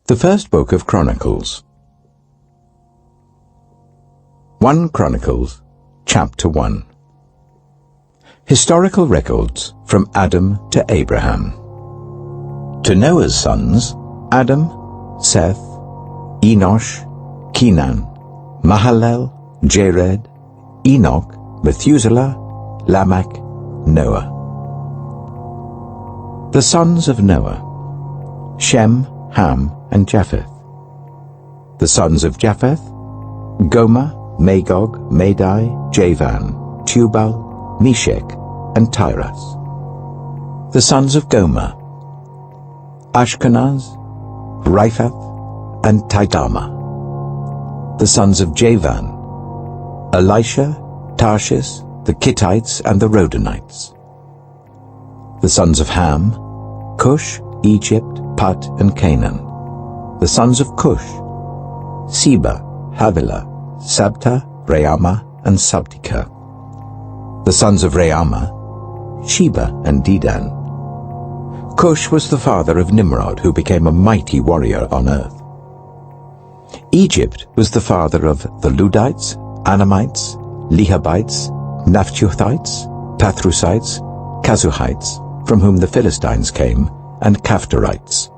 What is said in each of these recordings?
The first book of Chronicles. 1 Chronicles, chapter 1. Historical records from Adam to Abraham. To Noah's sons, Adam, Seth, Enosh, Kenan, Mahalalel, Jared, Enoch, Methuselah, Lamech, Noah. The sons of Noah: Shem, Ham, and Japheth. The sons of Japheth: Gomer, Magog, Madai, Javan, Tubal, Meshech, and Tiras. The sons of Gomer: Ashkenaz, Riphath, and Tidama. The sons of Javan: Elisha, Tarshish, the Kittites, and the Rodanites. The sons of Ham: Cush, Egypt, Put, and Canaan. The sons of Cush: Seba, Havilah, Sabta, Raama, and Sabtika. The sons of Raama: Sheba and Dedan. Cush was the father of Nimrod, who became a mighty warrior on earth. Egypt was the father of the Ludites, Anamites, Lehabites, Naphtuthites, Pathrusites, Kazuhites, from whom the Philistines came, and Kaphtorites.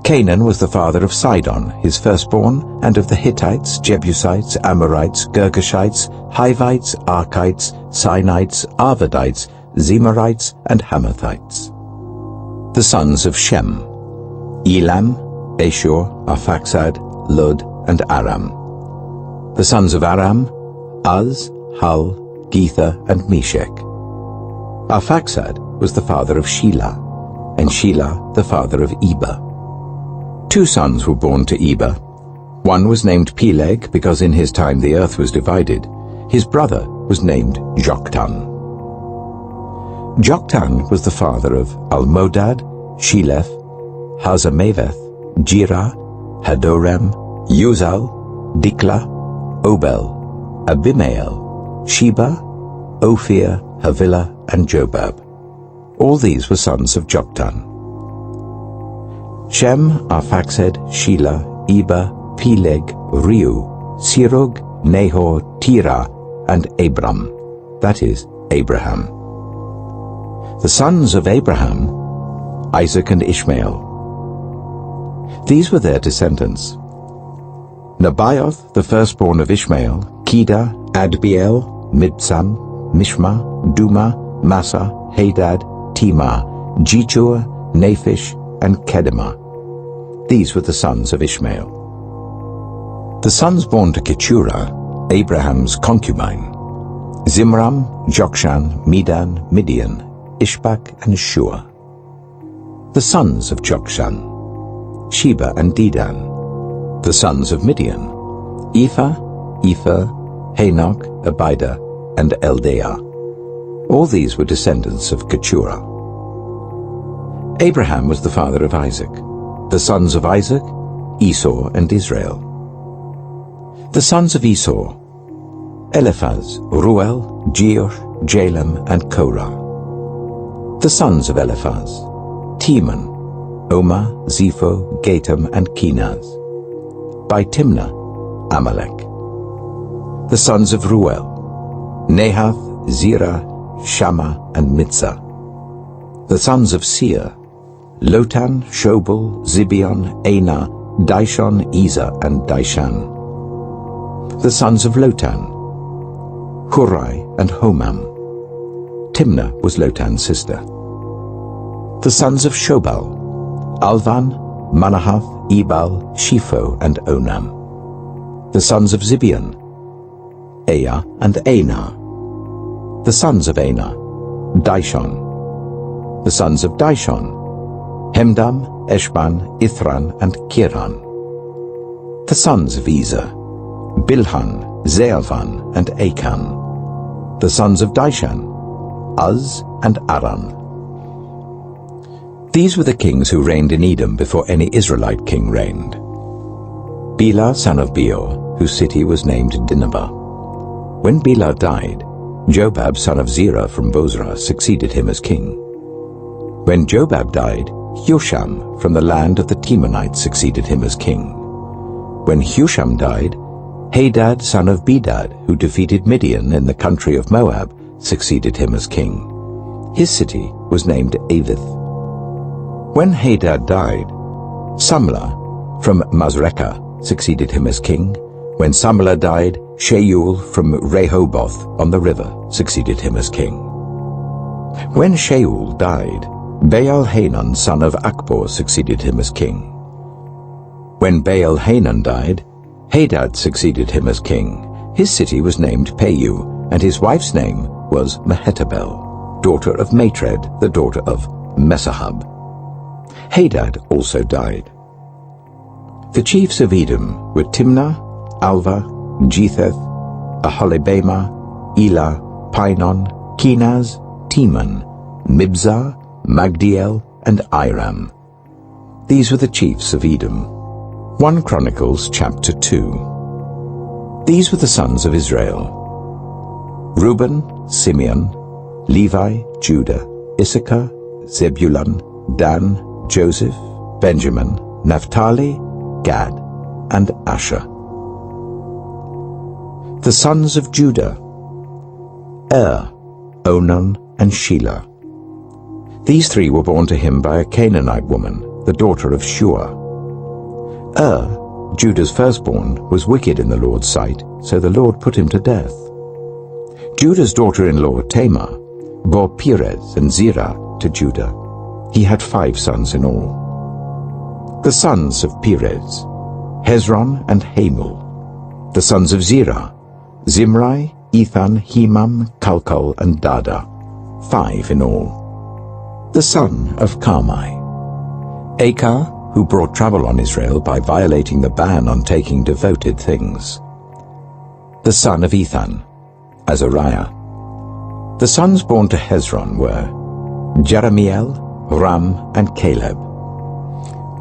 Canaan was the father of Sidon, his firstborn, and of the Hittites, Jebusites, Amorites, Girgashites, Hivites, Archites, Sinites, Arvadites, Zemarites, and Hamathites. The sons of Shem: Elam, Ashur, Arphaxad, Lud, and Aram. The sons of Aram: Uz, Hul, Gether, and Meshech. Arphaxad was the father of Shelah, and Shelah the father of Eber. 2 sons were born to Eber. One was named Peleg, because in his time the earth was divided. His brother was named Joktan. Joktan was the father of Almodad, Sheleph, Hazarmaveth, Jirah, Hadoram, Uzal, Diklah, Obel, Abimael, Sheba, Ophir, Havilah, and Jobab. All these were sons of Joktan. Shem, Arphaxad, Shelah, Eber, Peleg, Reu, Serug, Nahor, Terah, and Abram, that is, Abraham. The sons of Abraham: Isaac and Ishmael. These were their descendants: Nebaioth, the firstborn of Ishmael, Kedah, Adbeel, Mibsam, Mishma, Duma, Massa, Hadad, Timah, Jechur, Naphish, and Kedemah. These were the sons of Ishmael. The sons born to Keturah, Abraham's concubine: Zimram, Jokshan, Medan, Midian, Ishbak, and Shua. The sons of Jokshan: Sheba and Dedan. The sons of Midian: Ephah, Epher, Hanok, Abida, and Eldaah. All these were descendants of Keturah. Abraham was the father of Isaac. The sons of Isaac: Esau and Israel. The sons of Esau: Eliphaz, Ruel, Jeush, Jalem, and Korah. The sons of Eliphaz: Teman, Omar, Zepho, Gatam, and Kenaz. By Timnah, Amalek. The sons of Ruel: Nahath, Zerah, Shammah, and Mitzah. The sons of Seir: Lotan, Shobal, Zibeon, Anah, Dishon, Ezer, and Dishan. The sons of Lotan: Hurai and Homam. Timnah was Lotan's sister. The sons of Shobal: Alvan, Manahath, Ebal, Shepho, and Onam. The sons of Zibeon: Aya and Anah. The sons of Anah: Dishon. The sons of Dishon: Hemdam, Eshban, Ithran, and Kiran. The sons of Ezer: Bilhan, Zeavan, and Achan. The sons of Dishan: Uz and Aran. These were the kings who reigned in Edom before any Israelite king reigned. Bela, son of Beor, whose city was named Dinhabah. When Bela died, Jobab, son of Zerah from Bozrah, succeeded him as king. When Jobab died, Husham from the land of the Temanites succeeded him as king. When Husham died, Hadad son of Bedad, who defeated Midian in the country of Moab, succeeded him as king. His city was named Avith. When Hadad died, Samlah from Masrekah succeeded him as king. When Samlah died, Shaul from Rehoboth on the river succeeded him as king. When Shaul died, Baal-Hanan son of Akbor succeeded him as king. When Baal-Hanan died, Hadad succeeded him as king. His city was named Pau, and his wife's name was Mehetabel, daughter of Matred, the daughter of Mesahab. Hadad also died. The chiefs of Edom were Timnah, Alva, Jetheth, Aholibamah, Elah, Pinon, Kenaz, Teman, Mibzar, Magdiel, and Iram. These were the chiefs of Edom. 1 Chronicles chapter 2. These were the sons of Israel: Reuben, Simeon, Levi, Judah, Issachar, Zebulun, Dan, Joseph, Benjamin, Naphtali, Gad, and Asher. The sons of Judah: Onan, and Shelah. These three were born to him by a Canaanite woman, the daughter of Shua. Judah's firstborn, was wicked in the Lord's sight, so the Lord put him to death. Judah's daughter-in-law, Tamar, bore Perez and Zerah to Judah. He had 5 sons in all. The sons of Perez: Hezron and Hamul. The sons of Zerah: Zimri, Ethan, Hemam, Calcol, and Dada, 5 in all. The son of Carmi: Acah, who brought trouble on Israel by violating the ban on taking devoted things. The son of Ethan: Azariah. The sons born to Hezron were Jerahmeel, Ram, and Caleb.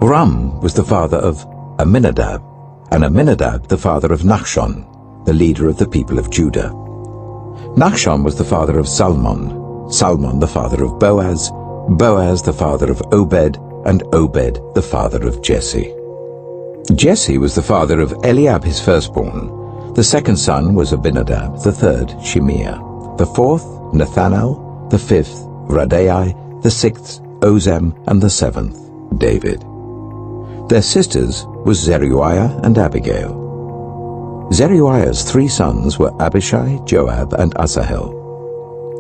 Ram was the father of Amminadab, and Amminadab the father of Nachshon, the leader of the people of Judah. Nachshon was the father of Salmon, Salmon the father of Boaz, Boaz the father of Obed, and Obed the father of Jesse. Jesse was the father of Eliab his firstborn. The second son was Abinadab, the third Shimeah, the fourth Nathanael, the fifth Radai, the sixth Ozem, and the seventh David. Their sisters was Zeruiah and Abigail. Zeruiah's 3 sons were Abishai, Joab, and Asahel.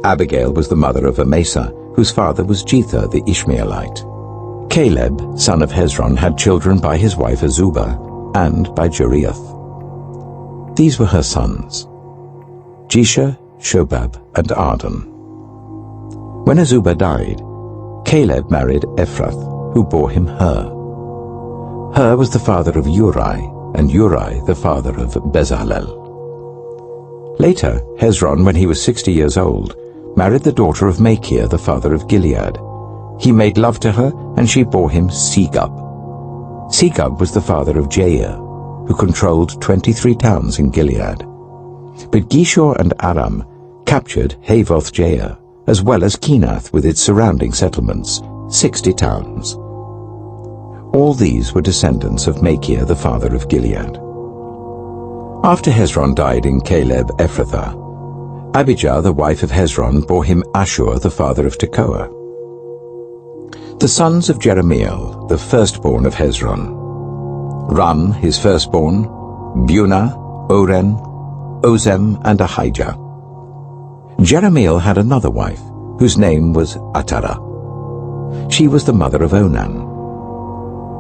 Abigail was the mother of Amasa, whose father was Jether the Ishmaelite. Caleb, son of Hezron, had children by his wife Azubah and by Jeriath. These were her sons: Jesha, Shobab, and Ardan. When Azubah died, Caleb married Ephrath, who bore him Hur. Hur was the father of Uri, and Uri the father of Bezalel. Later, Hezron, when he was 60 years old, married the daughter of Machir, the father of Gilead. He made love to her, and she bore him Segub. Segub was the father of Jair, who controlled 23 towns in Gilead. But Geshur and Aram captured Havoth-Jair, as well as Kenath with its surrounding settlements, 60 towns. All these were descendants of Machir, the father of Gilead. After Hezron died in Caleb Ephrathah, Abijah, the wife of Hezron, bore him Ashur, the father of Tekoa. The sons of Jerahmeel, the firstborn of Hezron: Ram, his firstborn, Bunah, Oren, Ozem, and Ahijah. Jerahmeel had another wife, whose name was Atara. She was the mother of Onan.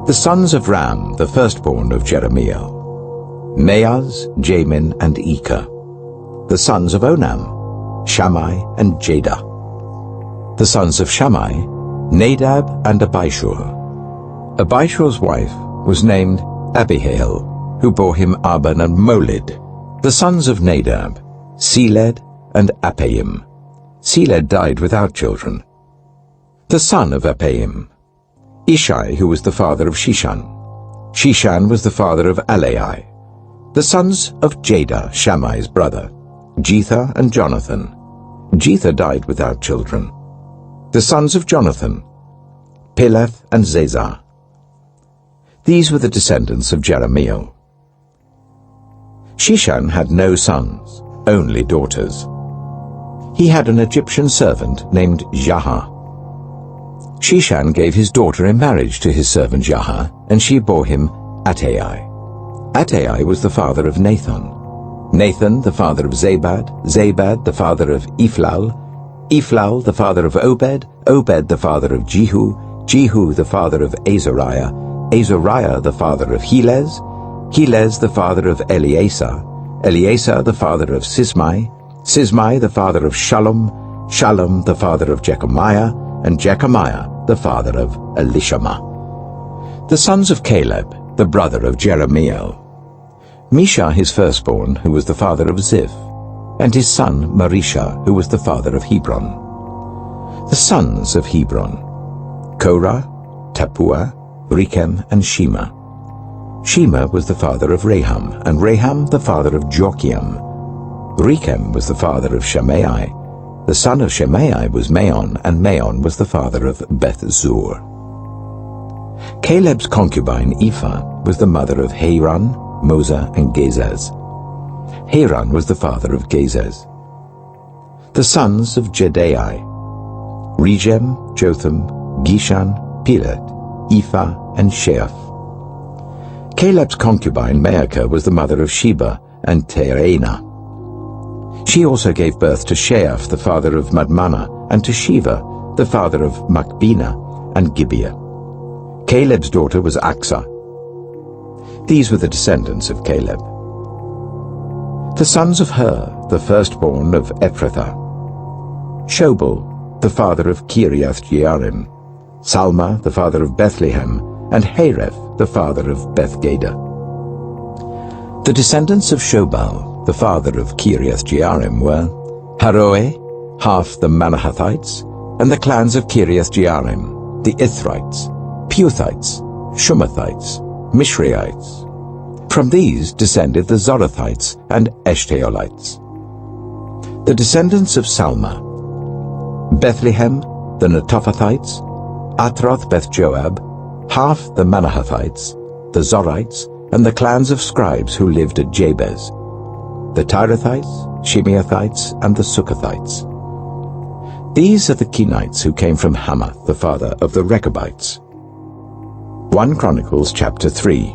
The sons of Ram, the firstborn of Jerahmeel: Maaz, Jamin, and Eker. The sons of Onam: Shammai and Jadah. The sons of Shammai: Nadab and Abishur. Abishur's wife was named Abihail, who bore him Aban and Molid. The sons of Nadab: Seled and Appaim. Seled died without children. The son of Appaim: Ishai, who was the father of Shishan. Shishan was the father of Alai. The sons of Jadah, Shammai's brother: Jether and Jonathan. Jether died without children. The sons of Jonathan: Peleth, and Zazar. These were the descendants of Jerahmeel. Shishan had no sons, only daughters. He had an Egyptian servant named Jaha. Shishan gave his daughter in marriage to his servant Jaha, and she bore him Attai. Attai was the father of Nathan. Nathan the father of Zabad, Zabad the father of Ephlal, Ephlal the father of Obed, Obed the father of Jehu, Jehu the father of Azariah, Azariah the father of Helez, Helez the father of Eleasar, Eleasar the father of Sismai, Sismai the father of Shallum, Shallum the father of Jechamiah, and Jechamiah the father of Elishama. The sons of Caleb, the brother of Jerahmeel: Misha his firstborn, who was the father of Ziph, and his son Marisha, who was the father of Hebron. The sons of Hebron: Korah, Tappuah, Rechem, and Shema. Shema was the father of Raham, and Raham the father of Joachim. Rechem was the father of Shimei. The son of Shimei was Maon, and Maon was the father of Beth-zur. Caleb's concubine Ephah was the mother of Haran, Mosa, and Gezez. Haran was the father of Gezez. The sons of Jedai: Regem, Jotham, Gishan, Pelet, Ephah, and Sheaph. Caleb's concubine Maacah was the mother of Sheba and Tereanah. She also gave birth to Sheaph, the father of Madmannah, and to Sheva, the father of Machbenah and Gibeah. Caleb's daughter was Aksah. These were the descendants of Caleb. The sons of Hur, the firstborn of Ephrathah: Shobal, the father of Kiriath-Jearim, Salma, the father of Bethlehem, and Hareph, the father of Beth-gader. The descendants of Shobal, the father of Kiriath-Jearim, were Haroeh, half the Manahathites, and the clans of Kiriath-Jearim, the Ithrites, Puthites, Shumathites, Mishreites. From these descended the Zorathites and Eshtaolites. The descendants of Salma: Bethlehem, the Netophathites, Atroth Beth-Joab, half the Manahathites, the Zorites, and the clans of scribes who lived at Jabez, the Tirathites, Shimeathites, and the Succothites. These are the Kenites who came from Hamath, the father of the Rechabites. 1 Chronicles chapter 3.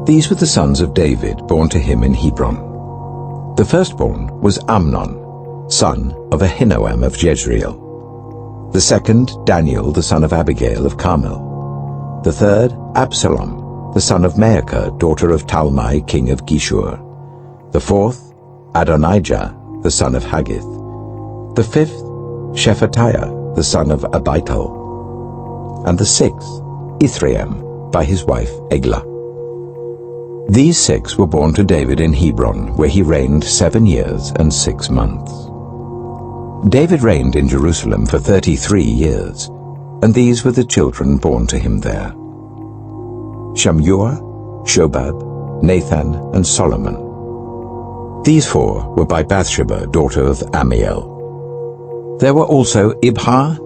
These were the sons of David born to him in Hebron. The firstborn was Amnon, son of Ahinoam of Jezreel. The second, Daniel, the son of Abigail of Carmel. The third, Absalom, the son of Maacah, daughter of Talmai, king of Geshur. The fourth, Adonijah, the son of Haggith. The fifth, Shephatiah, the son of Abital. And the sixth, Ithream, by his wife Eglah. These six were born to David in Hebron, where he reigned 7 years and 6 months. David reigned in Jerusalem for 33 years, and these were the children born to him there: Shammua, Shobab, Nathan, and Solomon. These 4 were by Bathsheba, daughter of Ammiel. There were also Ibhar,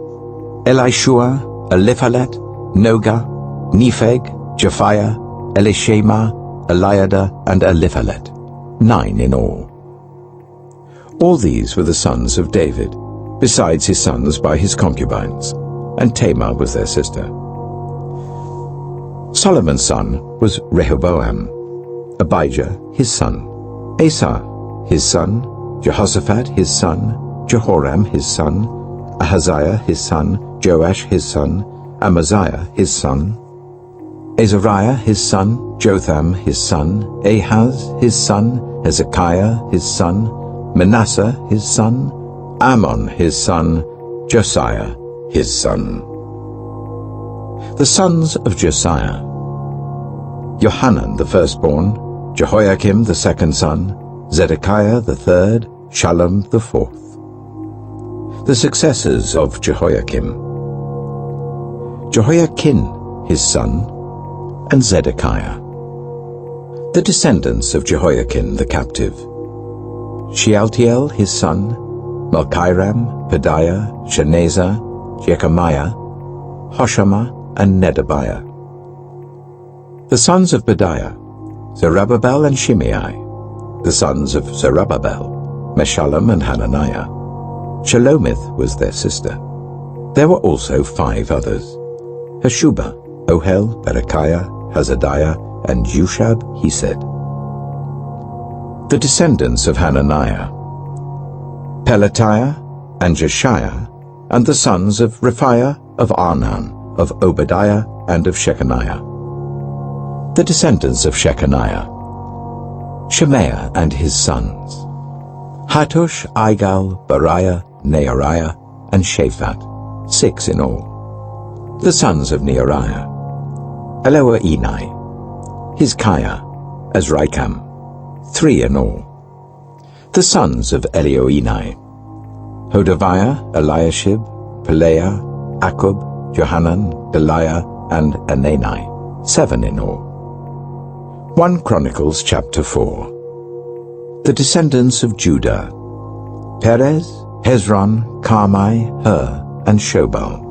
Elishua, Eliphalet, Noga, Nepheg, Japhiah, Elishama, Eliada, and Eliphalet, 9 in all. All these were the sons of David, besides his sons by his concubines, and Tamar was their sister. Solomon's son was Rehoboam, Abijah his son, Asa his son, Jehoshaphat his son, Jehoram his son, Ahaziah his son, Joash his son, Amaziah his son, Azariah his son, Jotham his son, Ahaz his son, Hezekiah his son, Manasseh his son, Ammon his son, Josiah his son. The sons of Josiah: Johanan the firstborn, Jehoiakim the second son, Zedekiah the third, Shallum the fourth. The successors of Jehoiakim: Jehoiakin his son, and Zedekiah. The descendants of Jehoiakin the captive: Shealtiel his son, Malchiram, Pedaiah, Shenazar, Jechamiah, Hoshama, and Nedabiah. The sons of Bediah, Zerubbabel and Shimei. The sons of Zerubbabel, Meshullam and Hananiah. Shelomith was their sister. There were also 5 others: Hashubah, Ohel, Berechiah, Hazadiah, and Jushab, he said. The descendants of Hananiah, Pelatiah and Jeshiah, and the sons of Rephaiah, of Arnan, of Obadiah, and of Shechaniah. The descendants of Shechaniah, Shemaiah and his sons, Hattush, Igal, Bariah, Neariah, and Shaphat, 6 in all. The sons of Neariah, Eloaenai, Hizkiah, Azrikam, 3 in all. The sons of Elioenai, Hodaviah, Eliashib, Pelaiah, Akub, Johanan, Deliah, and Anani, 7 in all. 1 Chronicles chapter 4. The descendants of Judah, Perez, Hezron, Carmi, Hur, and Shobal.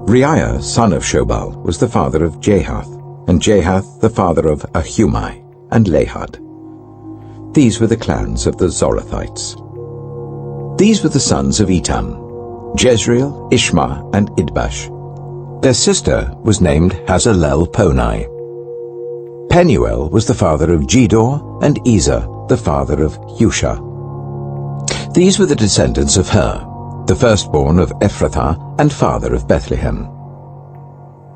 Reiah, son of Shobal, was the father of Jahath, and Jahath the father of Ahumai and Lahad. These were the clans of the Zorathites. These were the sons of Etam, Jezreel, Ishma, and Idbash. Their sister was named Hazalel-Ponai. Penuel was the father of Gedor, and Ezer the father of Husha. These were the descendants of Hur, the firstborn of Ephrathah and father of Bethlehem.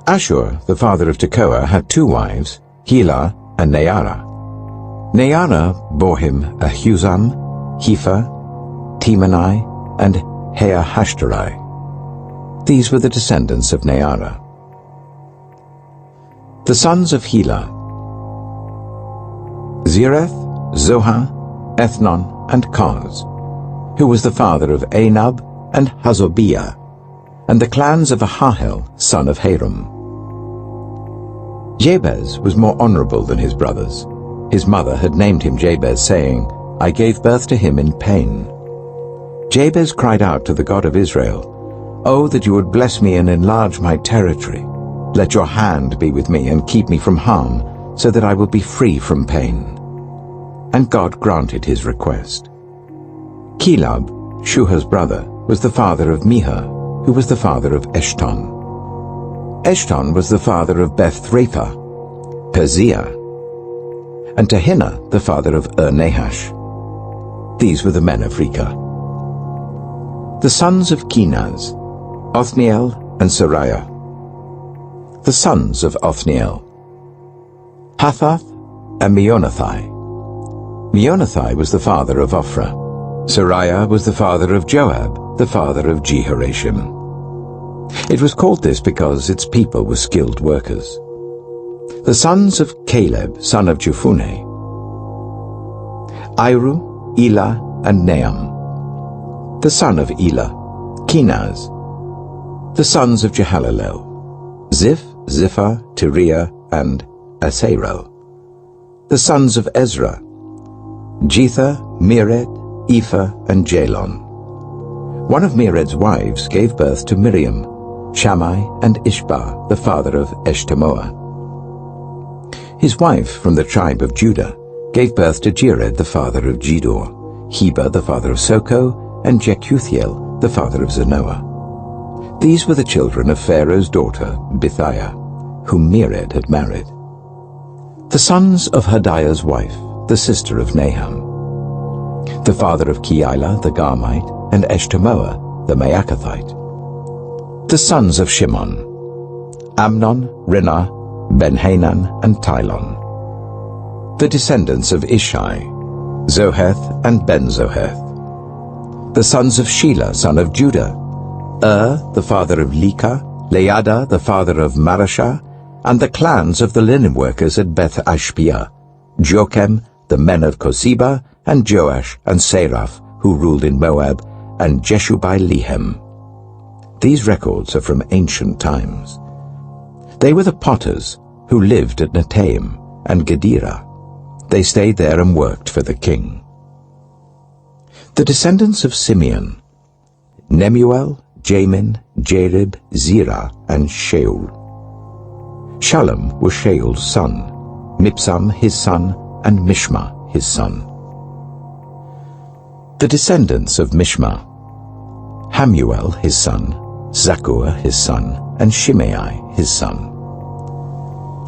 Ashur, the father of Tekoa, had 2 wives, Helah and Neara. Neara bore him Ahuzam, Hepher, Temani, and Heahashtarai. These were the descendants of Neara. The sons of Helah, Zereth, Zohar, Ethnon, and Koz, who was the father of Anab and Hazobiah, and the clans of Ahahel, son of Harum. Jabez was more honorable than his brothers. His mother had named him Jabez, saying, I gave birth to him in pain. Jabez cried out to the God of Israel, Oh, that you would bless me and enlarge my territory. Let your hand be with me and keep me from harm, so that I will be free from pain. And God granted his request. Chelub, Shuha's brother, was the father of Mihah, who was the father of Eshton. Eshton was the father of Beth-Raphah, Peziah, and Tehinnah the father of Nahash. These were the men of Rekah. The sons of Kenaz, Othniel and Sariah. The sons of Othniel, Hathath and Meonothai. Meonothai was the father of Ophrah. Sariah was the father of Joab, the father of Jehoration. It was called this because its people were skilled workers. The sons of Caleb, son of Jephunneh, Iru, Elah, and Nahum. The son of Elah, Kenaz. The sons of Jehalalel, Ziph, Ziphah, Tiriah, and Asarel. The sons of Ezra, Jether, Mered, Ephah, and Jalon. One of Mered's wives gave birth to Miriam, Shammai, and Ishbah, the father of Eshtemoa. His wife from the tribe of Judah gave birth to Jered, the father of Gedor, Heber, the father of Soko, and Jekuthiel, the father of Zanoah. These were the children of Pharaoh's daughter, Bithiah, whom Mered had married. The sons of Hodiah's wife, the sister of Nahum, the father of Keilah the Garmite, and Eshtemoa the Maacathite. The sons of Shimon, Amnon, Rinnah, Ben-Hanan, and Tilon. The descendants of Ishai, Zoheth and Ben-Zoheth. The sons of Shelah, son of Judah, the father of Leka, Leada, the father of Marashah, and the clans of the linen workers at Beth-Ashpiah, Jokem, the men of Koseba, and Joash and Seraph, who ruled in Moab, and Jeshubai-Lehem. These records are from ancient times. They were the potters who lived at Netaim and Gedera. They stayed there and worked for the king. The descendants of Simeon, Nemuel, Jamin, Jarib, Zerah, and Shaul. Shallum was Shaul's son, Mibsam his son, and Mishma his son. The descendants of Mishma: Hamuel his son, Zakkur his son, and Shimei his son.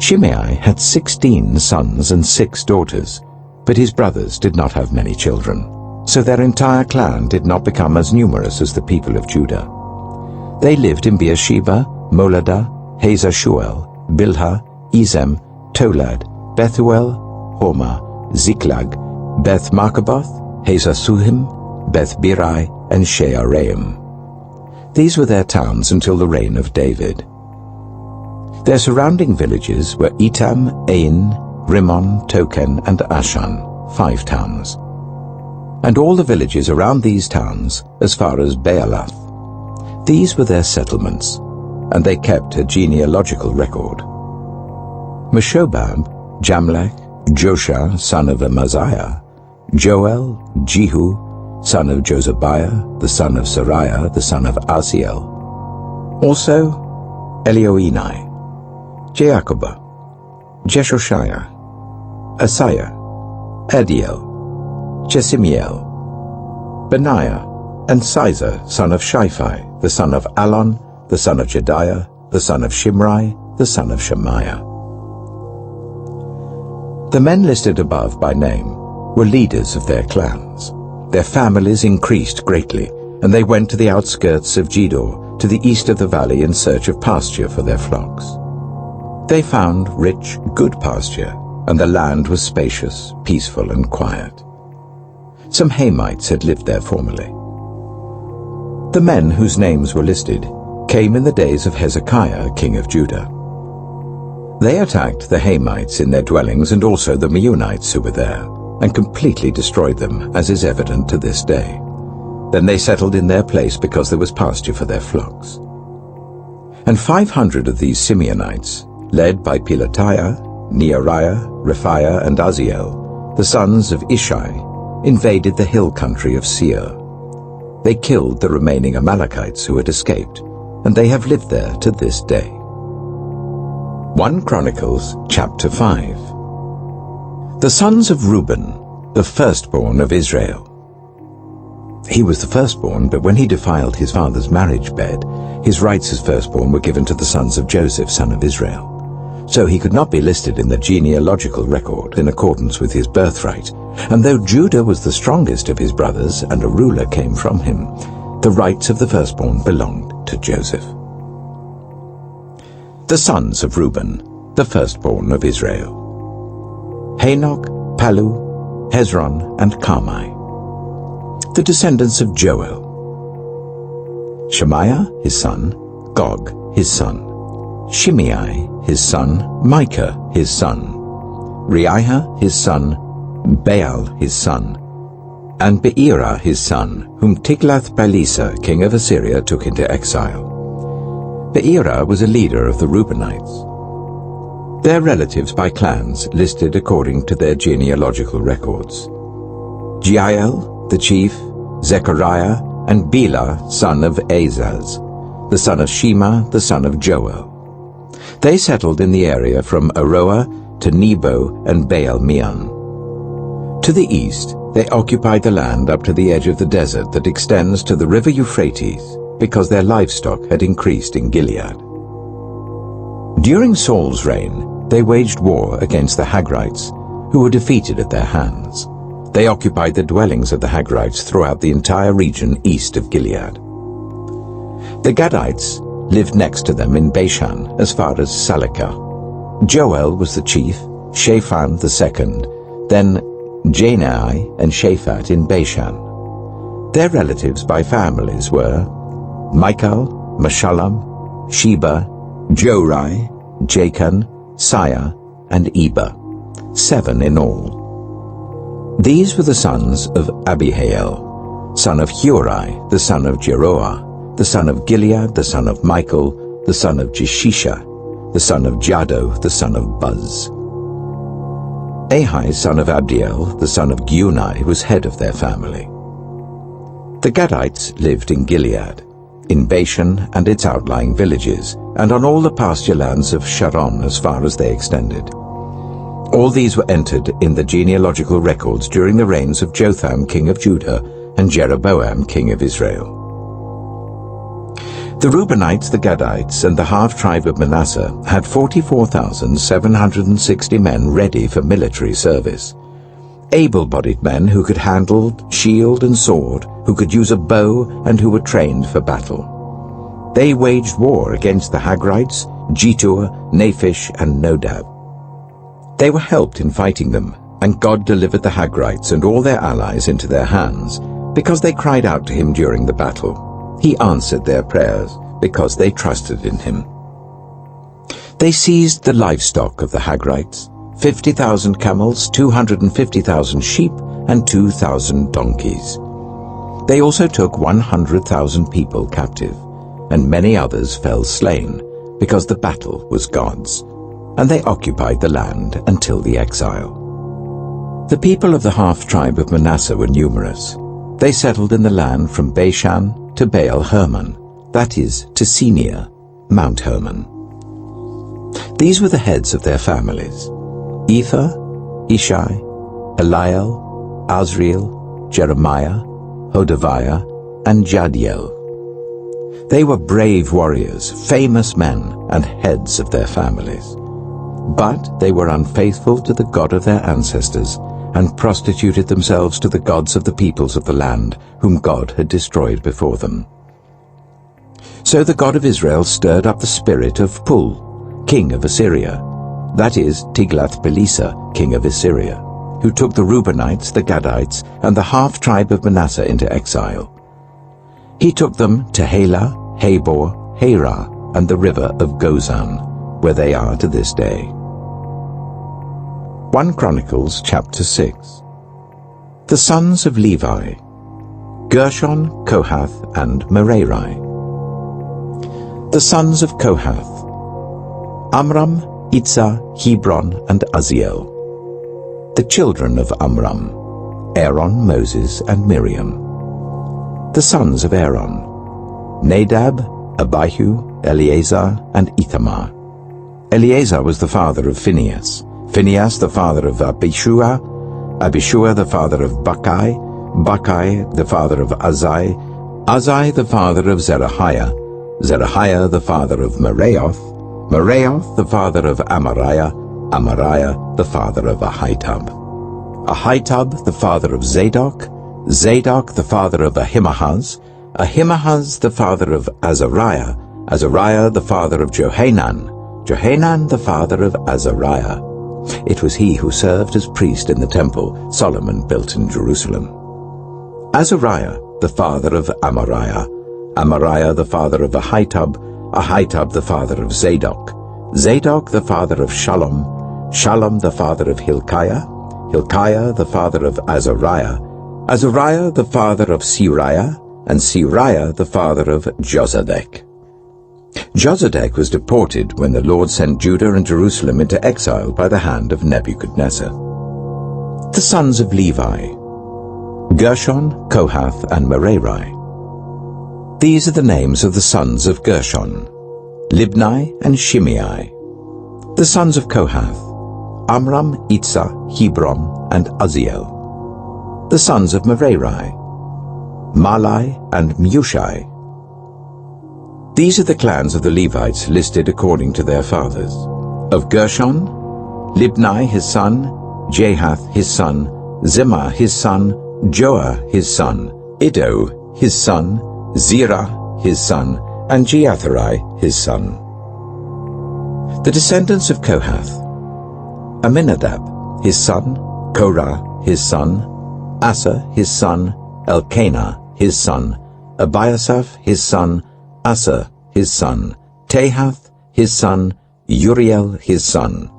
Shimei had 16 sons and 6 daughters, but his brothers did not have many children, so their entire clan did not become as numerous as the people of Judah. They lived in Beersheba, Moladah, Hazar-Shual, Bilhah, Ezem, Tolad, Bethuel, Hormah, Ziklag, Beth-Markaboth, Hazar-Suhim, Beth-Birai, and Shearaim. These were their towns until the reign of David. Their surrounding villages were Etam, Ain, Rimmon, Token, and Ashan, 5 towns. And all the villages around these towns, as far as Baalath. These were their settlements, and they kept a genealogical record. Meshobab, Jamlech, Joshua, son of Amaziah, Joel, Jehu, son of Josabiah, the son of Sariah, the son of Asiel. Also Elioenai, Jaakobah, Jeshoshiah, Asaiah, Adiel, Jesimiel, Benaiah, and Sizer, son of Shiphi, the son of Alon, the son of Jediah, the son of Shimri, the son of Shemaiah. The men listed above by name were leaders of their clans. Their families increased greatly, and they went to the outskirts of Gedor, to the east of the valley, in search of pasture for their flocks. They found rich, good pasture, and the land was spacious, peaceful, and quiet. Some Hamites had lived there formerly. The men whose names were listed came in the days of Hezekiah, king of Judah. They attacked the Hamites in their dwellings and also the Meunites who were there, and completely destroyed them, as is evident to this day. Then they settled in their place because there was pasture for their flocks. And 500 of these Simeonites, led by Pelatiah, Neariah, Rephaiah, and Aziel, the sons of Ishai, invaded the hill country of Seir. They killed the remaining Amalekites who had escaped, and they have lived there to this day. 1 Chronicles chapter 5. The sons of Reuben, the firstborn of Israel. He was the firstborn, but when he defiled his father's marriage bed, his rights as firstborn were given to the sons of Joseph, son of Israel. So he could not be listed in the genealogical record in accordance with his birthright, and though Judah was the strongest of his brothers and a ruler came from him, the rights of the firstborn belonged to Joseph. The sons of Reuben, the firstborn of Israel: Hanok, Palu, Hezron, and Carmi. The descendants of Joel: Shemaiah his son, Gog his son, Shimei his son, Micah his son, Reiah his son, Baal his son, and Beerah his son, whom Tiglath-Pileser, king of Assyria, took into exile. Beerah was a leader of the Reubenites. Their relatives by clans listed according to their genealogical records: Jeiel, the chief, Zechariah, and Bela, son of Azaz, the son of Shema, the son of Joel. They settled in the area from Aroah to Nebo and Baal-Meon. To the east, they occupied the land up to the edge of the desert that extends to the river Euphrates, because their livestock had increased in Gilead. During Saul's reign, they waged war against the Hagrites, who were defeated at their hands. They occupied the dwellings of the Hagrites throughout the entire region east of Gilead. The Gadites lived next to them in Bashan as far as Salekah. Joel was the chief, Shaphan the second, then Janai and Shaphat in Bashan. Their relatives by families were Michael, Meshullam, Sheba, Jorai, Jachan, Siah, and Eber, 7 in all. These were the sons of Abihail, son of Hurai, the son of Jeroah, the son of Gilead, the son of Michael, the son of Jeshisha, the son of Jado, the son of Buz. Ahai, son of Abdiel, the son of Gunai, was head of their family. The Gadites lived in Gilead, in Bashan and its outlying villages, and on all the pasture lands of Sharon as far as they extended. All these were entered in the genealogical records during the reigns of Jotham king of Judah and Jeroboam king of Israel. The Reubenites, the Gadites, and the half-tribe of Manasseh had 44,760 men ready for military service. Able-bodied men who could handle shield and sword, who could use a bow, and who were trained for battle. They waged war against the Hagrites, Jetur, Naphish, and Nodab. They were helped in fighting them, and God delivered the Hagrites and all their allies into their hands, because they cried out to him during the battle. He answered their prayers, because they trusted in him. They seized the livestock of the Hagrites, 50,000 camels, 250,000 sheep, and 2,000 donkeys. They also took 100,000 people captive, and many others fell slain, because the battle was God's, and they occupied the land until the exile. The people of the half-tribe of Manasseh were numerous. They settled in the land from Bashan to Baal Hermon, that is, to Senir, Mount Hermon. These were the heads of their families: Ether, Ishai, Eliel, Azriel, Jeremiah, Hodaviah, and Jadiel. They were brave warriors, famous men, and heads of their families. But they were unfaithful to the God of their ancestors, and prostituted themselves to the gods of the peoples of the land, whom God had destroyed before them. So the God of Israel stirred up the spirit of Pul, king of Assyria, that is, Tiglath-Pileser, king of Assyria, who took the Reubenites, the Gadites, and the half-tribe of Manasseh into exile. He took them to Halah, Habor, Harah, and the river of Gozan, where they are to this day. 1 Chronicles chapter 6. The sons of Levi: Gershon, Kohath, and Merari. The sons of Kohath: Amram, Itzah, Hebron, and Uzziel. The children of Amram: Aaron, Moses, and Miriam. The sons of Aaron: Nadab, Abihu, Eleazar, and Ithamar. Eleazar was the father of Phinehas, Phinehas the father of Abishua, Abishua the father of Bacchai, Bacchai the father of Azai, Azai the father of Zerahiah, Zerahiah the father of Meraioth, Meraioth the father of Amariah, Amariah the father of Ahitub, Ahitub the father of Zadok, Zadok the father of Ahimaaz, Ahimaaz the father of Azariah, Azariah the father of Johanan, Johanan the father of Azariah. It was he who served as priest in the temple Solomon built in Jerusalem. Azariah the father of Amariah, Amariah the father of Ahitub, Ahitub the father of Zadok, Zadok the father of Shallum, Shallum the father of Hilkiah, Hilkiah the father of Azariah, Azariah the father of Siriah, and Siriah the father of Josedek. Josedek was deported when the Lord sent Judah and Jerusalem into exile by the hand of Nebuchadnezzar. The sons of Levi: Gershon, Kohath, and Merari. These are the names of the sons of Gershon: Libni and Shimei. The sons of Kohath: Amram, Itzah, Hebron, and Uzziel. The sons of Merari: Malai and Mushai. These are the clans of the Levites listed according to their fathers. Of Gershon: Libni his son, Jahath his son, Zimmah his son, Joah his son, Iddo his son, Zerah his son, and Jeatherai his son. The descendants of Kohath: Aminadab his son, Korah his son, Asa his son, Elkanah his son, Abiasaph his son, Asa his son, Tahath his son, Uriel his son,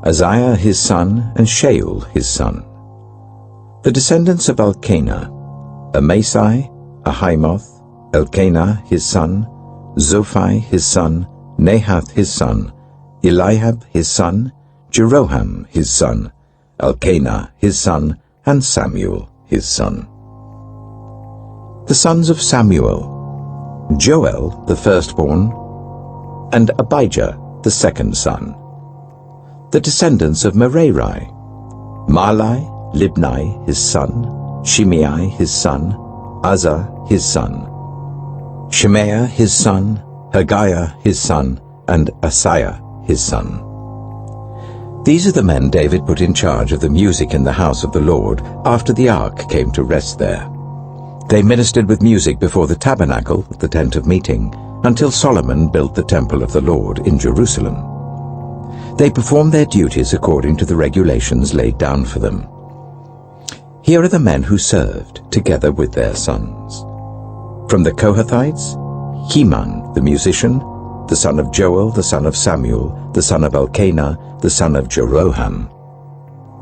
Uzziah his son, and Shaul his son. The descendants of Elkanah: Amasai, Ahimoth, Elkanah his son, Zophai his son, Nahath his son, Eliab his son, Jeroham his son, Elkanah his son, and Samuel his son. The sons of Samuel: Joel the firstborn, and Abijah the second son. The descendants of Merari: Mahli, Libni his son, Shimei his son, Uzzah his son, Shemaiah his son, Haggiah his son, and Asaiah his son. These are the men David put in charge of the music in the house of the Lord after the ark came to rest there. They ministered with music before the tabernacle, the tent of meeting, until Solomon built the temple of the Lord in Jerusalem. They performed their duties according to the regulations laid down for them. Here are the men who served, together with their sons. From the Kohathites, Heman the musician, the son of Joel, the son of Samuel, the son of Elkanah, the son of Jeroham,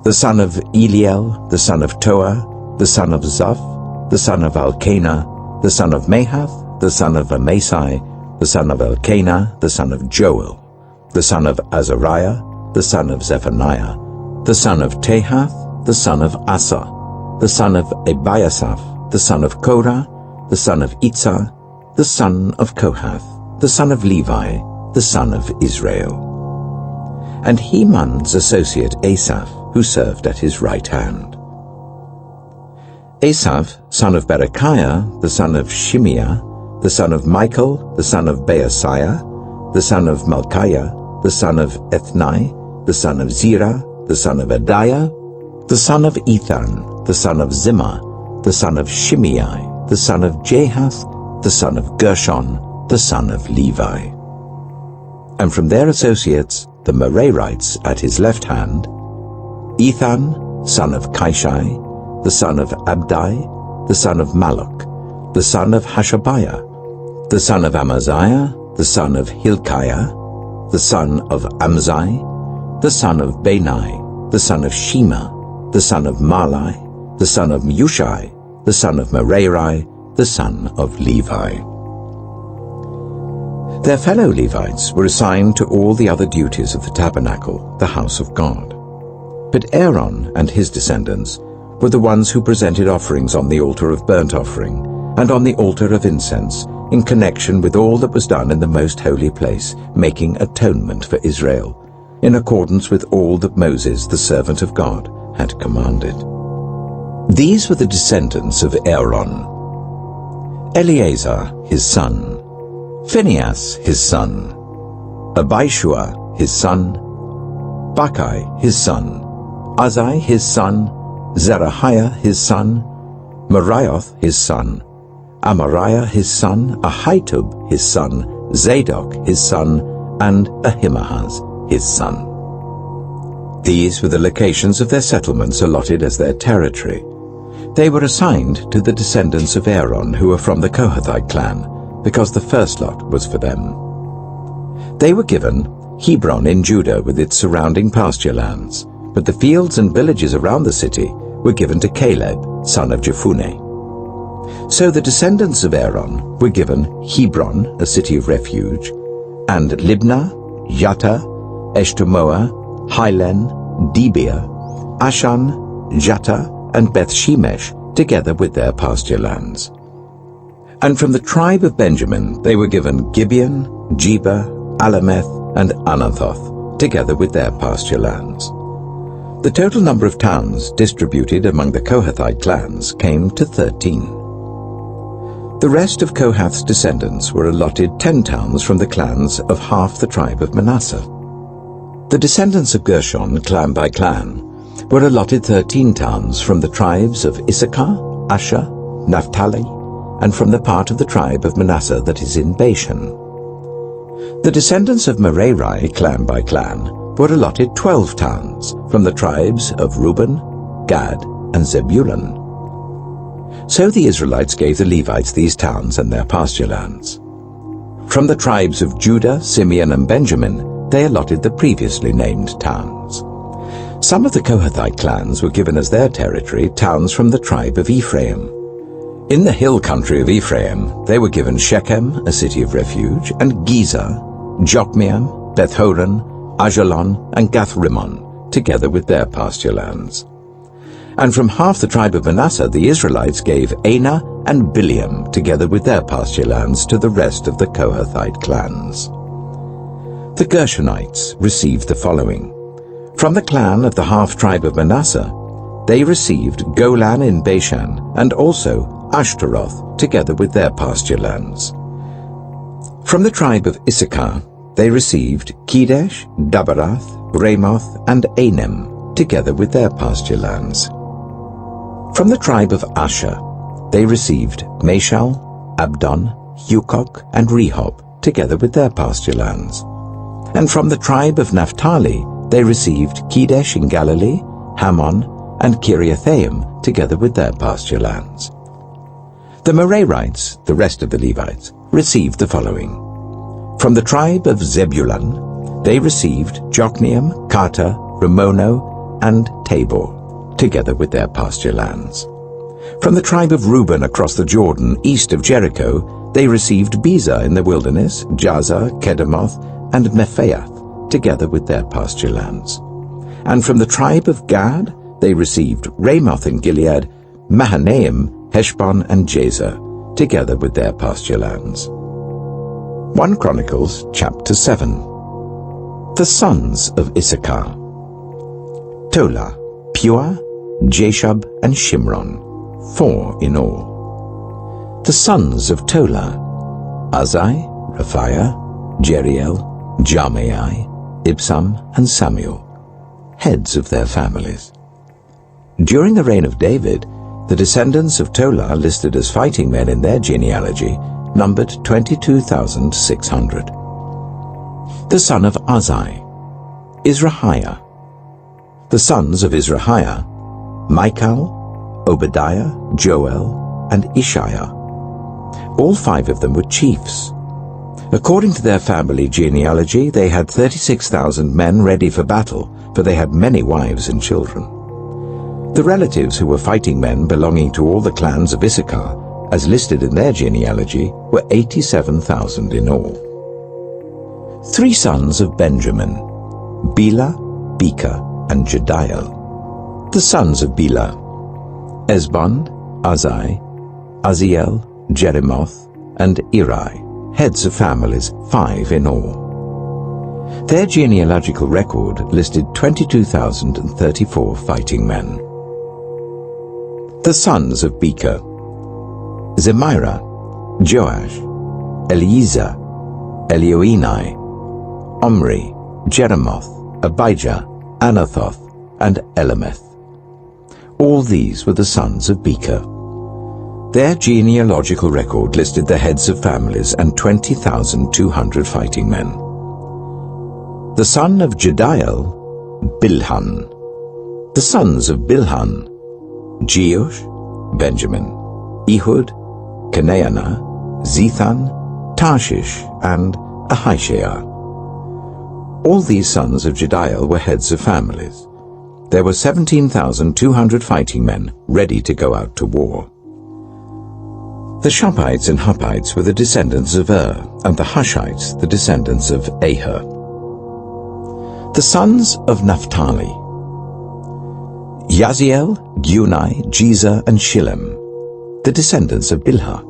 the son of Eliel, the son of Toah, the son of Zaph, the son of Elkanah, the son of Mahath, the son of Amasai, the son of Elkanah, the son of Joel, the son of Azariah, the son of Zephaniah, the son of Tahath, the son of Asa, the son of Ebiasaph, the son of Korah, the son of Itzah, the son of Kohath, the son of Levi, the son of Israel. And Heman's associate Asaph, who served at his right hand. Asaph, son of Berechiah, the son of Shimeah, the son of Michael, the son of Baasiah, the son of Malchiah, the son of Ethni, the son of Zerah, the son of Adiah, the son of Ethan, the son of Zimmah, the son of Shimei, the son of Jahath, the son of Gershon, the son of Levi. And from their associates, the Merarites at his left hand, Ethan, son of Kishai, the son of Abdi, the son of Malach, the son of Hashabiah, the son of Amaziah, the son of Hilkiah, the son of Amzai, the son of Bani, the son of Shema, the son of Mahli, the son of Mushai, the son of Merari, the son of Levi. Their fellow Levites were assigned to all the other duties of the tabernacle, the house of God. But Aaron and his descendants were the ones who presented offerings on the altar of burnt offering and on the altar of incense in connection with all that was done in the most holy place, making atonement for Israel, in accordance with all that Moses, the servant of God, had commanded. These were the descendants of Aaron: Eleazar his son, Phinehas his son, Abishua his son, Bacchai his son, Uzzi his son, Zerahiah his son, Merioth his son, Amariah his son, Ahitub his son, Zadok his son, and Ahimaaz his son. These were the locations of their settlements allotted as their territory. They were assigned to the descendants of Aaron who were from the Kohathite clan, because the first lot was for them. They were given Hebron in Judah with its surrounding pasture lands, but the fields and villages around the city were given to Caleb, son of Jephunneh. So the descendants of Aaron were given Hebron, a city of refuge, and Libnah, Yattah, Eshtemoa, Hilen, Debir, Ashan, Jattah, and Beth-Shemesh, together with their pasture lands. And from the tribe of Benjamin they were given Gibeon, Geba, Alameth, and Anathoth, together with their pasture lands. The total number of towns distributed among the Kohathite clans came to 13. The rest of Kohath's descendants were allotted 10 towns from the clans of half the tribe of Manasseh. The descendants of Gershon, clan by clan, were allotted 13 towns from the tribes of Issachar, Asher, Naphtali, and from the part of the tribe of Manasseh that is in Bashan. The descendants of Merari, clan by clan, were allotted 12 towns from the tribes of Reuben, Gad, and Zebulun. So the Israelites gave the Levites these towns and their pasture lands. From the tribes of Judah, Simeon, and Benjamin, they allotted the previously named towns. Some of the Kohathite clans were given as their territory towns from the tribe of Ephraim. In the hill country of Ephraim, they were given Shechem, a city of refuge, and Gezer, Jokmeam, Beth-horon, Ajalon, and Gath-rimmon, together with their pasture lands. And from half the tribe of Manasseh the Israelites gave Anah, and Bileam, together with their pasture lands, to the rest of the Kohathite clans. The Gershonites received the following. From the clan of the half-tribe of Manasseh, they received Golan in Bashan, and also Ashtaroth, together with their pasture lands. From the tribe of Issachar, they received Kedesh, Dabarath, Ramoth, and Anem, together with their pasture lands. From the tribe of Asher, they received Mashal, Abdon, Hukok, and Rehob, together with their pasture lands. And from the tribe of Naphtali, they received Kedesh in Galilee, Hammon, and Kiriathaim, together with their pasture lands. The Merarites, the rest of the Levites, received the following. From the tribe of Zebulun, they received Jokneam, Karta, Ramono, and Tabor, together with their pasture lands. From the tribe of Reuben across the Jordan, east of Jericho, they received Bezer in the wilderness, Jazer, Kedemoth, and Mephaath, together with their pasture lands. And from the tribe of Gad, they received Ramoth in Gilead, Mahanaim, Heshbon, and Jazer, together with their pasture lands. 1 Chronicles chapter 7. The sons of Issachar: Tola, Puah, Jashub, and Shimron, 4 in all. The sons of Tola: Azai, Raphiah, Jeriel, Jarmeai, Ibsam, and Samuel, heads of their families. During the reign of David, the descendants of Tola listed as fighting men in their genealogy numbered 22,600. The son of Azai: Izrahiah. The sons of Izrahiah: Michael, Obadiah, Joel, and Ishiah. All 5 of them were chiefs. According to their family genealogy, they had 36,000 men ready for battle, for they had many wives and children. The relatives who were fighting men belonging to all the clans of Issachar, as listed in their genealogy, were 87,000 in all. 3 sons of Benjamin: Bela, Becher, and Jediel. The sons of Bela: Ezbon, Azai, Aziel, Jerimoth, and Eri, heads of families, 5 in all. Their genealogical record listed 22,034 fighting men. The sons of Becher: Zemirah, Joash, Eliezer, Elioenai, Omri, Jeremoth, Abijah, Anathoth, and Elameth. All these were the sons of Becher. Their genealogical record listed the heads of families and 20,200 fighting men. The son of Jediel: Bilhan. The sons of Bilhan: Jeush, Benjamin, Ehud, Kenaanah, Zethan, Tarshish, and Ahishaar. All these sons of Jediel were heads of families. There were 17,200 fighting men ready to go out to war. The Shophites and Huppites were the descendants of and the Hushites the descendants of Aher. The sons of Naphtali: Yaziel, Gunai, Jezer, and Shillem, the descendants of Bilhah.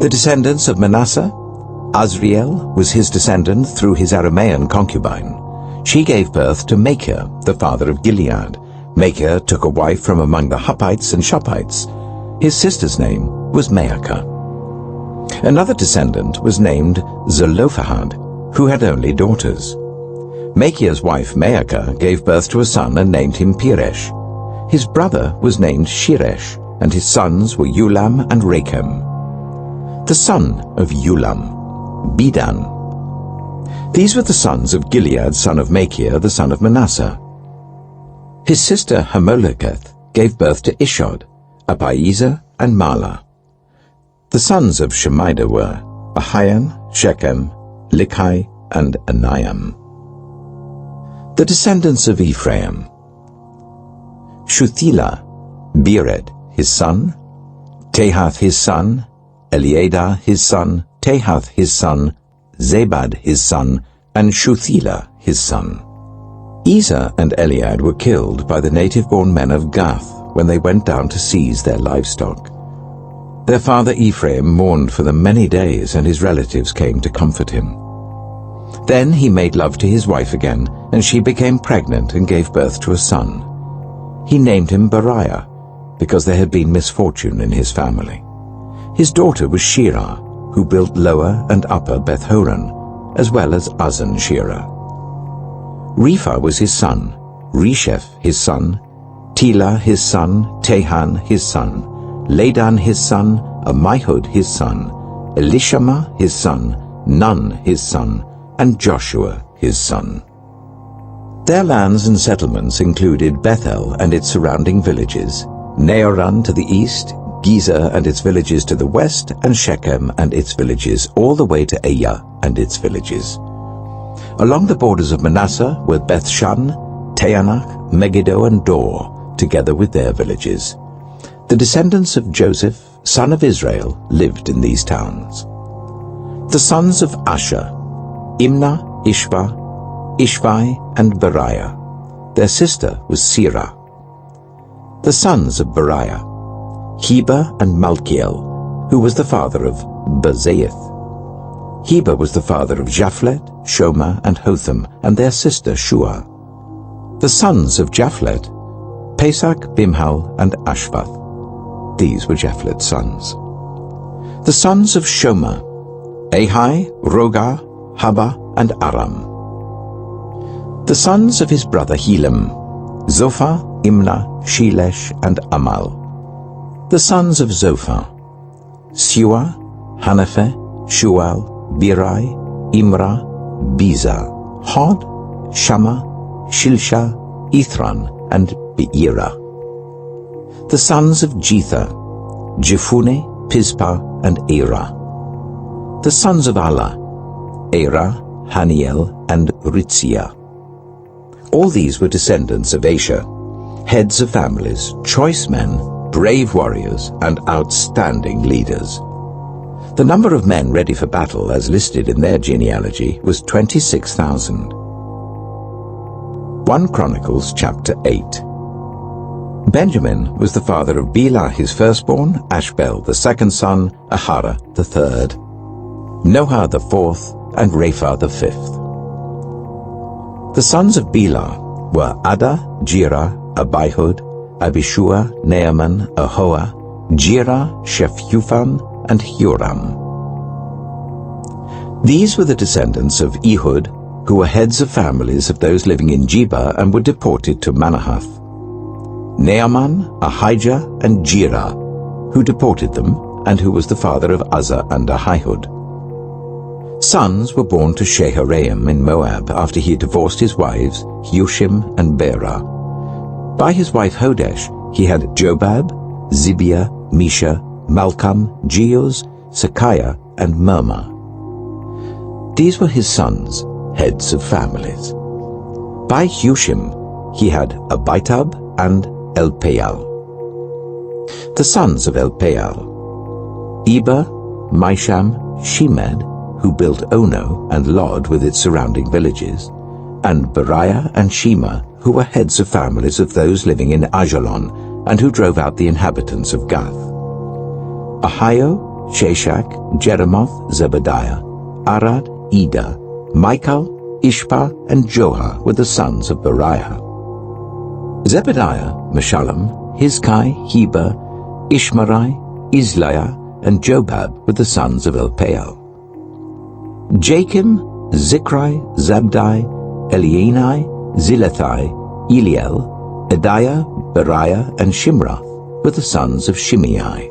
The descendants of Manasseh: Azriel was his descendant through his Aramean concubine. She gave birth to Machir, the father of Gilead. Machir took a wife from among the Huppites and Shophites. His sister's name was Maacah. Another descendant was named Zelophehad, who had only daughters. Machir's wife Maacah gave birth to a son and named him Peresh. His brother was named Sheresh, and his sons were Ulam and Rakem. The son of Ulam: Bedan. These were the sons of Gilead, son of Machir, the son of Manasseh. His sister Hamoleketh gave birth to Ishod, Abiezer, and Mahlah. The sons of Shemida were Ahian, Shechem, Likhai, and Aniam. The descendants of Ephraim: Shuthelah, Bered his son, Tehath his son, Eliada his son, Tehath his son, Zabad his son, and Shuthelah his son. Ezer and Eliad were killed by the native-born men of Gath when they went down to seize their livestock. Their father Ephraim mourned for them many days, and his relatives came to comfort him. Then he made love to his wife again, and she became pregnant and gave birth to a son. He named him Beriah, because there had been misfortune in his family. His daughter was Shirah, who built Lower and Upper Beth-horon, as well as Uzzen-Shirah. Repha was his son, Resheph his son, Telah his son, Tahan his son, Ladan his son, Ammihud his son, Elishama his son, Nun his son, and Joshua his son. Their lands and settlements included Bethel and its surrounding villages, Neoran to the east, Gezer and its villages to the west, and Shechem and its villages all the way to Aiah and its villages. Along the borders of Manasseh were Beth-shan, Taanach, Megiddo, and Dor, together with their villages. The descendants of Joseph, son of Israel, lived in these towns. The sons of Asher: Imnah, Ishvah, Ishvi, and Beriah. Their sister was Sirah. The sons of Beriah: Heber and Malkiel, who was the father of Bazaeth. Heber was the father of Japhlet, Shomer, and Hotham, and their sister Shua. The sons of Japhlet: Pesach, Bimhal, and Ashvath. These were Japhlet's sons. The sons of Shomer: Ahai, Roga, Haba, and Aram. The sons of his brother Helam: Zophah, Imnah, Shelesh, and Amal. The sons of Zophah: Sua, Hanapheh, Shual, Birai, Imrah, Biza, Hod, Shammah, Shilsha, Ithran, and Beerah. The sons of Jether: Jephuneh, Pispa, and Erah. The sons of Allah: Erah, Haniel, and Ritzia. All these were descendants of Asher, heads of families, choice men, brave warriors, and outstanding leaders. The number of men ready for battle, as listed in their genealogy, was 26,000. 1 Chronicles chapter 8. Benjamin was the father of Bela his firstborn, Ashbel the second son, Ahara the third, Noah the fourth, and Rapha the fifth. The sons of Bela were Ada, Jirah, Abihud, Abishua, Naaman, Ahoah, Jirah, Shephufan, and Huram. These were the descendants of Ehud, who were heads of families of those living in Geba and were deported to Manahath. Naaman, Ahijah, and Jirah, who deported them, and who was the father of Uzzah and Ahihud. Sons were born to Sheharaim in Moab after he divorced his wives, Hushim and Berah. By his wife Hodesh he had Jobab, Zibiah, Misha, Malcham, Jeuz, Sakiah, and Mirmah. These were his sons, heads of families. By Hushim he had Abitab and Elpaal. The sons of Elpaal: Eber, Misham, Shemed, who built Ono and Lod with its surrounding villages, and Beriah and Shema, who were heads of families of those living in Ajalon, and who drove out the inhabitants of Gath. Ahio, Sheshach, Jeremoth, Zebediah, Arad, Ida, Michael, Ishpa, and Joha were the sons of Beriah. Zebediah, Meshullam, Hizkai, Heber, Ishmerai, Isliah, and Jobab were the sons of Elpaal. Jakim, Zikri, Zabdi, Elienai, Zilethai, Eliel, Ediah, Beriah, and Shimrath were the sons of Shimei.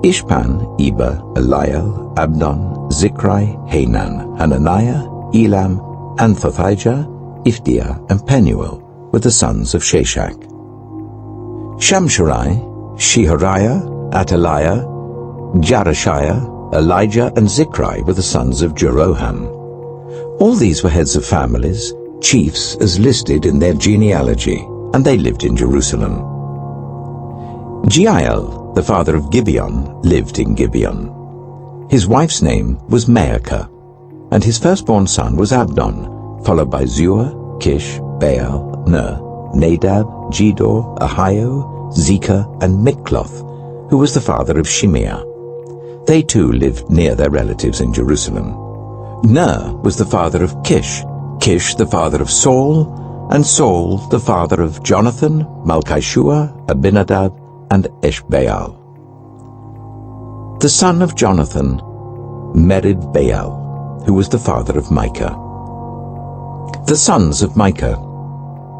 Ishpan, Eber, Eliel, Abdon, Zikri, Hanan, Hananiah, Elam, Anthothijah, Ifdiah, and Penuel were the sons of Sheshach. Shamsharai, Shehariah, Ataliah, Jarashiah, Elijah, and Zikri were the sons of Jeroham. All these were heads of families, chiefs as listed in their genealogy, and they lived in Jerusalem. Jeiel, the father of Gibeon, lived in Gibeon. His wife's name was Maacah, and his firstborn son was Abdon, followed by Zua, Kish, Baal, Ner, Nadab, Gedor, Ahio, Zekah, and Mikloth, who was the father of Shimeah. They too lived near their relatives in Jerusalem. Ner was the father of Kish, Kish the father of Saul, and Saul the father of Jonathan, Malchishua, Abinadab, and Eshbaal. The son of Jonathan, Merid-Baal, who was the father of Micah. The sons of Micah,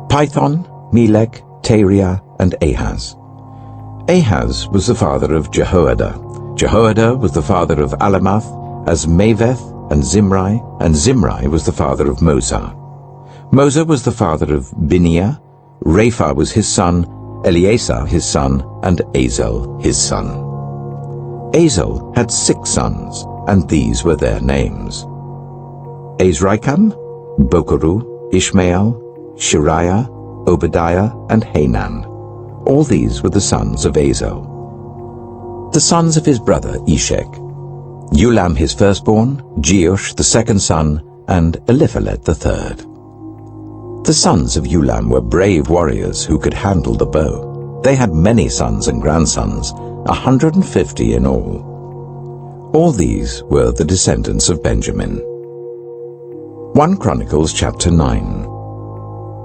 Pithon, Melech, Teriah, and Ahaz. Ahaz was the father of Jehoiada. Jehoiada was the father of Alamath, Azmaveth, and Zimri was the father of Moza. Moza was the father of Bineah, Rapha was his son, Eleazar his son, and Azel his son. Azel had 6 sons, and these were their names: Azrikam, Bokeru, Ishmael, Shariah, Obadiah, and Hanan. All these were the sons of Azel. The sons of his brother Eshek: Ulam his firstborn, Jeush the second son, and Eliphalet the third. The sons of Ulam were brave warriors who could handle the bow. They had many sons and grandsons, 150 in all. All these were the descendants of Benjamin. 1 Chronicles chapter 9.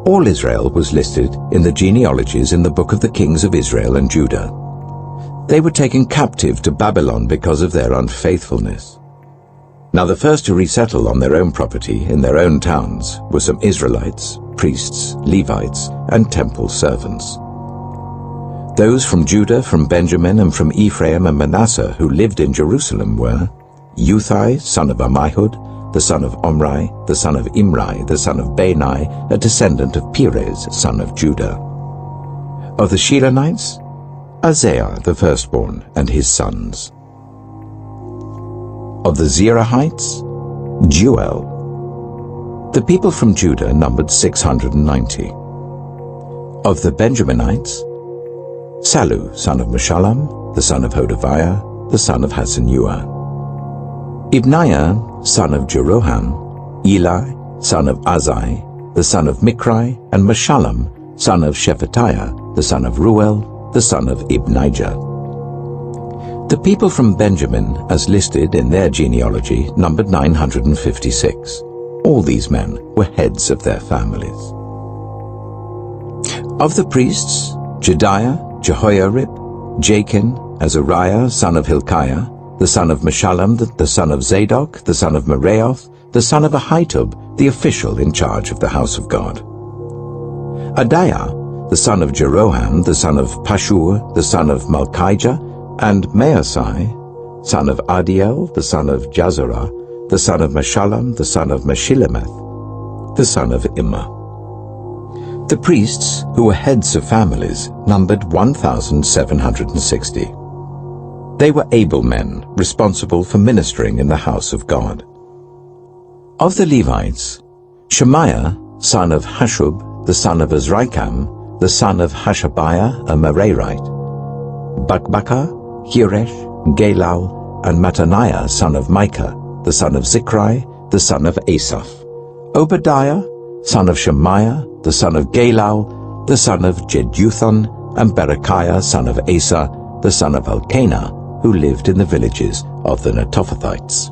All Israel was listed in the genealogies in the book of the kings of Israel and Judah. They were taken captive to Babylon because of their unfaithfulness. Now the first to resettle on their own property in their own towns were some Israelites, priests, Levites, and temple servants. Those from Judah, from Benjamin, and from Ephraim and Manasseh who lived in Jerusalem were Uthai, son of Ammihud, the son of Omri, the son of Imri, the son of Bani, a descendant of Perez, son of Judah. Of the Shilonites, Isaiah the firstborn and his sons. Of the Zerahites, Jeuel. The people from Judah numbered 690. Of the Benjaminites, Sallu, son of Meshullam, the son of Hodaviah, the son of Hasenuah. Ibniah, son of Jeroham, Eli, son of Azai, the son of Mikri, and Meshullam, son of Shephatiah, the son of Ruel, the son of Ibnijah. The people from Benjamin, as listed in their genealogy, numbered 956. All these men were heads of their families. Of the priests, Jediah, Jehoiarib, Jachin, Azariah, son of Hilkiah, the son of Meshullam, the son of Zadok, the son of Meraioth, the son of Ahitub, the official in charge of the house of God. Adaiah, the son of Jeroham, the son of Pashur, the son of Malchijah, and Maasai, son of Adiel, the son of Jazerah, the son of Meshullam, the son of Meshillemeth, the son of Immer. The priests, who were heads of families, numbered 1,760. They were able men, responsible for ministering in the house of God. Of the Levites, Shemaiah, son of Hashub, the son of Azrikam, the son of Hashabiah, a Merarite, Bakbakkar, Heresh, Galal, and Mattaniah, son of Micah, the son of Zichri, the son of Asaph, Obadiah, son of Shemaiah, the son of Galal, the son of Jeduthun, and Berechiah, son of Asa, the son of Elkanah, who lived in the villages of the Netophathites.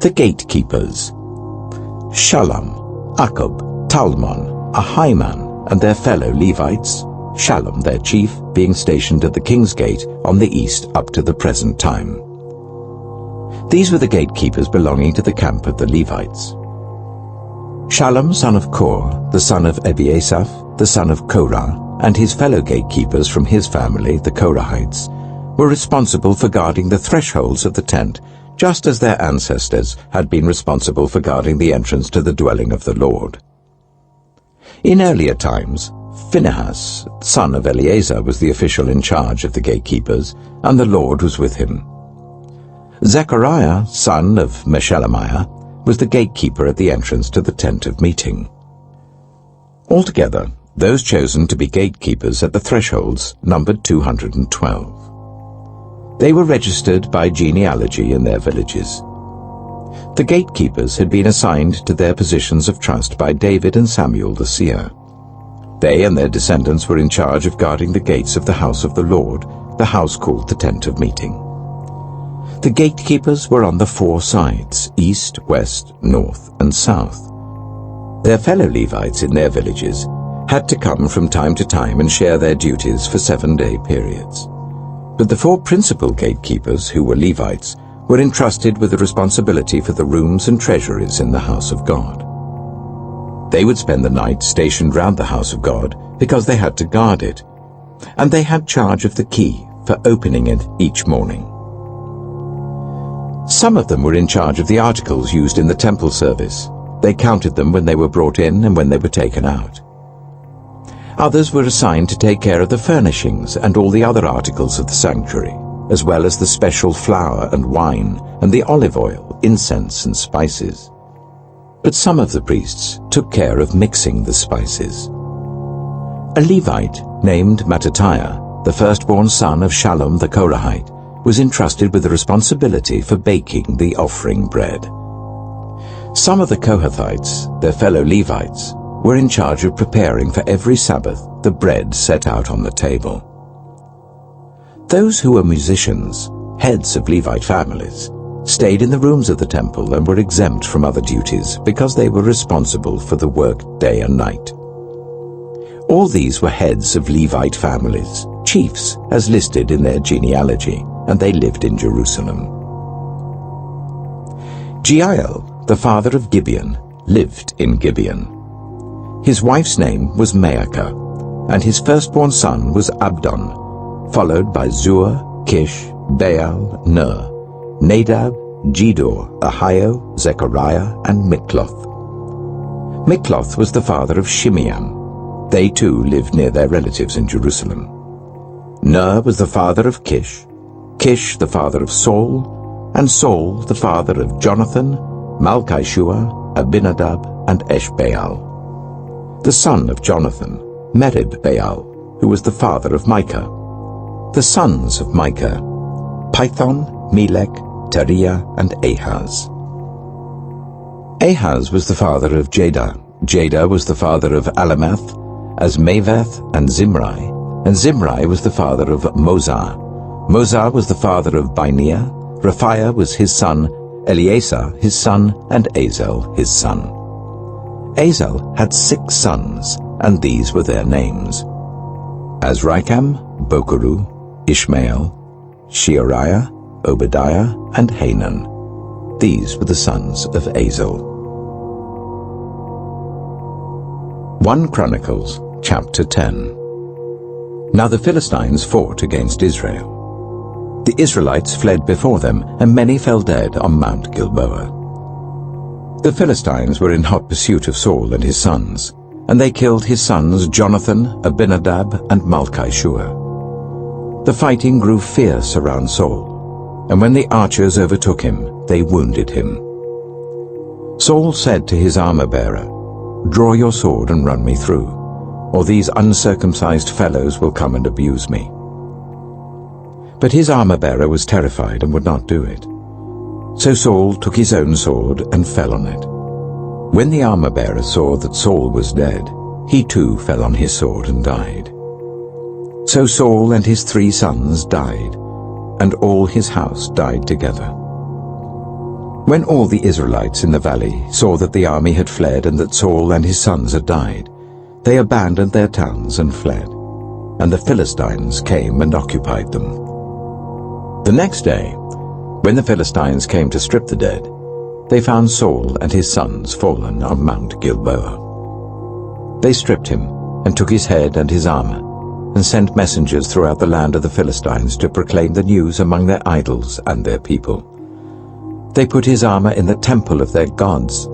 The gatekeepers: Shallum, Akub, Talmon, Ahiman, and their fellow Levites, Shallum their chief, being stationed at the king's gate on the east up to the present time. These were the gatekeepers belonging to the camp of the Levites. Shallum, son of Kor, the son of Ebiasaph, the son of Korah, and his fellow gatekeepers from his family, the Korahites, were responsible for guarding the thresholds of the tent, just as their ancestors had been responsible for guarding the entrance to the dwelling of the Lord. In earlier times, Phinehas, son of Eleazar, was the official in charge of the gatekeepers, and the Lord was with him. Zechariah, son of Meshelemiah, was the gatekeeper at the entrance to the tent of meeting. Altogether, those chosen to be gatekeepers at the thresholds numbered 212. They were registered by genealogy in their villages. The gatekeepers had been assigned to their positions of trust by David and Samuel the seer. They and their descendants were in charge of guarding the gates of the house of the Lord the house called the tent of meeting. The gatekeepers were on the 4 sides, east, west, north, and south. Their fellow Levites in their villages had to come from time to time and share their duties for 7-day periods. But the 4 principal gatekeepers, who were Levites, were entrusted with the responsibility for the rooms and treasuries in the house of God. They would spend the night stationed round the house of God because they had to guard it, and they had charge of the key for opening it each morning. Some of them were in charge of the articles used in the temple service. They counted them when they were brought in and when they were taken out. Others were assigned to take care of the furnishings and all the other articles of the sanctuary, as well as the special flour and wine and the olive oil, incense and spices. But some of the priests took care of mixing the spices. A Levite named Mattithiah, the firstborn son of Shallum the Korahite, was entrusted with the responsibility for baking the offering bread. Some of the Kohathites, their fellow Levites, were in charge of preparing for every Sabbath the bread set out on the table. Those who were musicians, heads of Levite families, stayed in the rooms of the temple and were exempt from other duties because they were responsible for the work day and night. All these were heads of Levite families, chiefs as listed in their genealogy, and they lived in Jerusalem. Jeiel, the father of Gibeon, lived in Gibeon. His wife's name was Maacah, and his firstborn son was Abdon, followed by Zur, Kish, Baal, Ner, Nadab, Gedor, Ahio, Zechariah, and Mikloth. Mikloth was the father of Shimeam. They too lived near their relatives in Jerusalem. Ner was the father of Kish, Kish the father of Saul, and Saul the father of Jonathan, Malchishua, Abinadab, and Eshbaal. The son of Jonathan, Merib-Baal, who was the father of Micah. The sons of Micah, Pithon, Melech, Teriah, and Ahaz. Ahaz was the father of Jadah. Jadah was the father of Alameth, Azmaveth, and Zimri was the father of Mozah. Mozah was the father of Bineah. Raphiah was his son, Eleazar his son, and Azel his son. Azel had 6 sons, and these were their names: Azrikam, Bokeru, Ishmael, Sheariah, Obadiah, and Hanan. These were the sons of Azel. 1 Chronicles, chapter 10. Now the Philistines fought against Israel. The Israelites fled before them, and many fell dead on Mount Gilboa. The Philistines were in hot pursuit of Saul and his sons, and they killed his sons Jonathan, Abinadab, and Malchishua. The fighting grew fierce around Saul, and when the archers overtook him, they wounded him. Saul said to his armor-bearer, "Draw your sword and run me through, or these uncircumcised fellows will come and abuse me." But his armor-bearer was terrified and would not do it. So Saul took his own sword and fell on it. When the armor-bearer saw that Saul was dead, he too fell on his sword and died. So Saul and his 3 sons died, and all his house died together. When all the Israelites in the valley saw that the army had fled and that Saul and his sons had died, they abandoned their towns and fled, and the Philistines came and occupied them. The next day, when the Philistines came to strip the dead, they found Saul and his sons fallen on Mount Gilboa. They stripped him and took his head and his armor, and sent messengers throughout the land of the Philistines to proclaim the news among their idols and their people. They put his armor in the temple of their gods,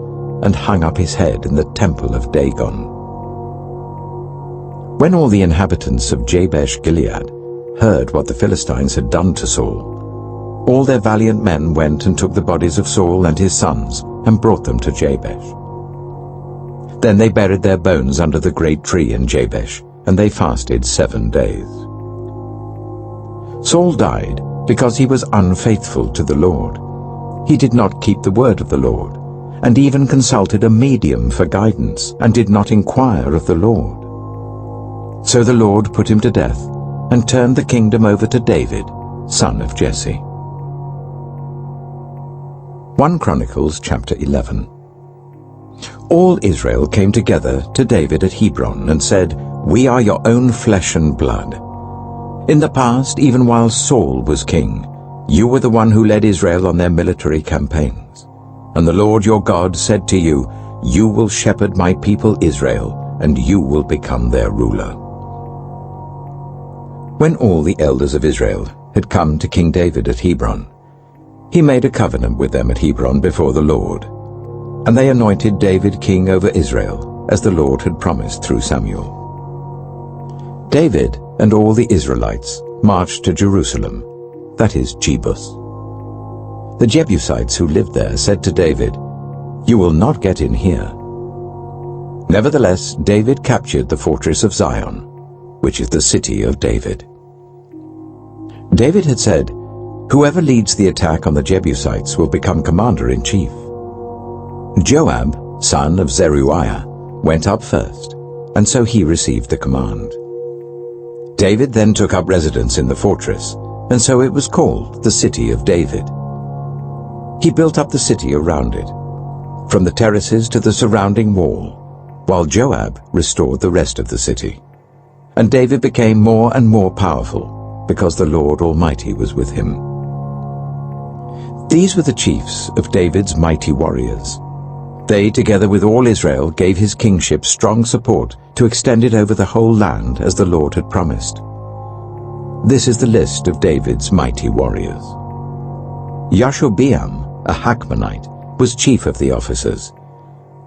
and hung up his head in the temple of Dagon. When all the inhabitants of Jabesh Gilead heard what the Philistines had done to Saul, all their valiant men went and took the bodies of Saul and his sons and brought them to Jabesh. Then they buried their bones under the great tree in Jabesh, and they fasted 7 days. Saul died because he was unfaithful to the Lord. He did not keep the word of the Lord, and even consulted a medium for guidance, and did not inquire of the Lord. So the Lord put him to death, and turned the kingdom over to David, son of Jesse. 1 Chronicles chapter 11. All Israel came together to David at Hebron and said, "We are your own flesh and blood. In the past, even while Saul was king, you were the one who led Israel on their military campaigns. And the Lord your God said to you, 'You will shepherd my people Israel, and you will become their ruler.'" When all the elders of Israel had come to King David at Hebron, he made a covenant with them at Hebron before the Lord, and they anointed David king over Israel, as the Lord had promised through Samuel. David and all the Israelites marched to Jerusalem, that is Jebus. The Jebusites who lived there said to David, "You will not get in here." Nevertheless, David captured the fortress of Zion, which is the city of David. David had said, "Whoever leads the attack on the Jebusites will become commander-in-chief." Joab, son of Zeruiah, went up first, and so he received the command. David then took up residence in the fortress, and so it was called the City of David. He built up the city around it, from the terraces to the surrounding wall, while Joab restored the rest of the city. And David became more and more powerful, because the Lord Almighty was with him. These were the chiefs of David's mighty warriors. They, together with all Israel, gave his kingship strong support to extend it over the whole land as the Lord had promised. This is the list of David's mighty warriors. Yashobeam, a Hakmonite, was chief of the officers.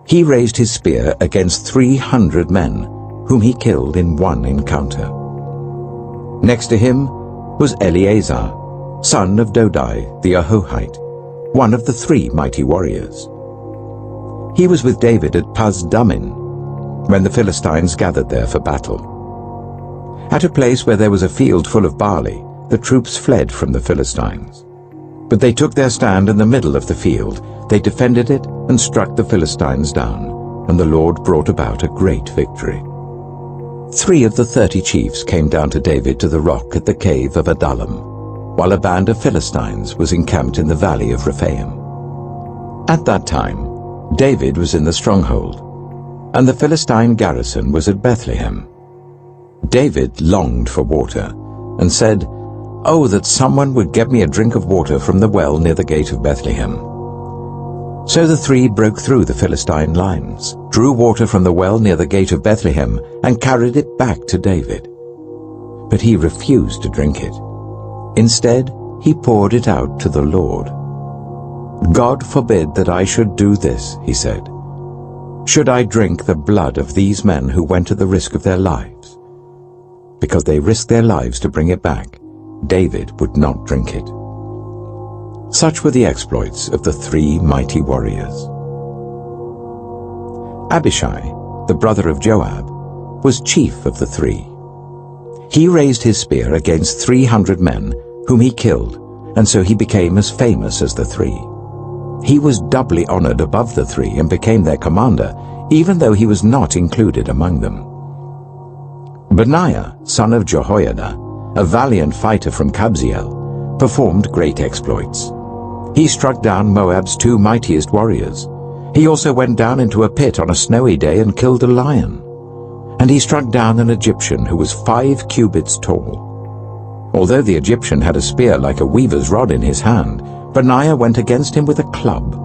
He raised his spear against 300 men, whom he killed in one encounter. Next to him was Eleazar, son of Dodai the Ahohite, one of the 3 mighty warriors. He was with David at Pasdammim, when the Philistines gathered there for battle. At a place where there was a field full of barley, the troops fled from the Philistines. But they took their stand in the middle of the field. They defended it and struck the Philistines down, and the Lord brought about a great victory. 3 of the 30 chiefs came down to David to the rock at the cave of Adullam, while a band of Philistines was encamped in the valley of Rephaim. At that time, David was in the stronghold, and the Philistine garrison was at Bethlehem. David longed for water, and said, "Oh, that someone would get me a drink of water from the well near the gate of Bethlehem." So the 3 broke through the Philistine lines, drew water from the well near the gate of Bethlehem, and carried it back to David. But he refused to drink it. Instead, he poured it out to the Lord. "God forbid that I should do this," he said. "Should I drink the blood of these men who went at the risk of their lives?" Because they risked their lives to bring it back, David would not drink it. Such were the exploits of the 3 mighty warriors. Abishai, the brother of Joab, was chief of the 3. He raised his spear against 300 men, whom he killed, and so he became as famous as the 3. He was doubly honored above the 3 and became their commander, even though he was not included among them. Benaiah, son of Jehoiada, a valiant fighter from Kabzeel, performed great exploits. He struck down Moab's 2 mightiest warriors. He also went down into a pit on a snowy day and killed a lion. And he struck down an Egyptian who was 5 cubits tall. Although the Egyptian had a spear like a weaver's rod in his hand, Benaiah went against him with a club.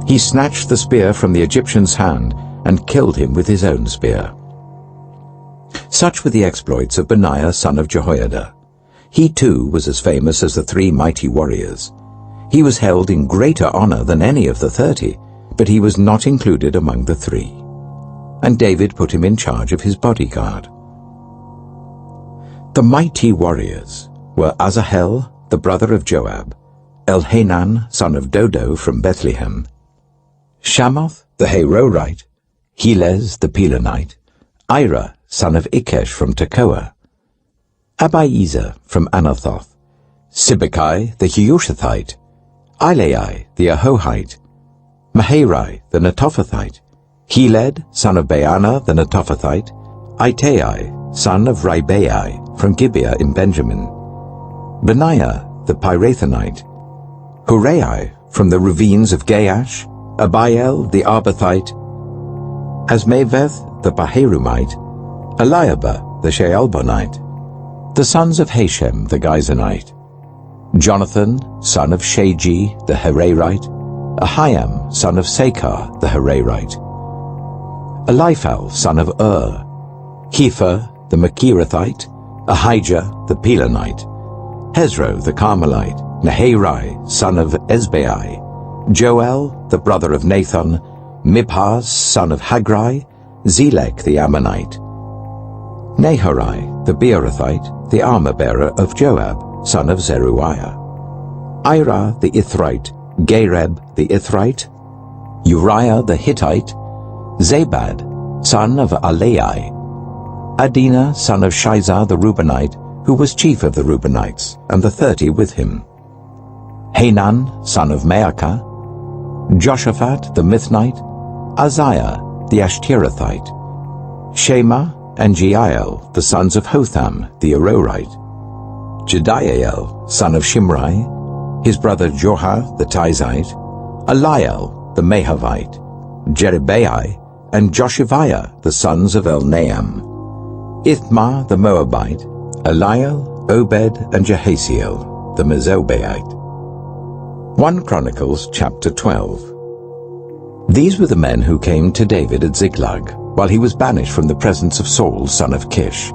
He snatched the spear from the Egyptian's hand and killed him with his own spear. Such were the exploits of Benaiah son of Jehoiada. He too was as famous as the 3 mighty warriors. He was held in greater honor than any of the 30, but he was not included among the 3. And David put him in charge of his bodyguard. The mighty warriors were Asahel, the brother of Joab, Elhanan, son of Dodo from Bethlehem, Shamoth, the Harorite, Helez, the Pelonite, Ira, son of Ikesh from Tekoa, Abiezer from Anathoth, Sibbecai, the Hushathite, Ilai, the Ahohite, Maharai, the Netophathite, Heled, son of Baana, the Netophathite, Itai, son of Ribai, from Gibeah in Benjamin, Benaiah the Pirathonite, Hurai from the ravines of Gaash, Abiel the Arbathite, Asmaveth the Baharumite, Eliahba the Shaalbonite, the sons of Hashem the Gizonite, Jonathan son of Shagi the Hararite, Ahiam son of Sakar the Hararite, Eliphal son of Hepher the Machirathite, Ahijah the Pelonite, Hezro the Carmelite, Naharai son of Ezbai, Joel the brother of Nathan, Mibhaz son of Haggai, Zelek the Ammonite, Naharai the Beerothite, the armor-bearer of Joab, son of Zeruiah, Ira the Ithrite, Gareb the Ithrite, Uriah the Hittite, Zabad son of Alai, Adina son of Shizah the Reubenite, who was chief of the Reubenites, and the 30 with him, Hanan son of Maacah, Joshaphat the Mithnite, Uzziah the Ashterathite, Shema and Jeiel the sons of Hotham the Arorite, Jediael son of Shimri, his brother Joha the Tizite, Eliel the Mahavite, Jerubbaal and Joshiviah the sons of Elnaam, Ithmar the Moabite, Eliel, Obed and Jehasiel the Mezobaite. 1 Chronicles chapter 12. These were the men who came to David at Ziklag, while he was banished from the presence of Saul son of Kish.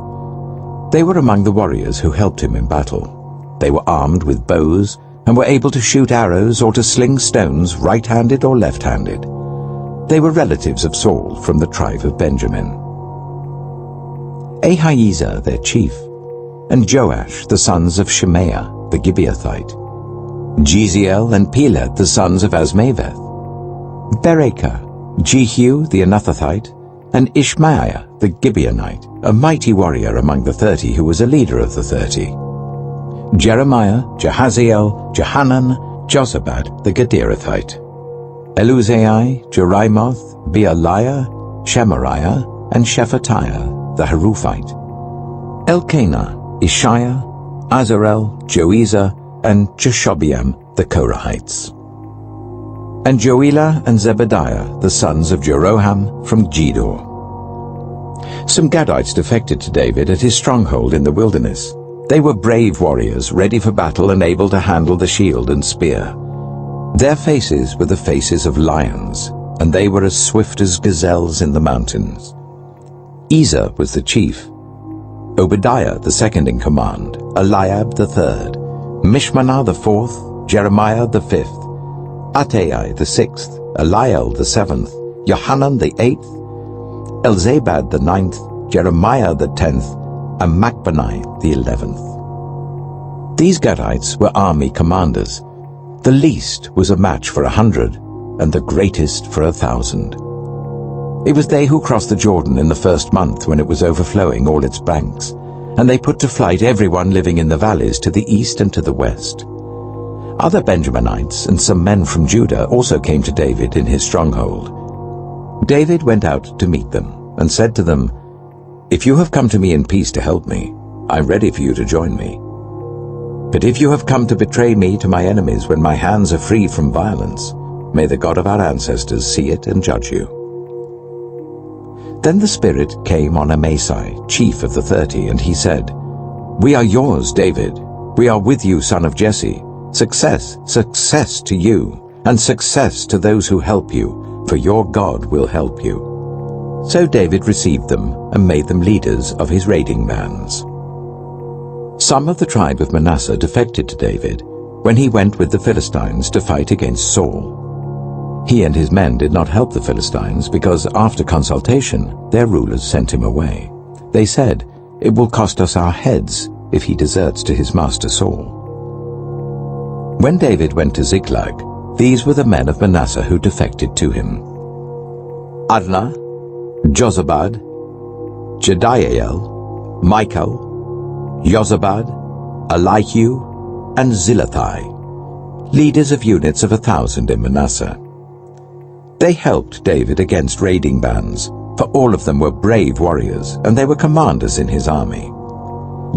They were among the warriors who helped him in battle. They were armed with bows and were able to shoot arrows or to sling stones right-handed or left-handed. They were relatives of Saul from the tribe of Benjamin. Ahiezer their chief, and Joash the sons of Shemaiah the Gibeathite, Jeziel and Pelet the sons of Asmaveth, Berekah, Jehu the Anathothite, and Ishmaiah the Gibeonite, a mighty warrior among the 30 who was a leader of the 30. Jeremiah, Jahaziel, Johanan, Jozabad the Gederathite, Eluzai, Jerimoth, Bealiah, Shemariah, and Shephatiah the Haruphite, Elkanah, Ishiah, Azarel, Joezer, and Jeshobeam the Korahites, and Joelah and Zebediah the sons of Jeroham from Gedor. Some Gadites defected to David at his stronghold in the wilderness. They were brave warriors, ready for battle and able to handle the shield and spear. Their faces were the faces of lions, and they were as swift as gazelles in the mountains. Ezer was the chief, Obadiah the second in command, Eliab the third, Mishmanah the fourth, Jeremiah the fifth, Attai the sixth, Eliel the seventh, Johanan the eighth, Elzabad the ninth, Jeremiah the 10th, and Machbanai the 11th. These Gadites were army commanders. The least was a match for 100, and the greatest for 1,000. It was they who crossed the Jordan in the first month when it was overflowing all its banks, and they put to flight everyone living in the valleys to the east and to the west. Other Benjaminites and some men from Judah also came to David in his stronghold. David went out to meet them and said to them, "If you have come to me in peace to help me, I am ready for you to join me. But if you have come to betray me to my enemies when my hands are free from violence, may the God of our ancestors see it and judge you." Then the Spirit came on Amasai, chief of the 30, and he said, "We are yours, David. We are with you, son of Jesse. Success, success to you, and success to those who help you, for your God will help you." So David received them and made them leaders of his raiding bands. Some of the tribe of Manasseh defected to David when he went with the Philistines to fight against Saul. He and his men did not help the Philistines because after consultation their rulers sent him away. They said, "It will cost us our heads if he deserts to his master Saul." When David went to Ziklag, these were the men of Manasseh who defected to him: Adnah, Jozabad, Jediael, Michael, Jozabad, Elihu, and Zilathai, leaders of units of 1,000 in Manasseh. They helped David against raiding bands, for all of them were brave warriors, and they were commanders in his army.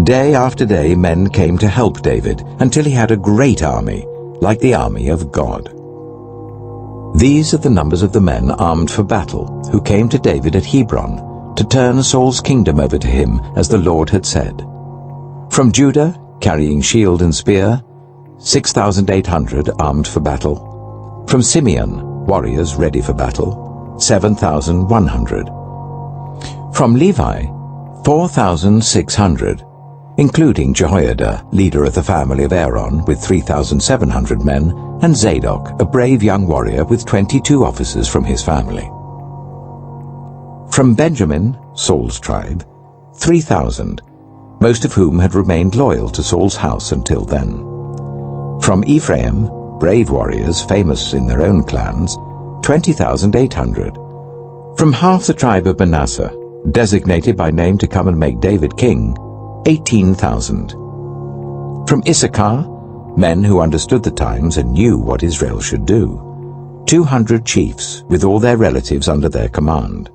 Day after day men came to help David until he had a great army, like the army of God. These are the numbers of the men armed for battle who came to David at Hebron to turn Saul's kingdom over to him as the Lord had said. From Judah, carrying shield and spear, 6,800 armed for battle. From Simeon, warriors ready for battle, 7,100. From Levi, 4,600, including Jehoiada, leader of the family of Aaron, with 3,700 men, and Zadok, a brave young warrior with 22 officers from his family. From Benjamin, Saul's tribe, 3,000, most of whom had remained loyal to Saul's house until then. From Ephraim, brave warriors famous in their own clans, 20,800. From half the tribe of Manasseh, designated by name to come and make David king, 18,000. From Issachar, men who understood the times and knew what Israel should do, 200 chiefs with all their relatives under their command.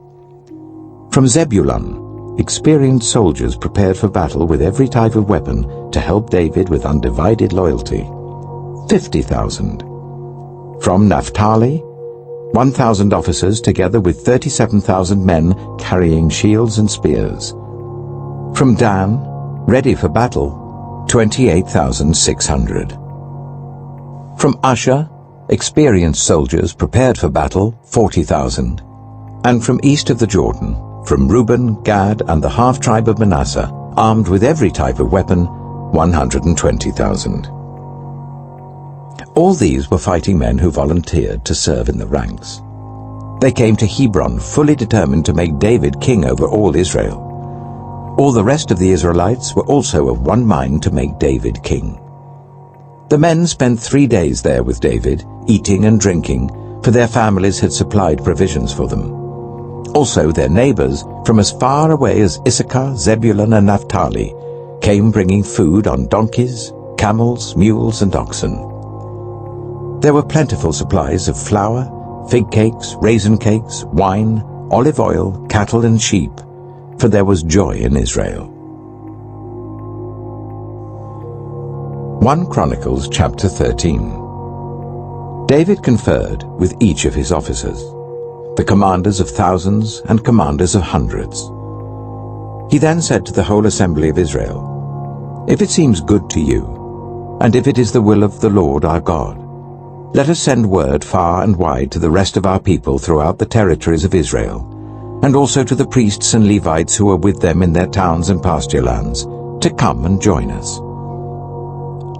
From Zebulun, experienced soldiers prepared for battle with every type of weapon to help David with undivided loyalty, 50,000. From Naphtali, 1,000 officers together with 37,000 men carrying shields and spears. From Dan, ready for battle, 28,600. From Asher, experienced soldiers prepared for battle, 40,000. And from east of the Jordan, from Reuben, Gad, and the half-tribe of Manasseh, armed with every type of weapon, 120,000. All these were fighting men who volunteered to serve in the ranks. They came to Hebron fully determined to make David king over all Israel. All the rest of the Israelites were also of one mind to make David king. The men spent 3 days there with David, eating and drinking, for their families had supplied provisions for them. Also their neighbors, from as far away as Issachar, Zebulun, and Naphtali, came bringing food on donkeys, camels, mules, and oxen. There were plentiful supplies of flour, fig cakes, raisin cakes, wine, olive oil, cattle, and sheep, for there was joy in Israel. 1 Chronicles chapter 13. David conferred with each of his officers, the commanders of thousands and commanders of hundreds. He then said to the whole assembly of Israel, "If it seems good to you, and if it is the will of the Lord our God, let us send word far and wide to the rest of our people throughout the territories of Israel, and also to the priests and Levites who are with them in their towns and pasture lands, to come and join us.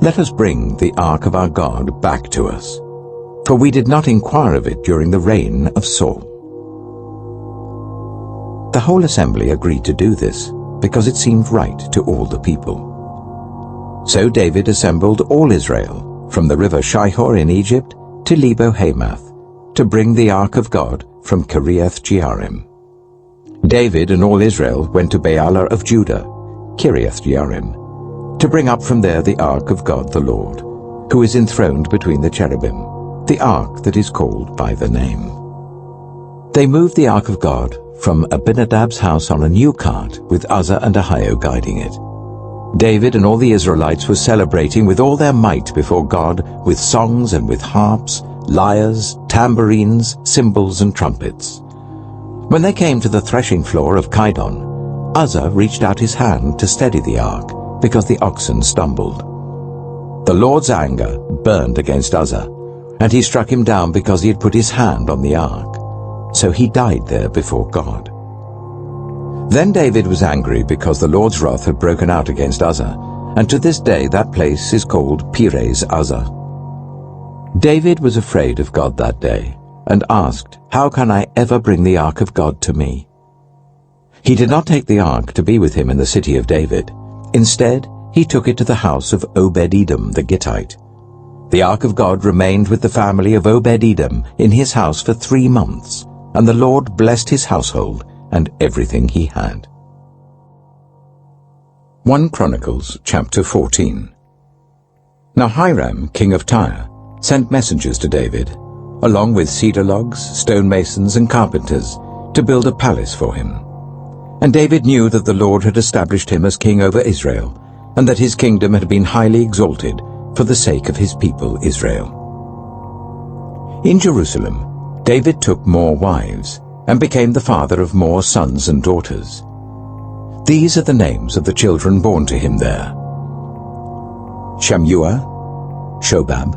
Let us bring the ark of our God back to us, for we did not inquire of it during the reign of Saul." The whole assembly agreed to do this, because it seemed right to all the people. So David assembled all Israel, from the river Shihor in Egypt to Lebo-Hamath, to bring the ark of God from Kiriath-Jearim. David and all Israel went to Baalah of Judah, Kiriath-Jearim, to bring up from there the ark of God the Lord, who is enthroned between the cherubim, the ark that is called by the name. They moved the ark of God from Abinadab's house on a new cart with Uzzah and Ahio guiding it. David and all the Israelites were celebrating with all their might before God with songs and with harps, lyres, tambourines, cymbals, and trumpets. When they came to the threshing floor of Kidon, Uzzah reached out his hand to steady the ark, because the oxen stumbled. The Lord's anger burned against Uzzah, and he struck him down because he had put his hand on the ark. So he died there before God. Then David was angry because the Lord's wrath had broken out against Uzzah, and to this day that place is called Perez Uzzah. David was afraid of God that day, and asked, "How can I ever bring the ark of God to me?" He did not take the ark to be with him in the city of David. Instead, he took it to the house of Obed-Edom the Gittite. The ark of God remained with the family of Obed-Edom in his house for 3 months, and the Lord blessed his household and everything he had. 1 Chronicles chapter 14. Now Hiram, king of Tyre, sent messengers to David, along with cedar logs, stonemasons, and carpenters, to build a palace for him. And David knew that the Lord had established him as king over Israel, and that his kingdom had been highly exalted for the sake of his people Israel. In Jerusalem, David took more wives, and became the father of more sons and daughters. These are the names of the children born to him there: Shammua, Shobab,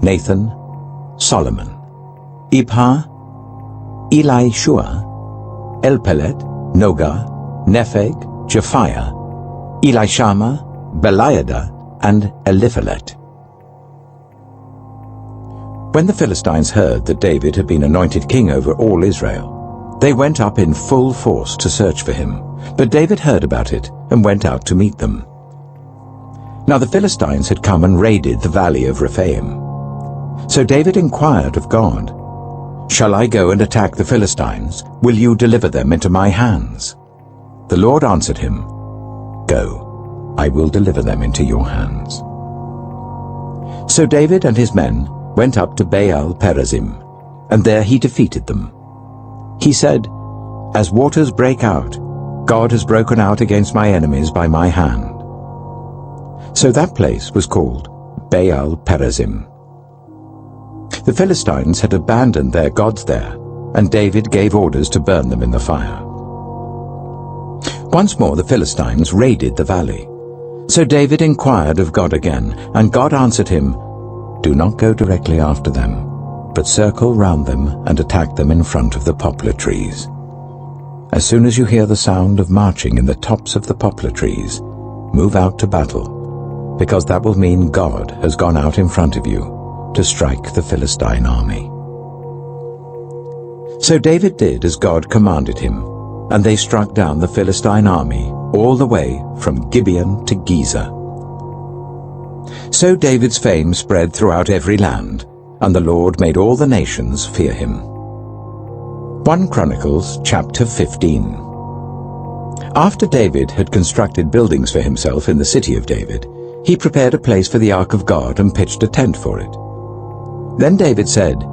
Nathan, Solomon, Ibhar, Elishua, Elpelet, Noga, Nepheg, Japhiah, Elishama, Beliada, and Eliphalet. When the Philistines heard that David had been anointed king over all Israel, they went up in full force to search for him. But David heard about it and went out to meet them. Now the Philistines had come and raided the valley of Rephaim. So David inquired of God, "Shall I go and attack the Philistines? Will you deliver them into my hands?" The Lord answered him, "Go, I will deliver them into your hands." So David and his men went up to Baal Perazim, and there he defeated them. He said, "As waters break out, God has broken out against my enemies by my hand." So that place was called Baal Perazim. The Philistines had abandoned their gods there, and David gave orders to burn them in the fire. Once more the Philistines raided the valley. So David inquired of God again, and God answered him, "Do not go directly after them, but circle round them and attack them in front of the poplar trees. As soon as you hear the sound of marching in the tops of the poplar trees, move out to battle, because that will mean God has gone out in front of you to strike the Philistine army." So David did as God commanded him, and they struck down the Philistine army all the way from Gibeon to Gezer. So David's fame spread throughout every land, and the Lord made all the nations fear him. 1 Chronicles chapter 15. After David had constructed buildings for himself in the city of David, he prepared a place for the ark of God and pitched a tent for it. Then David said,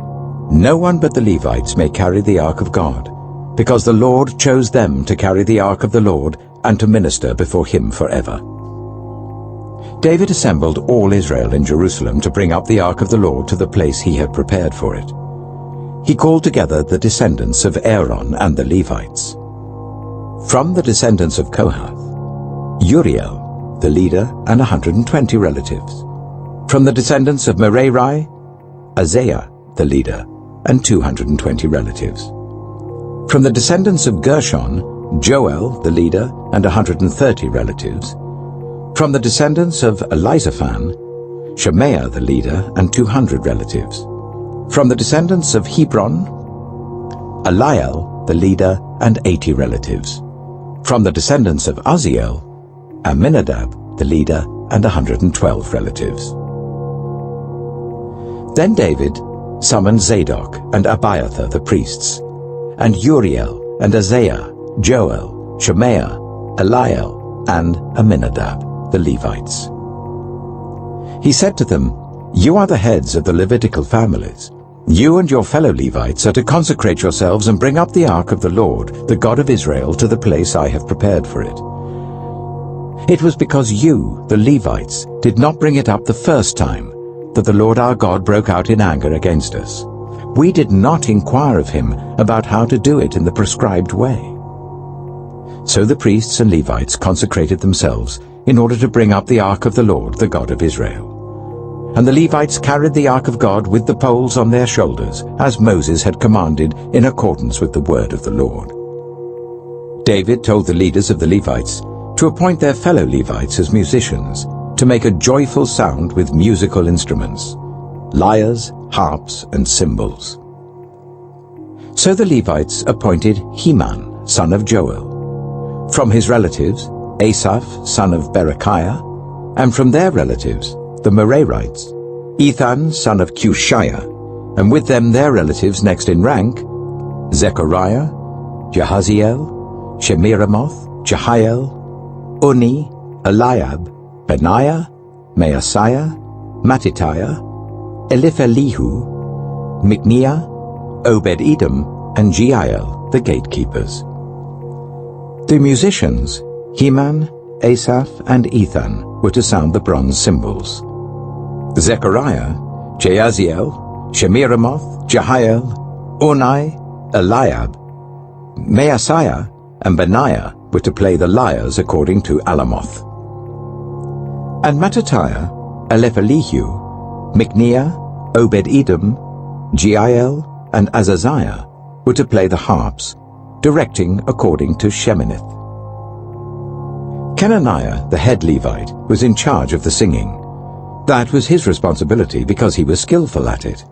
"No one but the Levites may carry the ark of God, because the Lord chose them to carry the ark of the Lord and to minister before him forever." David assembled all Israel in Jerusalem to bring up the ark of the Lord to the place he had prepared for it. He called together the descendants of Aaron and the Levites. From the descendants of Kohath, Uriel, the leader, and 120 relatives. From the descendants of Merari, Isaiah, the leader, and 220 relatives. From the descendants of Gershon, Joel, the leader, and 130 relatives. From the descendants of Elizaphan, Shemaiah, the leader, and 200 relatives. From the descendants of Hebron, Eliel, the leader, and 80 relatives. From the descendants of Uzziel, Aminadab, the leader, and 112 relatives. Then David summoned Zadok and Abiathar the priests, and Uriel and Azariah, Joel, Shemaiah, Eliel, and Aminadab, the Levites. He said to them, "You are the heads of the Levitical families. You and your fellow Levites are to consecrate yourselves and bring up the ark of the Lord, the God of Israel, to the place I have prepared for it. It was because you, the Levites, did not bring it up the first time that the Lord our God broke out in anger against us. We did not inquire of him about how to do it in the prescribed way." So the priests and Levites consecrated themselves in order to bring up the ark of the Lord, the God of Israel. And the Levites carried the ark of God with the poles on their shoulders, as Moses had commanded in accordance with the word of the Lord. David told the leaders of the Levites to appoint their fellow Levites as musicians, to make a joyful sound with musical instruments, lyres, harps, and cymbals. So the Levites appointed Heman, son of Joel. From his relatives, Asaph, son of Berechiah, and from their relatives, the Merarites, Ethan, son of Cushiah, and with them their relatives next in rank, Zechariah, Jahaziel, Shemiramoth, Jehiel, Uni, Eliab, Benaiah, Maaseiah, Mattitiah, Eliphelihu, Mikniah, Obed-Edom, and Jeiel, the gatekeepers. The musicians, Heman, Asaph, and Ethan, were to sound the bronze cymbals. Zechariah, Jaasiel, Shemiramoth, Jehiel, Unai, Eliab, Maaseiah, and Benaiah were to play the lyres according to Alamoth. And Mattithiah, Alephelihu, Micniah, Obed-Edom, Jeiel, and Azaziah were to play the harps, directing according to Sheminith. Kenaniah, the head Levite, was in charge of the singing. That was his responsibility because he was skillful at it.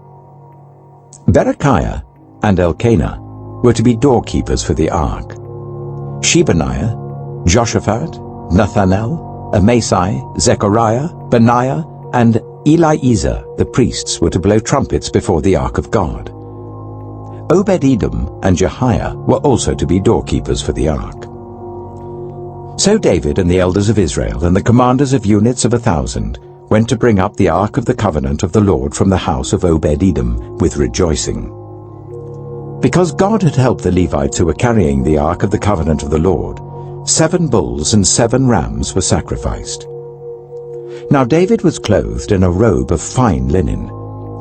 Berechiah and Elkanah were to be doorkeepers for the ark. Shebaniah, Joshaphat, Nathanael, Amasai, Zechariah, Benaiah, and Eliezer, the priests, were to blow trumpets before the ark of God. Obed-Edom and Jehiah were also to be doorkeepers for the ark. So David and the elders of Israel and the commanders of units of 1,000 went to bring up the ark of the covenant of the Lord from the house of Obed-Edom with rejoicing. Because God had helped the Levites who were carrying the ark of the covenant of the Lord, 7 bulls and 7 rams were sacrificed. Now David was clothed in a robe of fine linen,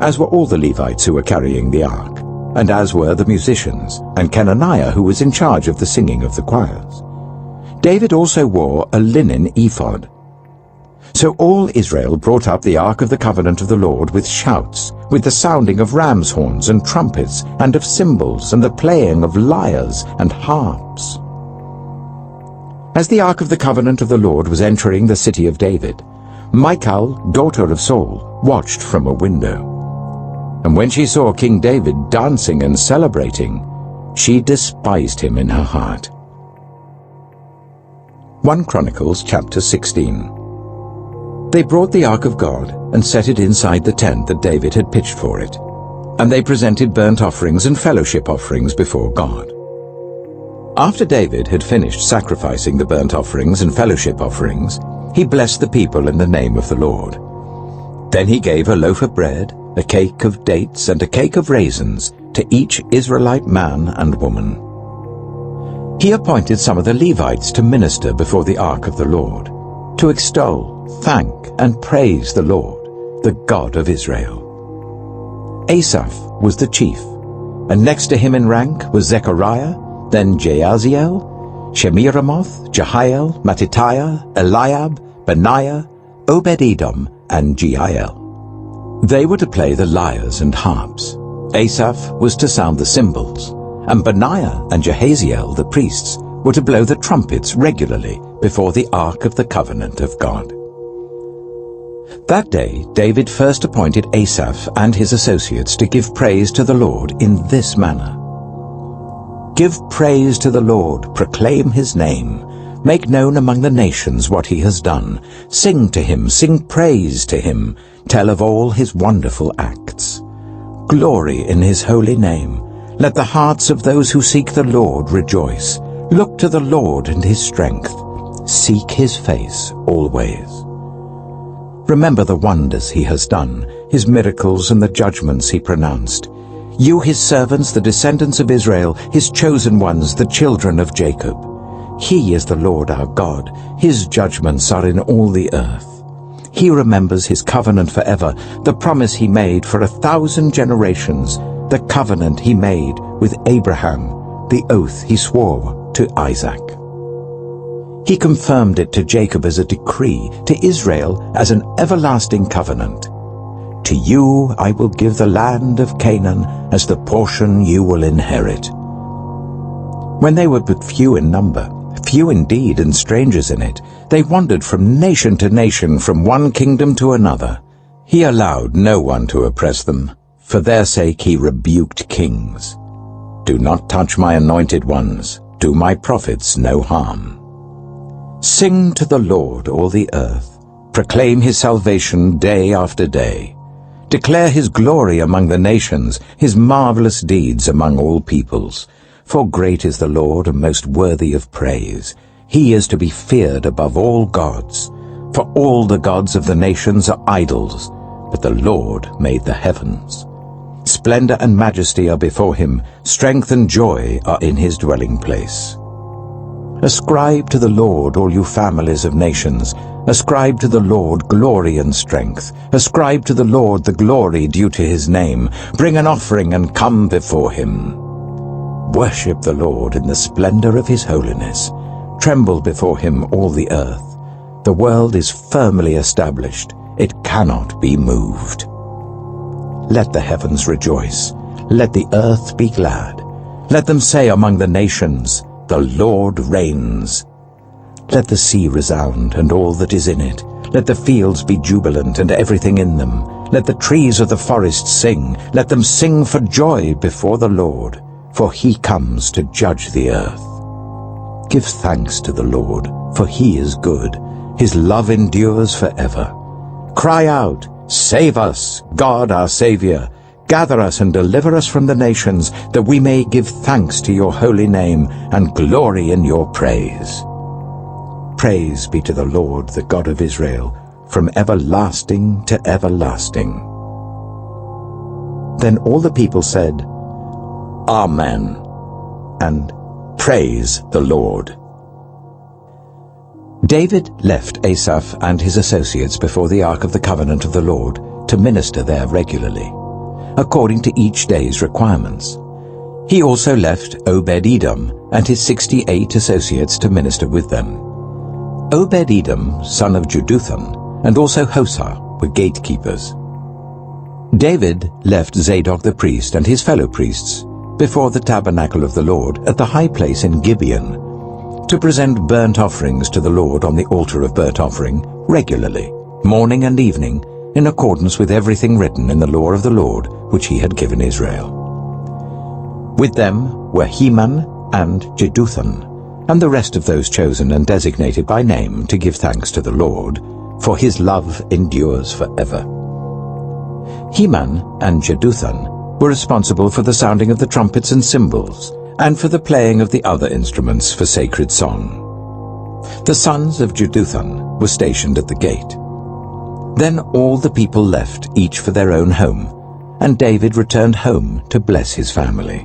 as were all the Levites who were carrying the ark, and as were the musicians, and Kenaniah who was in charge of the singing of the choirs. David also wore a linen ephod. So all Israel brought up the ark of the covenant of the Lord with shouts, with the sounding of ram's horns and trumpets, and of cymbals, and the playing of lyres and harps. As the ark of the covenant of the Lord was entering the city of David, Michal, daughter of Saul, watched from a window. And when she saw King David dancing and celebrating, she despised him in her heart. 1 Chronicles chapter 16. They brought the ark of God and set it inside the tent that David had pitched for it, and they presented burnt offerings and fellowship offerings before God. After David had finished sacrificing the burnt offerings and fellowship offerings, he blessed the people in the name of the Lord. Then he gave a loaf of bread, a cake of dates, and a cake of raisins to each Israelite man and woman. He appointed some of the Levites to minister before the ark of the Lord, to extol, thank, and praise the Lord, the God of Israel. Asaph was the chief, and next to him in rank was Zechariah, then Jaasiel, Shemiramoth, Jehiel, Mattithiah, Eliab, Benaiah, Obed-Edom, and Jeiel. They were to play the lyres and harps. Asaph was to sound the cymbals, and Benaiah and Jahaziel, the priests, were to blow the trumpets regularly before the ark of the covenant of God. That day David first appointed Asaph and his associates to give praise to the Lord in this manner. Give praise to the Lord, proclaim his name, make known among the nations what he has done. Sing to him, sing praise to him, tell of all his wonderful acts. Glory in his holy name. Let the hearts of those who seek the Lord rejoice. Look to the Lord and his strength. Seek his face always. Remember the wonders he has done, his miracles and the judgments he pronounced. You, his servants, the descendants of Israel, his chosen ones, the children of Jacob. He is the Lord our God. His judgments are in all the earth. He remembers his covenant forever, the promise he made for 1,000 generations, the covenant he made with Abraham, the oath he swore to Isaac. He confirmed it to Jacob as a decree, to Israel as an everlasting covenant. To you I will give the land of Canaan as the portion you will inherit. When they were but few in number, few indeed and strangers in it, they wandered from nation to nation, from one kingdom to another. He allowed no one to oppress them. For their sake he rebuked kings. Do not touch my anointed ones. Do my prophets no harm. Sing to the Lord, all the earth. Proclaim his salvation day after day. Declare his glory among the nations, his marvelous deeds among all peoples. For great is the Lord and most worthy of praise. He is to be feared above all gods. For all the gods of the nations are idols, but the Lord made the heavens. Splendor and majesty are before him, strength and joy are in his dwelling place. Ascribe to the Lord, all you families of nations. Ascribe to the Lord glory and strength. Ascribe to the Lord the glory due to his name. Bring an offering and come before him. Worship the Lord in the splendor of his holiness. Tremble before him, all the earth. The world is firmly established. It cannot be moved. Let the heavens rejoice. Let the earth be glad. Let them say among the nations, the Lord reigns. Let the sea resound and all that is in it. Let the fields be jubilant and everything in them. Let the trees of the forest sing. Let them sing for joy before the Lord, for he comes to judge the earth. Give thanks to the Lord, for he is good. His love endures forever. Cry out, save us, God our Savior. Gather us and deliver us from the nations, that we may give thanks to your holy name and glory in your praise. Praise be to the Lord, the God of Israel, from everlasting to everlasting. Then all the people said, Amen, and praise the Lord. David left Asaph and his associates before the Ark of the Covenant of the Lord to minister there regularly, according to each day's requirements. He also left Obed-Edom and his 68 associates to minister with them. Obed-Edom, son of Jeduthun, and also Hosah were gatekeepers. David left Zadok the priest and his fellow priests before the tabernacle of the Lord at the high place in Gibeon to present burnt offerings to the Lord on the altar of burnt offering regularly, morning and evening, in accordance with everything written in the law of the Lord which he had given Israel. With them were Heman and Jeduthun, and the rest of those chosen and designated by name to give thanks to the Lord, for his love endures forever. Heman and Jeduthun were responsible for the sounding of the trumpets and cymbals, and for the playing of the other instruments for sacred song. The sons of Jeduthun were stationed at the gate. Then all the people left, each for their own home, and David returned home to bless his family.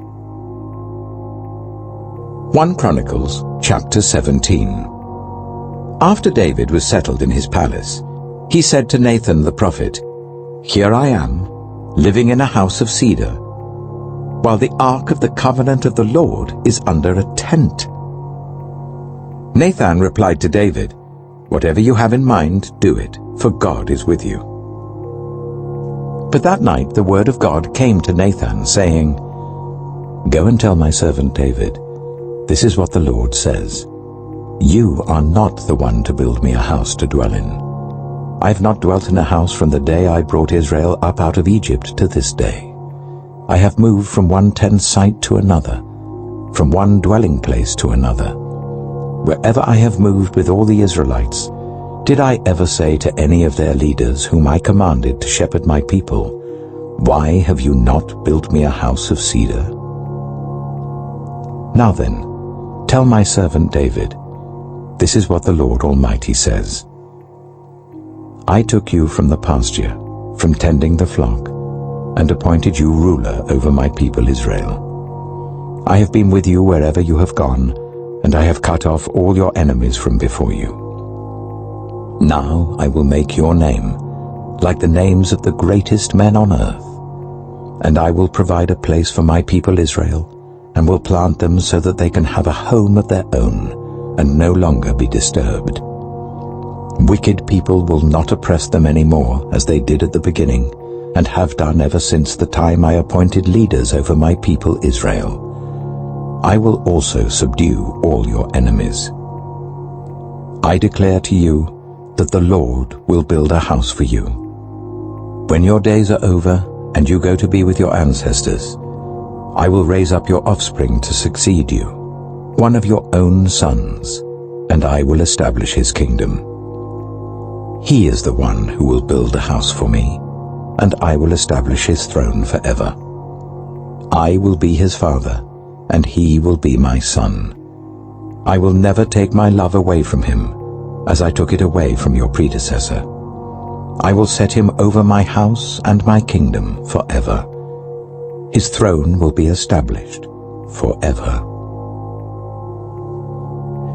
1 Chronicles chapter 17. After David was settled in his palace, he said to Nathan the prophet, Here I am, living in a house of cedar, while the ark of the covenant of the Lord is under a tent. Nathan replied to David, Whatever you have in mind, do it, for God is with you. But that night the word of God came to Nathan, saying, Go and tell my servant David, This is what the Lord says. You are not the one to build me a house to dwell in. I have not dwelt in a house from the day I brought Israel up out of Egypt to this day. I have moved from one tent site to another, from one dwelling place to another. Wherever I have moved with all the Israelites, did I ever say to any of their leaders whom I commanded to shepherd my people, Why have you not built me a house of cedar? Now then, tell my servant David, This is what the Lord Almighty says. I took you from the pasture, from tending the flock, and appointed you ruler over my people Israel. I have been with you wherever you have gone, and I have cut off all your enemies from before you. Now I will make your name like the names of the greatest men on earth, and I will provide a place for my people Israel, and will plant them so that they can have a home of their own, and no longer be disturbed. Wicked people will not oppress them any more, as they did at the beginning, and have done ever since the time I appointed leaders over my people Israel. I will also subdue all your enemies. I declare to you that the Lord will build a house for you. When your days are over and you go to be with your ancestors, I will raise up your offspring to succeed you, one of your own sons, and I will establish his kingdom. He is the one who will build a house for me, and I will establish his throne forever. I will be his father, and he will be my son. I will never take my love away from him, as I took it away from your predecessor. I will set him over my house and my kingdom forever. His throne will be established forever.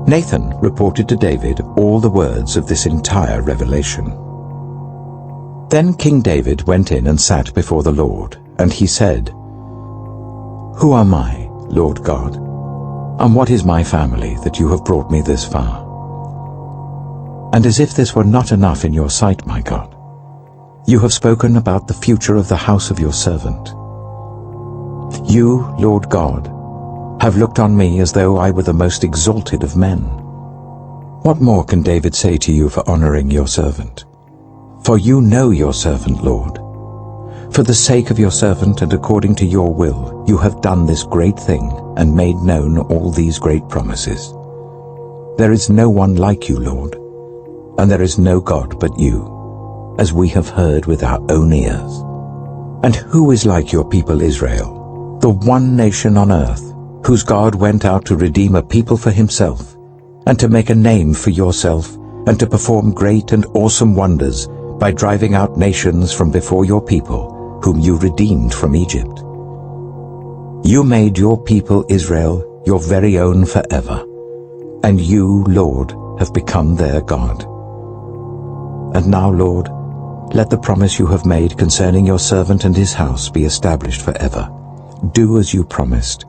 Nathan reported to David all the words of this entire revelation. Then King David went in and sat before the Lord, and he said, "Who am I, Lord God, and what is my family that you have brought me this far? And as if this were not enough in your sight, my God, you have spoken about the future of the house of your servant. You, Lord God, have looked on me as though I were the most exalted of men. What more can David say to you for honoring your servant? For you know your servant, Lord. For the sake of your servant and according to your will, you have done this great thing and made known all these great promises. There is no one like you, Lord, and there is no God but you, as we have heard with our own ears. And who is like your people Israel, the one nation on earth, whose God went out to redeem a people for himself, and to make a name for yourself, and to perform great and awesome wonders by driving out nations from before your people, whom you redeemed from Egypt? You made your people Israel your very own forever, and you, Lord, have become their God. And now, Lord, let the promise you have made concerning your servant and his house be established forever. Do as you promised,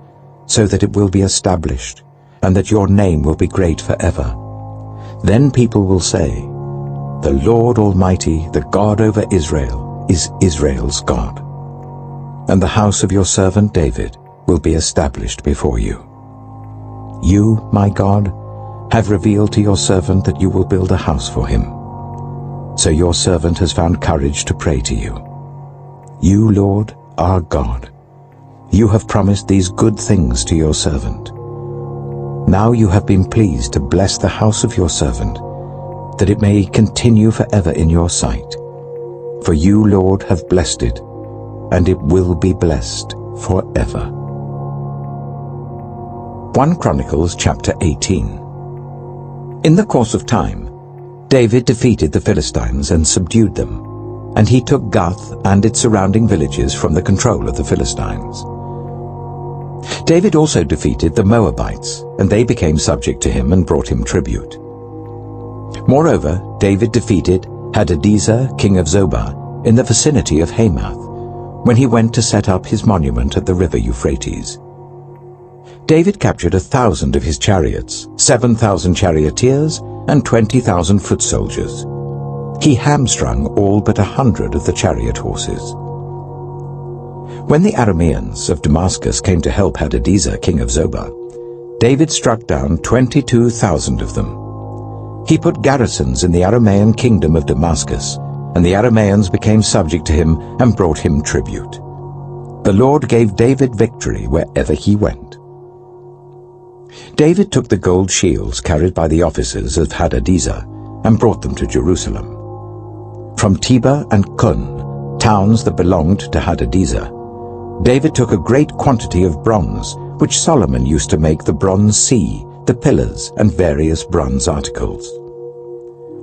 so that it will be established, and that your name will be great forever. Then people will say, "The Lord Almighty, the God over Israel, is Israel's God. And the house of your servant David will be established before you. You, my God, have revealed to your servant that you will build a house for him. So your servant has found courage to pray to you. You, Lord, are God. You have promised these good things to your servant. Now you have been pleased to bless the house of your servant, that it may continue forever in your sight. For you, Lord, have blessed it, and it will be blessed forever." 1 Chronicles chapter 18. In the course of time, David defeated the Philistines and subdued them, and he took Gath and its surrounding villages from the control of the Philistines. David also defeated the Moabites, and they became subject to him and brought him tribute. Moreover, David defeated Hadadezer, king of Zobah, in the vicinity of Hamath, when he went to set up his monument at the river Euphrates. David captured 1,000 of his chariots, 7,000 charioteers, and 20,000 foot soldiers. He hamstrung all but 100 of the chariot horses. When the Arameans of Damascus came to help Hadadezer, king of Zobah, David struck down 22,000 of them. He put garrisons in the Aramean kingdom of Damascus, and the Arameans became subject to him and brought him tribute. The Lord gave David victory wherever he went. David took the gold shields carried by the officers of Hadadezer and brought them to Jerusalem. From Tebah and Kun, towns that belonged to Hadadezer, David took a great quantity of bronze, which Solomon used to make the bronze sea, the pillars, and various bronze articles.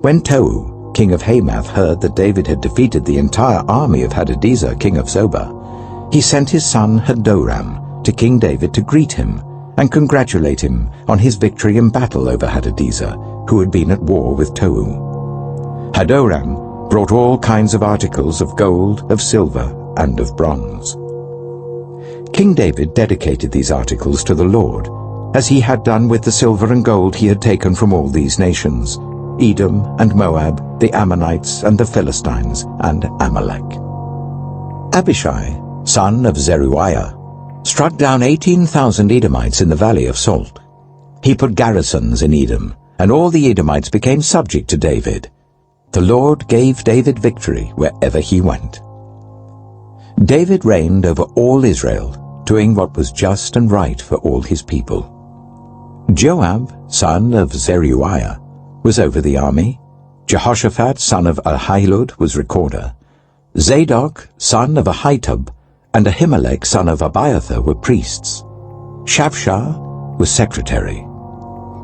When Tou, king of Hamath, heard that David had defeated the entire army of Hadadezer, king of Zobah, he sent his son Hadoram to King David to greet him and congratulate him on his victory in battle over Hadadezer, who had been at war with Tou. Hadoram brought all kinds of articles of gold, of silver, and of bronze. King David dedicated these articles to the Lord, as he had done with the silver and gold he had taken from all these nations, Edom and Moab, the Ammonites and the Philistines, and Amalek. Abishai, son of Zeruiah, struck down 18,000 Edomites in the valley of Salt. He put garrisons in Edom, and all the Edomites became subject to David. The Lord gave David victory wherever he went. David reigned over all Israel, doing what was just and right for all his people. Joab, son of Zeruiah, was over the army. Jehoshaphat, son of Ahilud, was recorder. Zadok, son of Ahitub, and Ahimelech, son of Abiathar, were priests. Shavshah was secretary.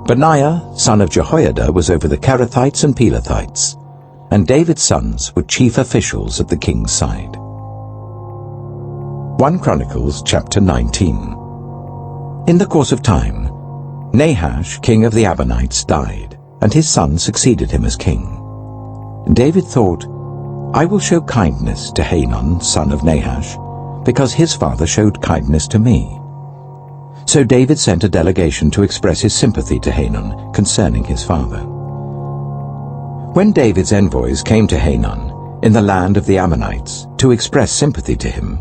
Benaiah, son of Jehoiada, was over the Kerethites and Pelethites, and David's sons were chief officials at the king's side. 1 Chronicles chapter 19. In the course of time, Nahash, king of the Ammonites, died, and his son succeeded him as king. David thought, "I will show kindness to Hanun, son of Nahash, because his father showed kindness to me." So David sent a delegation to express his sympathy to Hanun concerning his father. When David's envoys came to Hanun in the land of the Ammonites to express sympathy to him,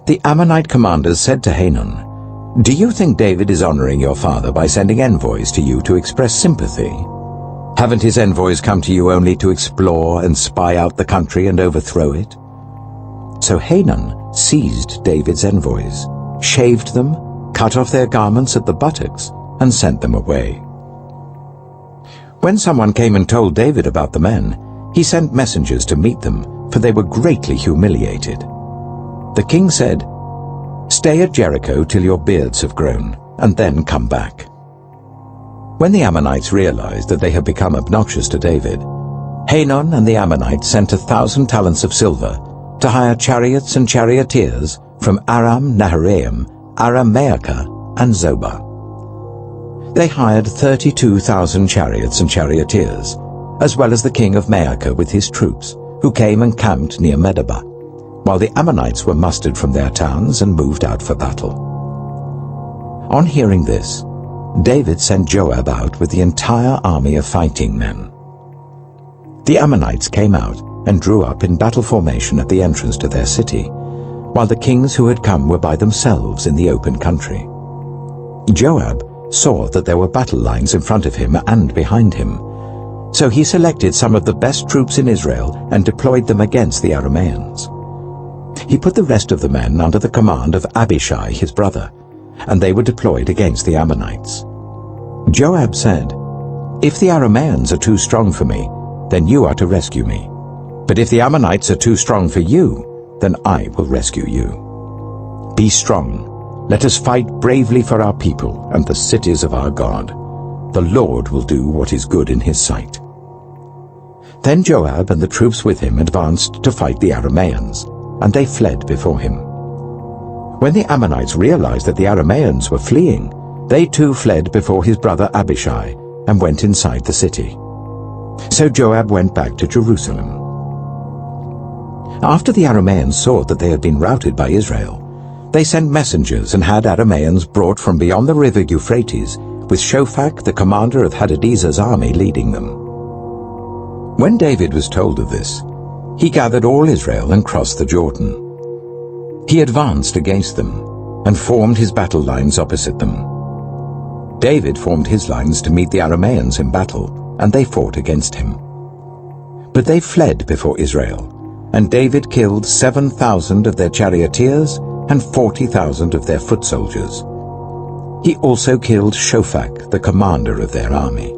the Ammonite commanders said to Hanun, "Do you think David is honoring your father by sending envoys to you to express sympathy? Haven't his envoys come to you only to explore and spy out the country and overthrow it?" So Hanun seized David's envoys, shaved them, cut off their garments at the buttocks, and sent them away. When someone came and told David about the men, he sent messengers to meet them, for they were greatly humiliated. The king said, "Stay at Jericho till your beards have grown, and then come back." When the Ammonites realized that they had become obnoxious to David, Hanun and the Ammonites sent 1,000 talents of silver to hire chariots and charioteers from Aram Naharaim, Aram-Maacah, and Zobah. They hired 32,000 chariots and charioteers, as well as the king of Maacah with his troops, who came and camped near Medeba, while the Ammonites were mustered from their towns and moved out for battle. On hearing this, David sent Joab out with the entire army of fighting men. The Ammonites came out and drew up in battle formation at the entrance to their city, while the kings who had come were by themselves in the open country. Joab saw that there were battle lines in front of him and behind him, so he selected some of the best troops in Israel and deployed them against the Arameans. He put the rest of the men under the command of Abishai his brother, and they were deployed against the Ammonites. Joab said, "If the Arameans are too strong for me, then you are to rescue me. But if the Ammonites are too strong for you, then I will rescue you. Be strong. Let us fight bravely for our people and the cities of our God. The Lord will do what is good in his sight." Then Joab and the troops with him advanced to fight the Arameans, and they fled before him. When the Ammonites realized that the Arameans were fleeing, they too fled before his brother Abishai and went inside the city. So Joab went back to Jerusalem. After the Arameans saw that they had been routed by Israel, they sent messengers and had Arameans brought from beyond the river Euphrates, with Shophak, the commander of Hadadezer's army, leading them. When David was told of this, he gathered all Israel and crossed the Jordan. He advanced against them and formed his battle lines opposite them. David formed his lines to meet the Arameans in battle, and they fought against him. But they fled before Israel, and David killed 7,000 of their charioteers and 40,000 of their foot soldiers. He also killed Shophak, the commander of their army.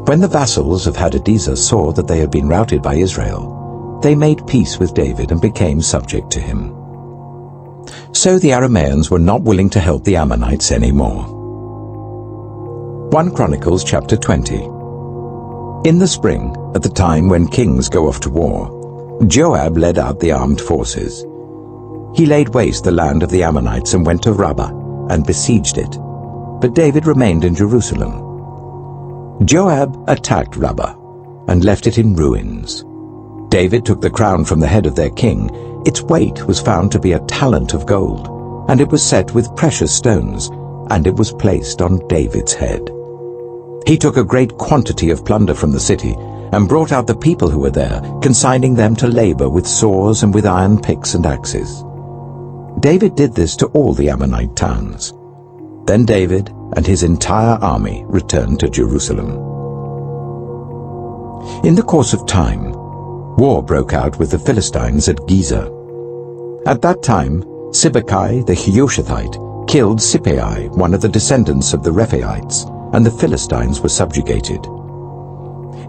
When the vassals of Hadadezer saw that they had been routed by Israel, they made peace with David and became subject to him. So the Arameans were not willing to help the Ammonites anymore. 1 Chronicles chapter 20. In the spring, at the time when kings go off to war, Joab led out the armed forces. He laid waste the land of the Ammonites and went to Rabbah and besieged it, but David remained in Jerusalem. Joab attacked Rabbah and left it in ruins. David took the crown from the head of their king. Its weight was found to be a talent of gold, and it was set with precious stones, and it was placed on David's head. He took a great quantity of plunder from the city and brought out the people who were there, consigning them to labor with saws and with iron picks and axes. David did this to all the Ammonite towns. Then David and his entire army returned to Jerusalem. In the course of time, war broke out with the Philistines at Gezer. At that time, Sibbecai the Hushathite killed Sippai, one of the descendants of the Rephaites, and the Philistines were subjugated.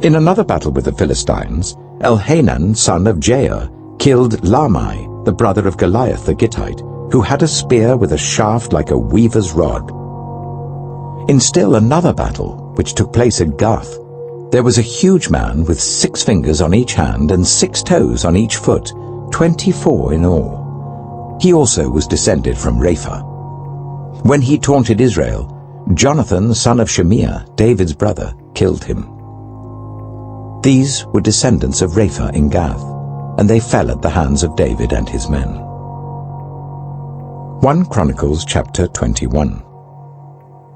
In another battle with the Philistines, Elhanan, son of Jair, killed Lahmi, the brother of Goliath the Gittite, who had a spear with a shaft like a weaver's rod. In still another battle, which took place at Gath, there was a huge man with 6 fingers on each hand and 6 toes on each foot, 24 in all. He also was descended from Rapha. When he taunted Israel, Jonathan, son of Shimea, David's brother, killed him. These were descendants of Rapha in Gath, and they fell at the hands of David and his men. 1 Chronicles chapter 21.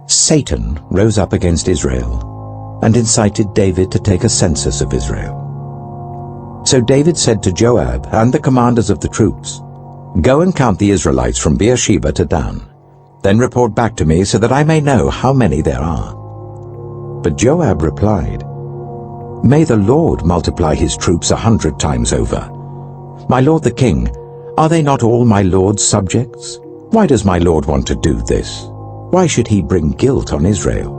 Satan rose up against Israel and incited David to take a census of Israel. So David said to Joab and the commanders of the troops, "Go and count the Israelites from Beersheba to Dan. Then report back to me so that I may know how many there are." But Joab replied, "May the Lord multiply his troops 100 times over. My lord the king, are they not all my lord's subjects? Why does my lord want to do this? Why should he bring guilt on Israel?"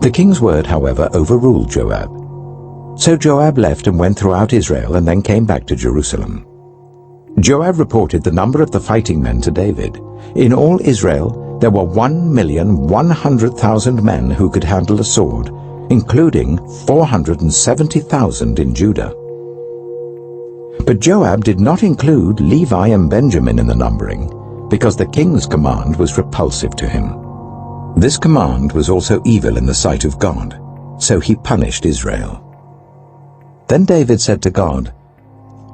The king's word, however, overruled Joab. So Joab left and went throughout Israel and then came back to Jerusalem. Joab reported the number of the fighting men to David. In all Israel there were 1,100,000 men who could handle a sword, including 470,000 in Judah. But Joab did not include Levi and Benjamin in the numbering, because the king's command was repulsive to him. This command was also evil in the sight of God, so he punished Israel. Then David said to God,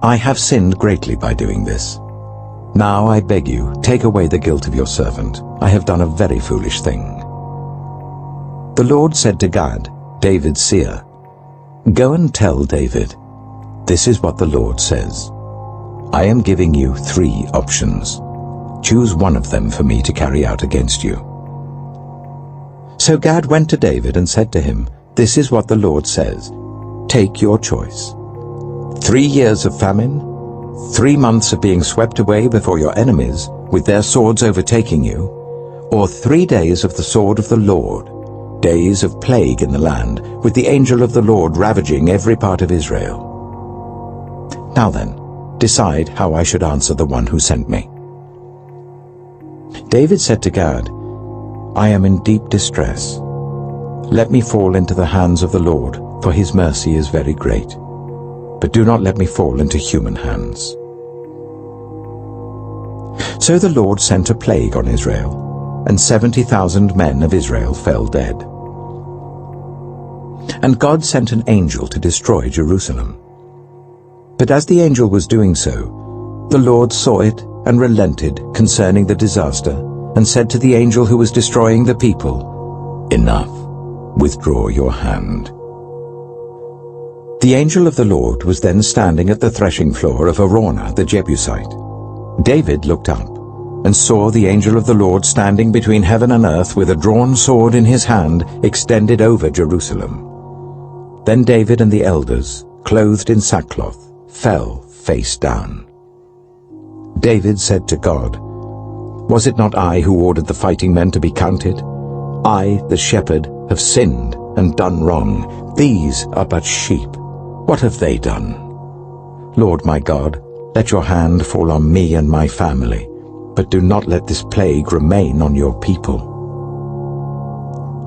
"I have sinned greatly by doing this. Now I beg you, take away the guilt of your servant. I have done a very foolish thing." The Lord said to Gad, David's seer, "Go and tell David, this is what the Lord says. I am giving you 3 options. Choose one of them for me to carry out against you." So Gad went to David and said to him, "This is what the Lord says. Take your choice. 3 years of famine, 3 months of being swept away before your enemies, with their swords overtaking you, or 3 days of the sword of the Lord, days of plague in the land, with the angel of the Lord ravaging every part of Israel. Now then, decide how I should answer the one who sent me." David said to Gad, "I am in deep distress. Let me fall into the hands of the Lord, for his mercy is very great. But do not let me fall into human hands." So the Lord sent a plague on Israel, and 70,000 men of Israel fell dead. And God sent an angel to destroy Jerusalem. But as the angel was doing so, the Lord saw it and relented concerning the disaster, and said to the angel who was destroying the people, "Enough, withdraw your hand." The angel of the Lord was then standing at the threshing floor of Araunah the Jebusite. David looked up and saw the angel of the Lord standing between heaven and earth with a drawn sword in his hand extended over Jerusalem. Then David and the elders, clothed in sackcloth, fell face down. David said to God, "Was it not I who ordered the fighting men to be counted? I, the shepherd, have sinned and done wrong. These are but sheep. What have they done? Lord my God, let your hand fall on me and my family, but do not let this plague remain on your people."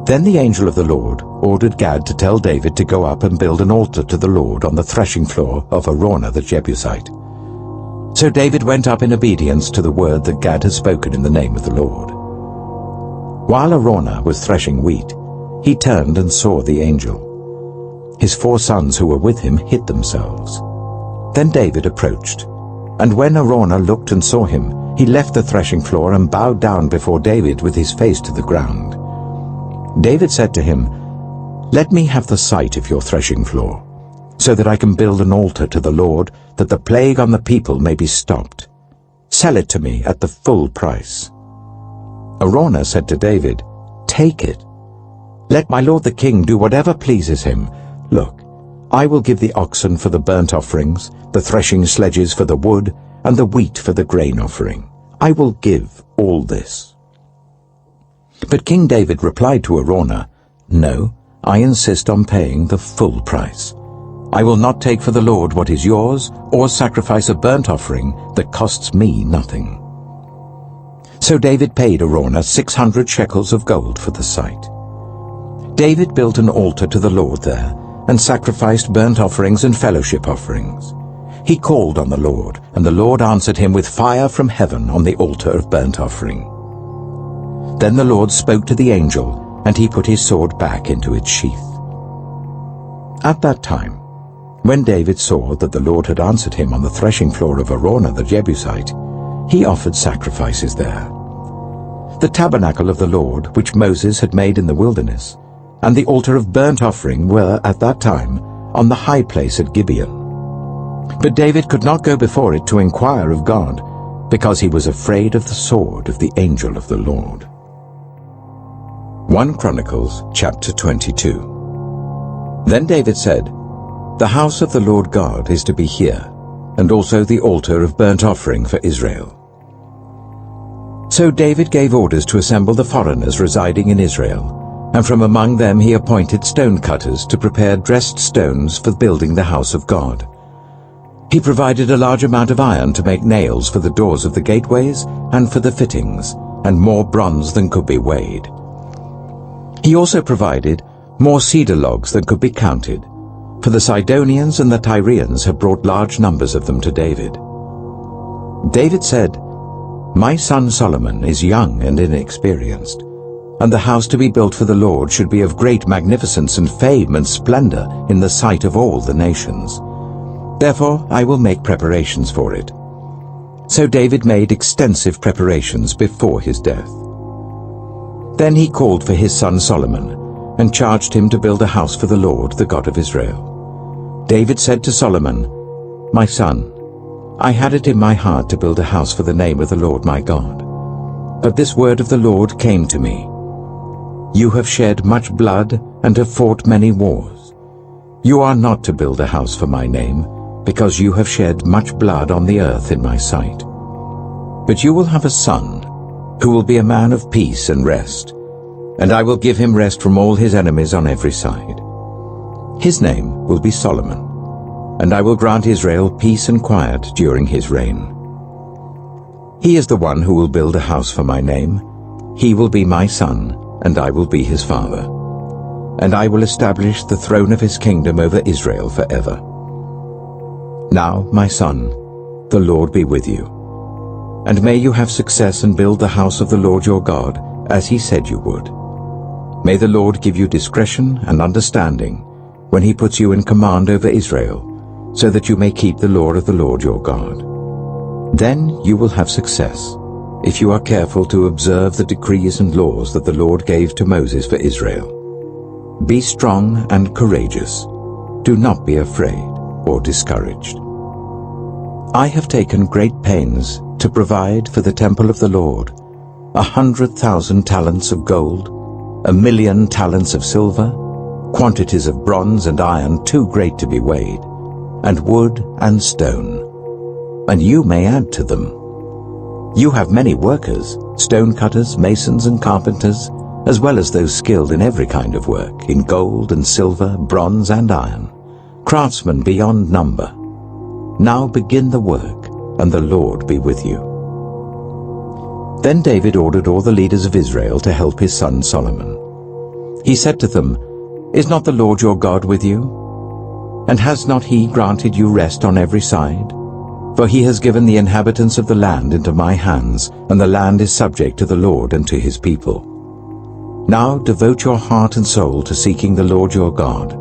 Then the angel of the Lord ordered Gad to tell David to go up and build an altar to the Lord on the threshing floor of Araunah the Jebusite. So David went up in obedience to the word that Gad had spoken in the name of the Lord. While Araunah was threshing wheat, he turned and saw the angel. His 4 sons who were with him hid themselves. Then David approached, and when Araunah looked and saw him, he left the threshing floor and bowed down before David with his face to the ground. David said to him, "Let me have the site of your threshing floor, so that I can build an altar to the Lord, that the plague on the people may be stopped. Sell it to me at the full price." Araunah said to David, "Take it. Let my lord the king do whatever pleases him. Look, I will give the oxen for the burnt offerings, the threshing sledges for the wood, and the wheat for the grain offering. I will give all this." But King David replied to Araunah, "No, I insist on paying the full price. I will not take for the Lord what is yours, or sacrifice a burnt offering that costs me nothing." So David paid Araunah 600 shekels of gold for the site. David built an altar to the Lord there, and sacrificed burnt offerings and fellowship offerings. He called on the Lord, and the Lord answered him with fire from heaven on the altar of burnt offering. Then the Lord spoke to the angel, and he put his sword back into its sheath. At that time, when David saw that the Lord had answered him on the threshing floor of Araunah the Jebusite, he offered sacrifices there. The tabernacle of the Lord, which Moses had made in the wilderness, and the altar of burnt offering were, at that time, on the high place at Gibeon. But David could not go before it to inquire of God, because he was afraid of the sword of the angel of the Lord. 1 Chronicles chapter 22. Then David said, "The house of the Lord God is to be here, and also the altar of burnt offering for Israel." So David gave orders to assemble the foreigners residing in Israel, and from among them he appointed stone cutters to prepare dressed stones for building the house of God. He provided a large amount of iron to make nails for the doors of the gateways and for the fittings, and more bronze than could be weighed. He also provided more cedar logs than could be counted, for the Sidonians and the Tyrians had brought large numbers of them to David. David said, "My son Solomon is young and inexperienced, and the house to be built for the Lord should be of great magnificence and fame and splendor in the sight of all the nations. Therefore I will make preparations for it." So David made extensive preparations before his death. Then he called for his son Solomon, and charged him to build a house for the Lord, the God of Israel. David said to Solomon, "My son, I had it in my heart to build a house for the name of the Lord my God. But this word of the Lord came to me. You have shed much blood and have fought many wars. You are not to build a house for my name, because you have shed much blood on the earth in my sight. But you will have a son, who will be a man of peace and rest, and I will give him rest from all his enemies on every side. His name will be Solomon, and I will grant Israel peace and quiet during his reign. He is the one who will build a house for my name. He will be my son, and I will be his father. And I will establish the throne of his kingdom over Israel forever. Now, my son, the Lord be with you. And may you have success and build the house of the Lord your God, as he said you would. May the Lord give you discretion and understanding when he puts you in command over Israel, so that you may keep the law of the Lord your God. Then you will have success, if you are careful to observe the decrees and laws that the Lord gave to Moses for Israel. Be strong and courageous. Do not be afraid or discouraged. I have taken great pains to provide for the temple of the Lord 100,000 talents of gold, 1,000,000 talents of silver, quantities of bronze and iron too great to be weighed, and wood and stone. And you may add to them. You have many workers, stone cutters, masons and carpenters, as well as those skilled in every kind of work, in gold and silver, bronze and iron, craftsmen beyond number. Now begin the work, and the Lord be with you." Then David ordered all the leaders of Israel to help his son Solomon. He said to them, "Is not the Lord your God with you? And has not he granted you rest on every side? For he has given the inhabitants of the land into my hands, and the land is subject to the Lord and to his people. Now devote your heart and soul to seeking the Lord your God.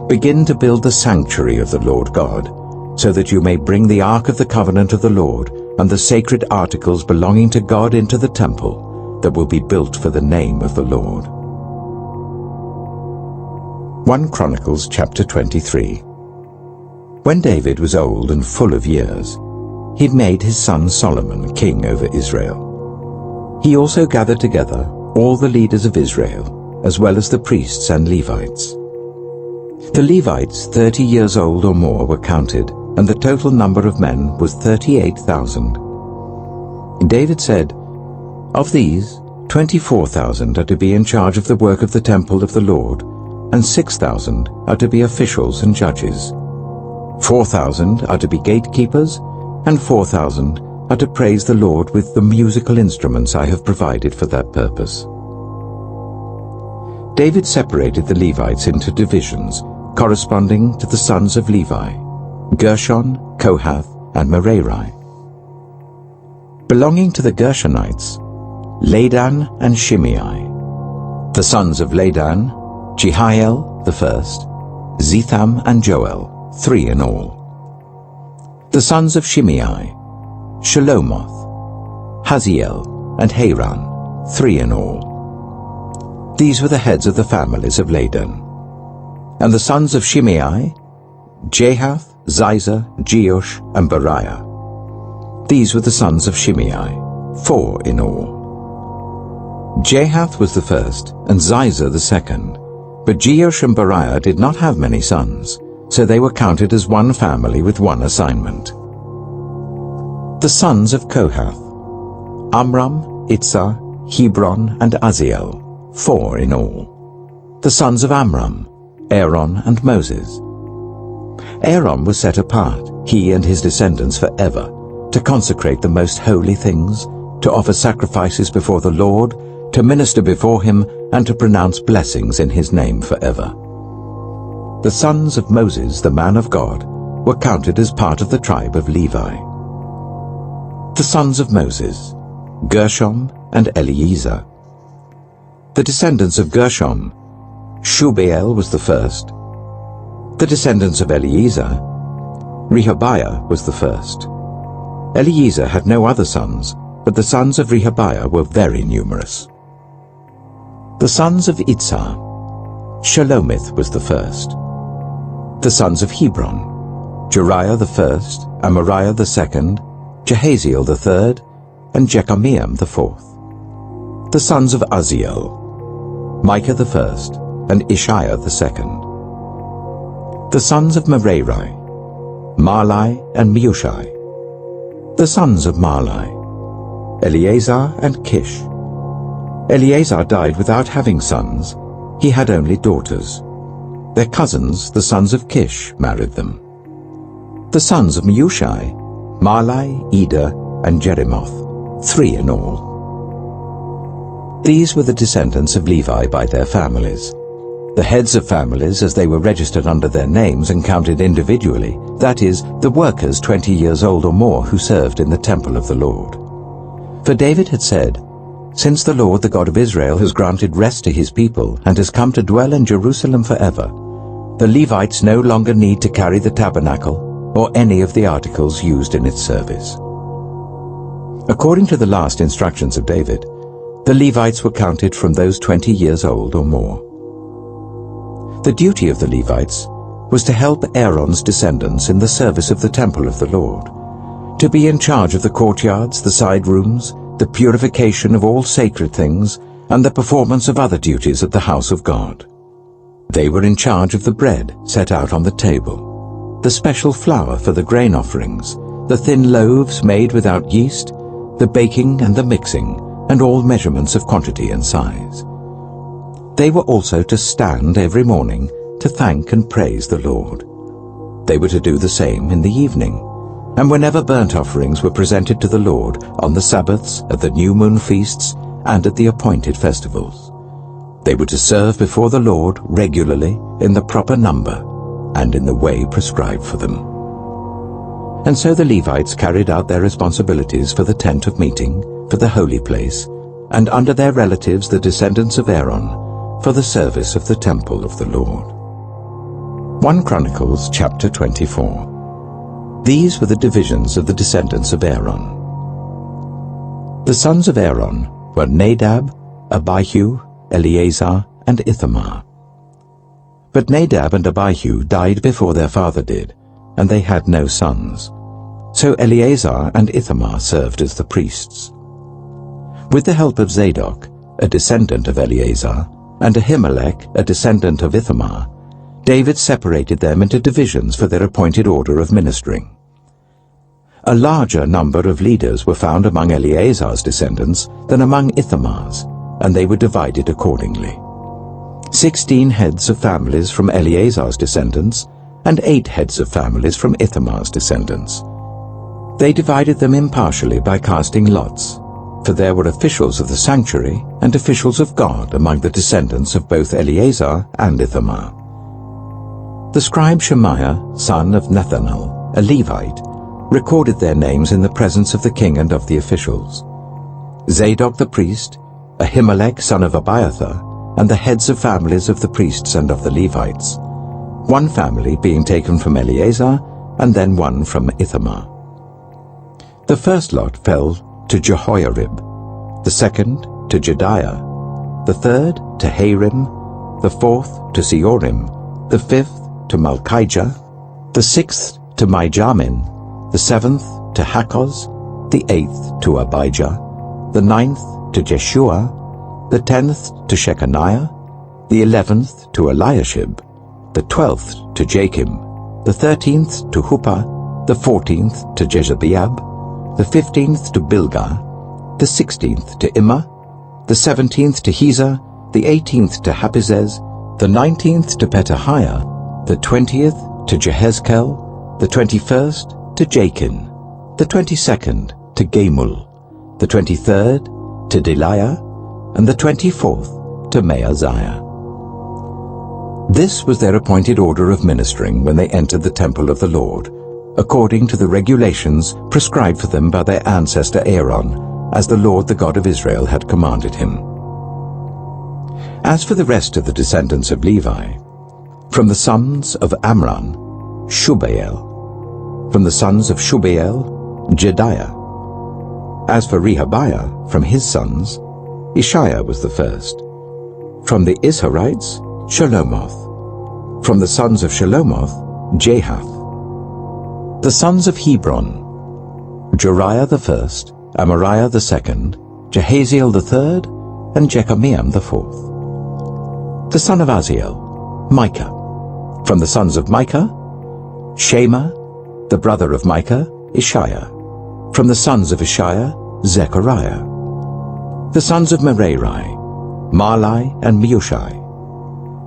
Begin to build the sanctuary of the Lord God, so that you may bring the ark of the covenant of the Lord and the sacred articles belonging to God into the temple that will be built for the name of the Lord." 1 Chronicles chapter 23. When David was old and full of years, he made his son Solomon king over Israel. He also gathered together all the leaders of Israel, as well as the priests and Levites. The Levites 30 years old or more were counted, and the total number of men was 38,000. David said, "Of these, 24,000 are to be in charge of the work of the temple of the Lord, and 6,000 are to be officials and judges. 4,000 are to be gatekeepers, and 4,000 are to praise the Lord with the musical instruments I have provided for that purpose." David separated the Levites into divisions corresponding to the sons of Levi: Gershon, Kohath, and Merari. Belonging to the Gershonites, Ladan and Shimei. The sons of Ladan, Jehiel the first, Zetham and Joel, 3 in all. The sons of Shimei, Shelomoth, Haziel and Haran, 3 in all. These were the heads of the families of Ladan. And the sons of Shimei, Jahath, Ziza, Jeush, and Beriah. These were the sons of Shimei, 4 in all. Jahath was the first, and Ziza the second. But Jeush and Beriah did not have many sons, so they were counted as one family with one assignment. The sons of Kohath, Amram, Itzar, Hebron, and Aziel, 4 in all. The sons of Amram, Aaron and Moses. Aaron was set apart, he and his descendants forever, to consecrate the most holy things, to offer sacrifices before the Lord, to minister before him, and to pronounce blessings in his name forever. The sons of Moses, the man of God, were counted as part of the tribe of Levi. The sons of Moses, Gershom and Eleazar. The descendants of Gershom, Shubael was the first. The descendants of Eleazar, Rehabiah was the first. Eleazar had no other sons, but the sons of Rehabiah were very numerous. The sons of Itzar, Shelomith was the first. The sons of Hebron, Jeriah the first, Amariah the second, Jehaziel the third, and Jekameam the fourth. The sons of Aziel, Micah the first, and Ishiah the second. The sons of Merari, Mahli and Mushai. The sons of Mahli, Eleazar and Kish. Eleazar died without having sons. He had only daughters. Their cousins, the sons of Kish, married them. The sons of Mushai, Mahli, Eder, and Jerimoth, 3 in all. These were the descendants of Levi by their families. The heads of families as they were registered under their names and counted individually, that is, the workers 20 years old or more who served in the temple of the Lord. For David had said, "Since the Lord, the God of Israel, has granted rest to his people and has come to dwell in Jerusalem forever, the Levites no longer need to carry the tabernacle or any of the articles used in its service." According to the last instructions of David, the Levites were counted from those 20 years old or more. The duty of the Levites was to help Aaron's descendants in the service of the temple of the Lord, to be in charge of the courtyards, the side rooms, the purification of all sacred things, and the performance of other duties at the house of God. They were in charge of the bread set out on the table, the special flour for the grain offerings, the thin loaves made without yeast, the baking and the mixing, and all measurements of quantity and size. They were also to stand every morning to thank and praise the Lord. They were to do the same in the evening, and whenever burnt offerings were presented to the Lord on the Sabbaths, at the new moon feasts, and at the appointed festivals. They were to serve before the Lord regularly in the proper number and in the way prescribed for them. And so the Levites carried out their responsibilities for the tent of meeting, for the holy place, and under their relatives the descendants of Aaron, for the service of the temple of the Lord. 1 Chronicles chapter 24. These were the divisions of the descendants of Aaron. The sons of Aaron were Nadab, Abihu, Eleazar, and Ithamar. But Nadab and Abihu died before their father did, and they had no sons. So Eleazar and Ithamar served as the priests. With the help of Zadok, a descendant of Eleazar, and Ahimelech, a descendant of Ithamar, David separated them into divisions for their appointed order of ministering. A larger number of leaders were found among Eleazar's descendants than among Ithamar's, and they were divided accordingly. 16 heads of families from Eleazar's descendants, and 8 heads of families from Ithamar's descendants. They divided them impartially by casting lots, for there were officials of the sanctuary and officials of God among the descendants of both Eleazar and Ithamar. The scribe Shemaiah, son of Nethanel, a Levite, recorded their names in the presence of the king and of the officials. Zadok the priest, Ahimelech son of Abiathar, and the heads of families of the priests and of the Levites, one family being taken from Eleazar, and then one from Ithamar. The first lot fell to Jehoiarib, the second to Jedaiah, the third to Harim, the fourth to Seorim, the fifth to Malchijah, the sixth to Mijamin, the seventh to Hakkoz, the eighth to Abijah, the ninth to Jeshua, the 10th to Shechaniah, the 11th to Eliashib, the 12th to Jachim, the 13th to Huppah, the 14th to Jezebeab, the 15th to Bilgah, the 16th to Immer, the 17th to Hezah, the 18th to Hapizez, the 19th to Petahiah, the 20th to Jehezkel, the 21st to Jachin, the 22nd to Gamul, the 23rd to Deliah, and the 24th to Maaziah. This was their appointed order of ministering when they entered the temple of the Lord, according to the regulations prescribed for them by their ancestor Aaron, as the Lord the God of Israel had commanded him. As for the rest of the descendants of Levi, from the sons of Amram, Shubael; from the sons of Shubael, Jedaiah. As for Rehabiah, from his sons, Ishiah was the first. From the Isharites, Shelomoth. From the sons of Shelomoth, Jahath. The sons of Hebron, Jeriah the first, Amariah the second, Jehaziel the third, and Jekameam the fourth. The son of Aziel, Micah. From the sons of Micah, Shema, the brother of Micah, Ishiah. From the sons of Ishiah, Zechariah. The sons of Merari, Mahli and Mushi.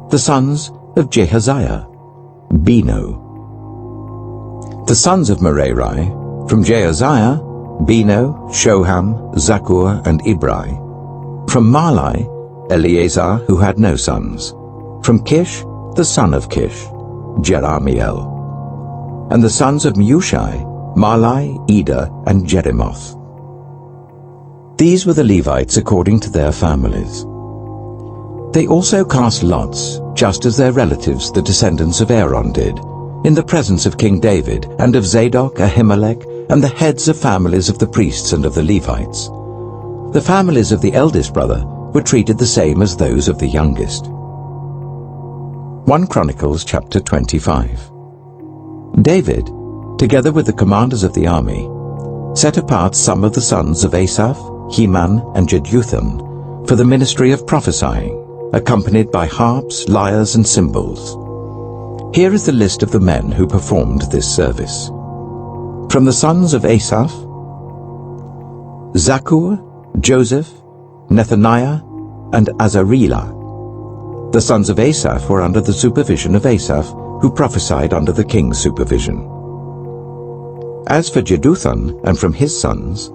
The sons of Jehaziah, Beno. The sons of Merari, from Jehaziah, Beno, Shoham, Zakkur, and Ibri. From Mahli, Eleazar, who had no sons. From Kish, the son of Kish, Jerahmeel. And the sons of Mushi, Mahli, Eder, and Jeremoth. These were the Levites according to their families. They also cast lots, just as their relatives, the descendants of Aaron, did, in the presence of King David, and of Zadok, Ahimelech, and the heads of families of the priests and of the Levites. The families of the eldest brother were treated the same as those of the youngest. 1 Chronicles chapter 25. David, together with the commanders of the army, set apart some of the sons of Asaph, Heman, and Jeduthun for the ministry of prophesying, accompanied by harps, lyres, and cymbals. Here is the list of the men who performed this service. From the sons of Asaph, Zakkur, Joseph, Nethaniah, and Azariah. The sons of Asaph were under the supervision of Asaph, who prophesied under the king's supervision. As for Jeduthun, and from his sons,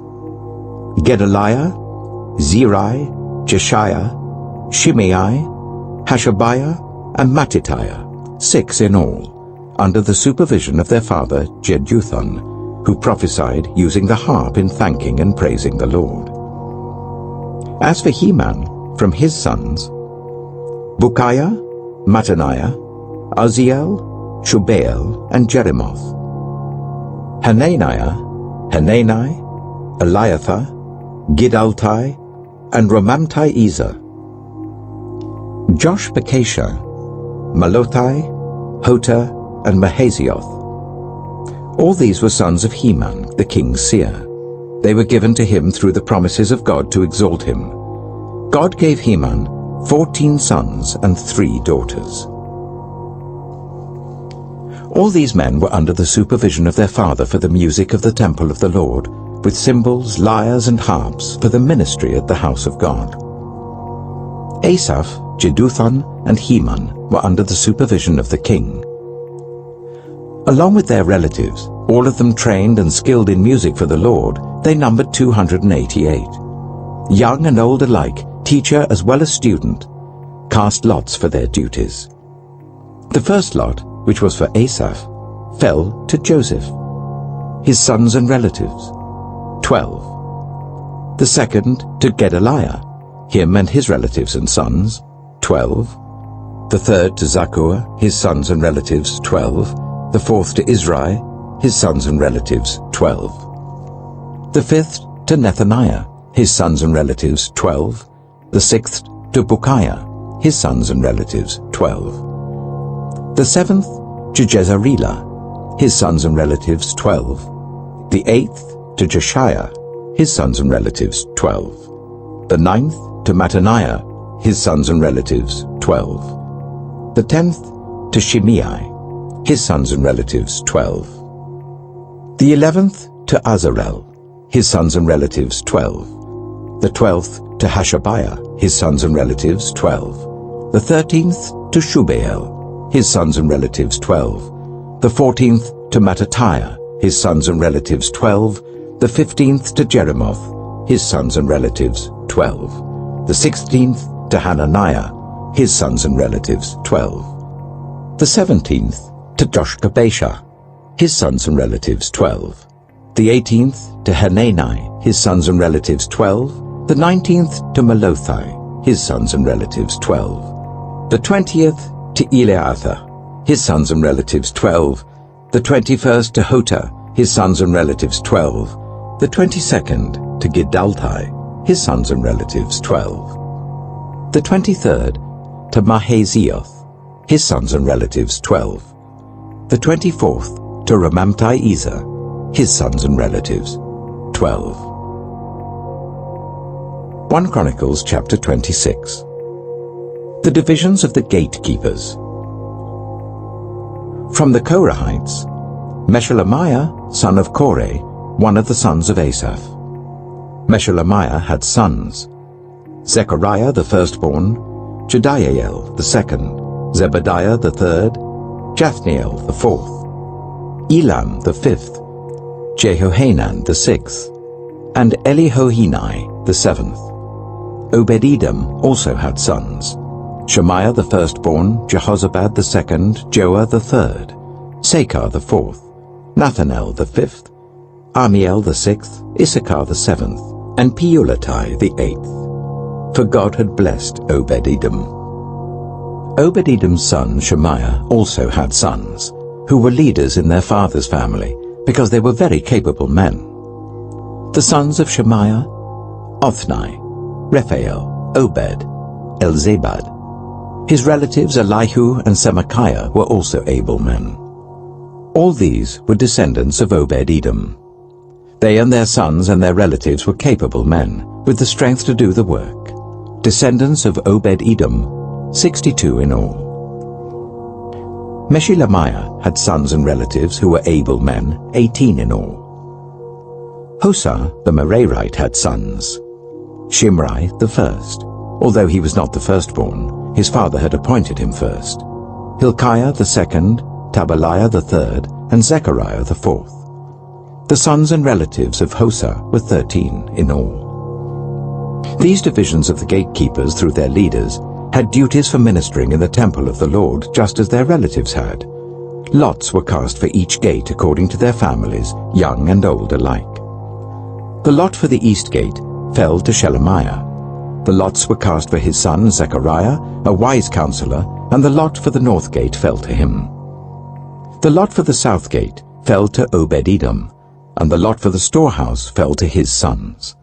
Gedaliah, Zeri, Jeshiah, Shimei, Hashabiah, and Mattithiah, 6 in all, under the supervision of their father Jeduthun, who prophesied using the harp in thanking and praising the Lord. As for Heman, from his sons, Bukiah, Mattaniah, Uzziel, Shubael, and Jeremoth. Hananiah, Hanani, Eliathah, Gidaltai, and Romamti-Ezer. Joshbekashah, Malothai, Hota, and Mahazioth. All these were sons of Heman, the king's seer. They were given to him through the promises of God to exalt him. God gave Heman 14 sons and 3 daughters. All these men were under the supervision of their father for the music of the temple of the Lord, with cymbals, lyres, and harps for the ministry at the house of God. Asaph, Jeduthun, and Heman were under the supervision of the king. Along with their relatives, all of them trained and skilled in music for the Lord, they numbered 288. Young and old alike, teacher as well as student, cast lots for their duties. The first lot, which was for Asaph, fell to Joseph, his sons and relatives, 12. The second to Gedaliah, him and his relatives and sons, 12. The third to Zakkur, his sons and relatives, 12. The fourth to Izri, his sons and relatives, 12. The fifth to Nethaniah, his sons and relatives, 12. The sixth to Bukiah, his sons and relatives, 12. The seventh to Jezreelah, his sons and relatives, 12. The eighth to Jeshiah, his sons and relatives, 12. The ninth to Mattaniah, his sons and relatives, 12. The 10th to Shimei, his sons and relatives, 12. The 11th to Azarel, his sons and relatives, 12. The 12th to Hashabiah, his sons and relatives, 12. The 13th to Shubael, his sons and relatives, 12. The 14th to Mattatiah, his sons and relatives, 12. The 15th to Jeremoth, his sons and relatives, 12. The 16th to Hananiah, his sons and relatives, 12. The 17th to Joshkabesha, his sons and relatives, 12. The 18th to Hanani, his sons and relatives, 12. The 19th to Malothai, his sons and relatives, 12. The 20th to Eleazar, his sons and relatives, 12. The 21st to Hota, his sons and relatives, 12. The 22nd to Giddaltai, his sons and relatives, 12. The 23rd to Mahazioth, his sons and relatives, 12. The 24th to Ramamtai-Ezer, his sons and relatives, 12. 1 Chronicles chapter 26. The divisions of the gatekeepers. From the Korahites, Meshelemiah, son of Korah, one of the sons of Asaph. Meshelemiah had sons: Zechariah the firstborn, Jediael the second, Zebadiah the third, Jathniel the fourth, Elam the fifth, Jehohanan the sixth, and Elihohenai the seventh. Obed-Edom also had sons: Shemaiah the firstborn, Jehozabad the second, Joah the third, Sakar the fourth, Nathanel the fifth, Amiel the sixth, Issachar the seventh, and Peulatai the eighth. For God had blessed Obed-Edom. Obed-Edom's son Shemaiah also had sons, who were leaders in their father's family, because they were very capable men. The sons of Shemaiah: Othni, Rephael, Obed, Elzabad. His relatives Elihu and Semachiah were also able men. All these were descendants of Obed-Edom. They and their sons and their relatives were capable men, with the strength to do the work. Descendants of Obed-Edom, 62 in all. Meshelemiah had sons and relatives who were able men, 18 in all. Hosa the Merarite had sons: Shimri the first, although he was not the firstborn, his father had appointed him first, Hilkiah the second, Tabaliah the third, and Zechariah the fourth. The sons and relatives of Hosa were 13 in all. These divisions of the gatekeepers, through their leaders, had duties for ministering in the temple of the Lord, just as their relatives had. Lots were cast for each gate according to their families, young and old alike. The lot for the east gate fell to Shelemiah. The lots were cast for his son Zechariah, a wise counselor, and the lot for the north gate fell to him. The lot for the south gate fell to Obed-Edom, and the lot for the storehouse fell to his sons.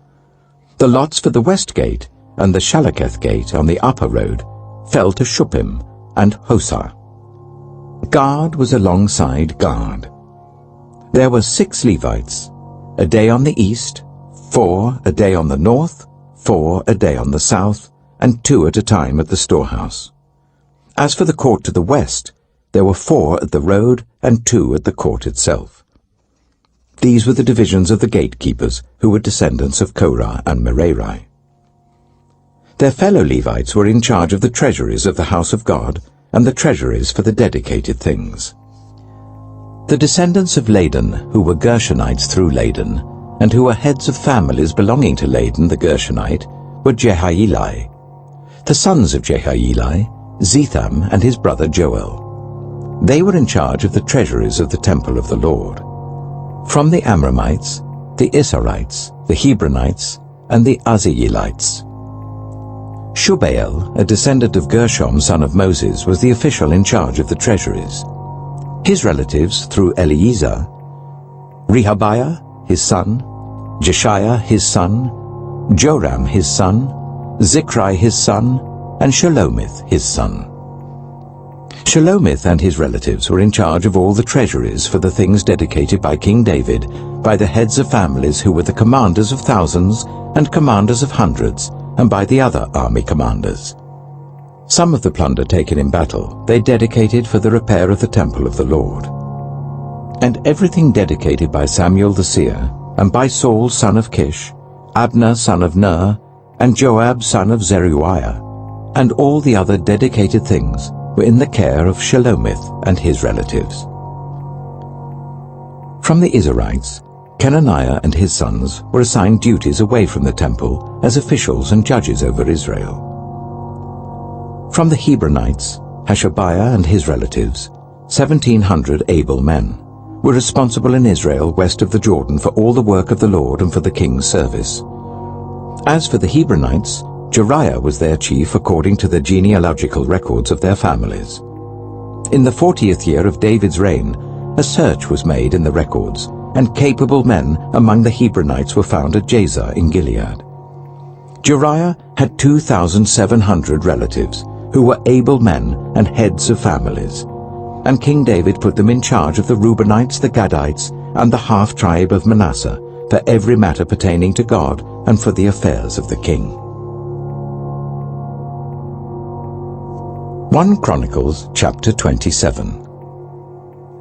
The lots for the west gate and the Shalaketh gate on the upper road fell to Shuppim and Hosa. Guard was alongside guard. There were 6 Levites, a day on the east, 4 a day on the north, 4 a day on the south, and 2 at a time at the storehouse. As for the court to the west, there were 4 at the road and 2 at the court itself. These were the divisions of the gatekeepers, who were descendants of Korah and Merari. Their fellow Levites were in charge of the treasuries of the house of God and the treasuries for the dedicated things. The descendants of Ladan, who were Gershonites through Ladan, and who were heads of families belonging to Ladan the Gershonite, were Jehieli. The sons of Jehieli, Zetham and his brother Joel. They were in charge of the treasuries of the temple of the Lord. From the Amramites, the Issarites, the Hebronites, and the Uzzielites. Shubael, a descendant of Gershom son of Moses, was the official in charge of the treasuries. His relatives through Eliezer: Rehabiah, his son; Jeshiah, his son; Joram, his son; Zichri, his son; and Shelomith, his son. Shelomith and his relatives were in charge of all the treasuries for the things dedicated by King David by the heads of families who were the commanders of thousands and commanders of hundreds, and by the other army commanders. Some of the plunder taken in battle they dedicated for the repair of the temple of the Lord. And everything dedicated by Samuel the seer, and by Saul son of Kish, Abner son of Ner, and Joab son of Zeruiah, and all the other dedicated things were in the care of Shelomith and his relatives. From the Israelites, Kenaniah and his sons were assigned duties away from the temple as officials and judges over Israel. From the Hebronites, Hashabiah and his relatives, 1,700 able men, were responsible in Israel west of the Jordan for all the work of the Lord and for the king's service. As for the Hebronites, Jeriah was their chief according to the genealogical records of their families. In the 40th year of David's reign, a search was made in the records, and capable men among the Hebronites were found at Jazer in Gilead. Jeriah had 2,700 relatives, who were able men and heads of families, and King David put them in charge of the Reubenites, the Gadites, and the half-tribe of Manasseh, for every matter pertaining to God and for the affairs of the king. 1 Chronicles chapter 27.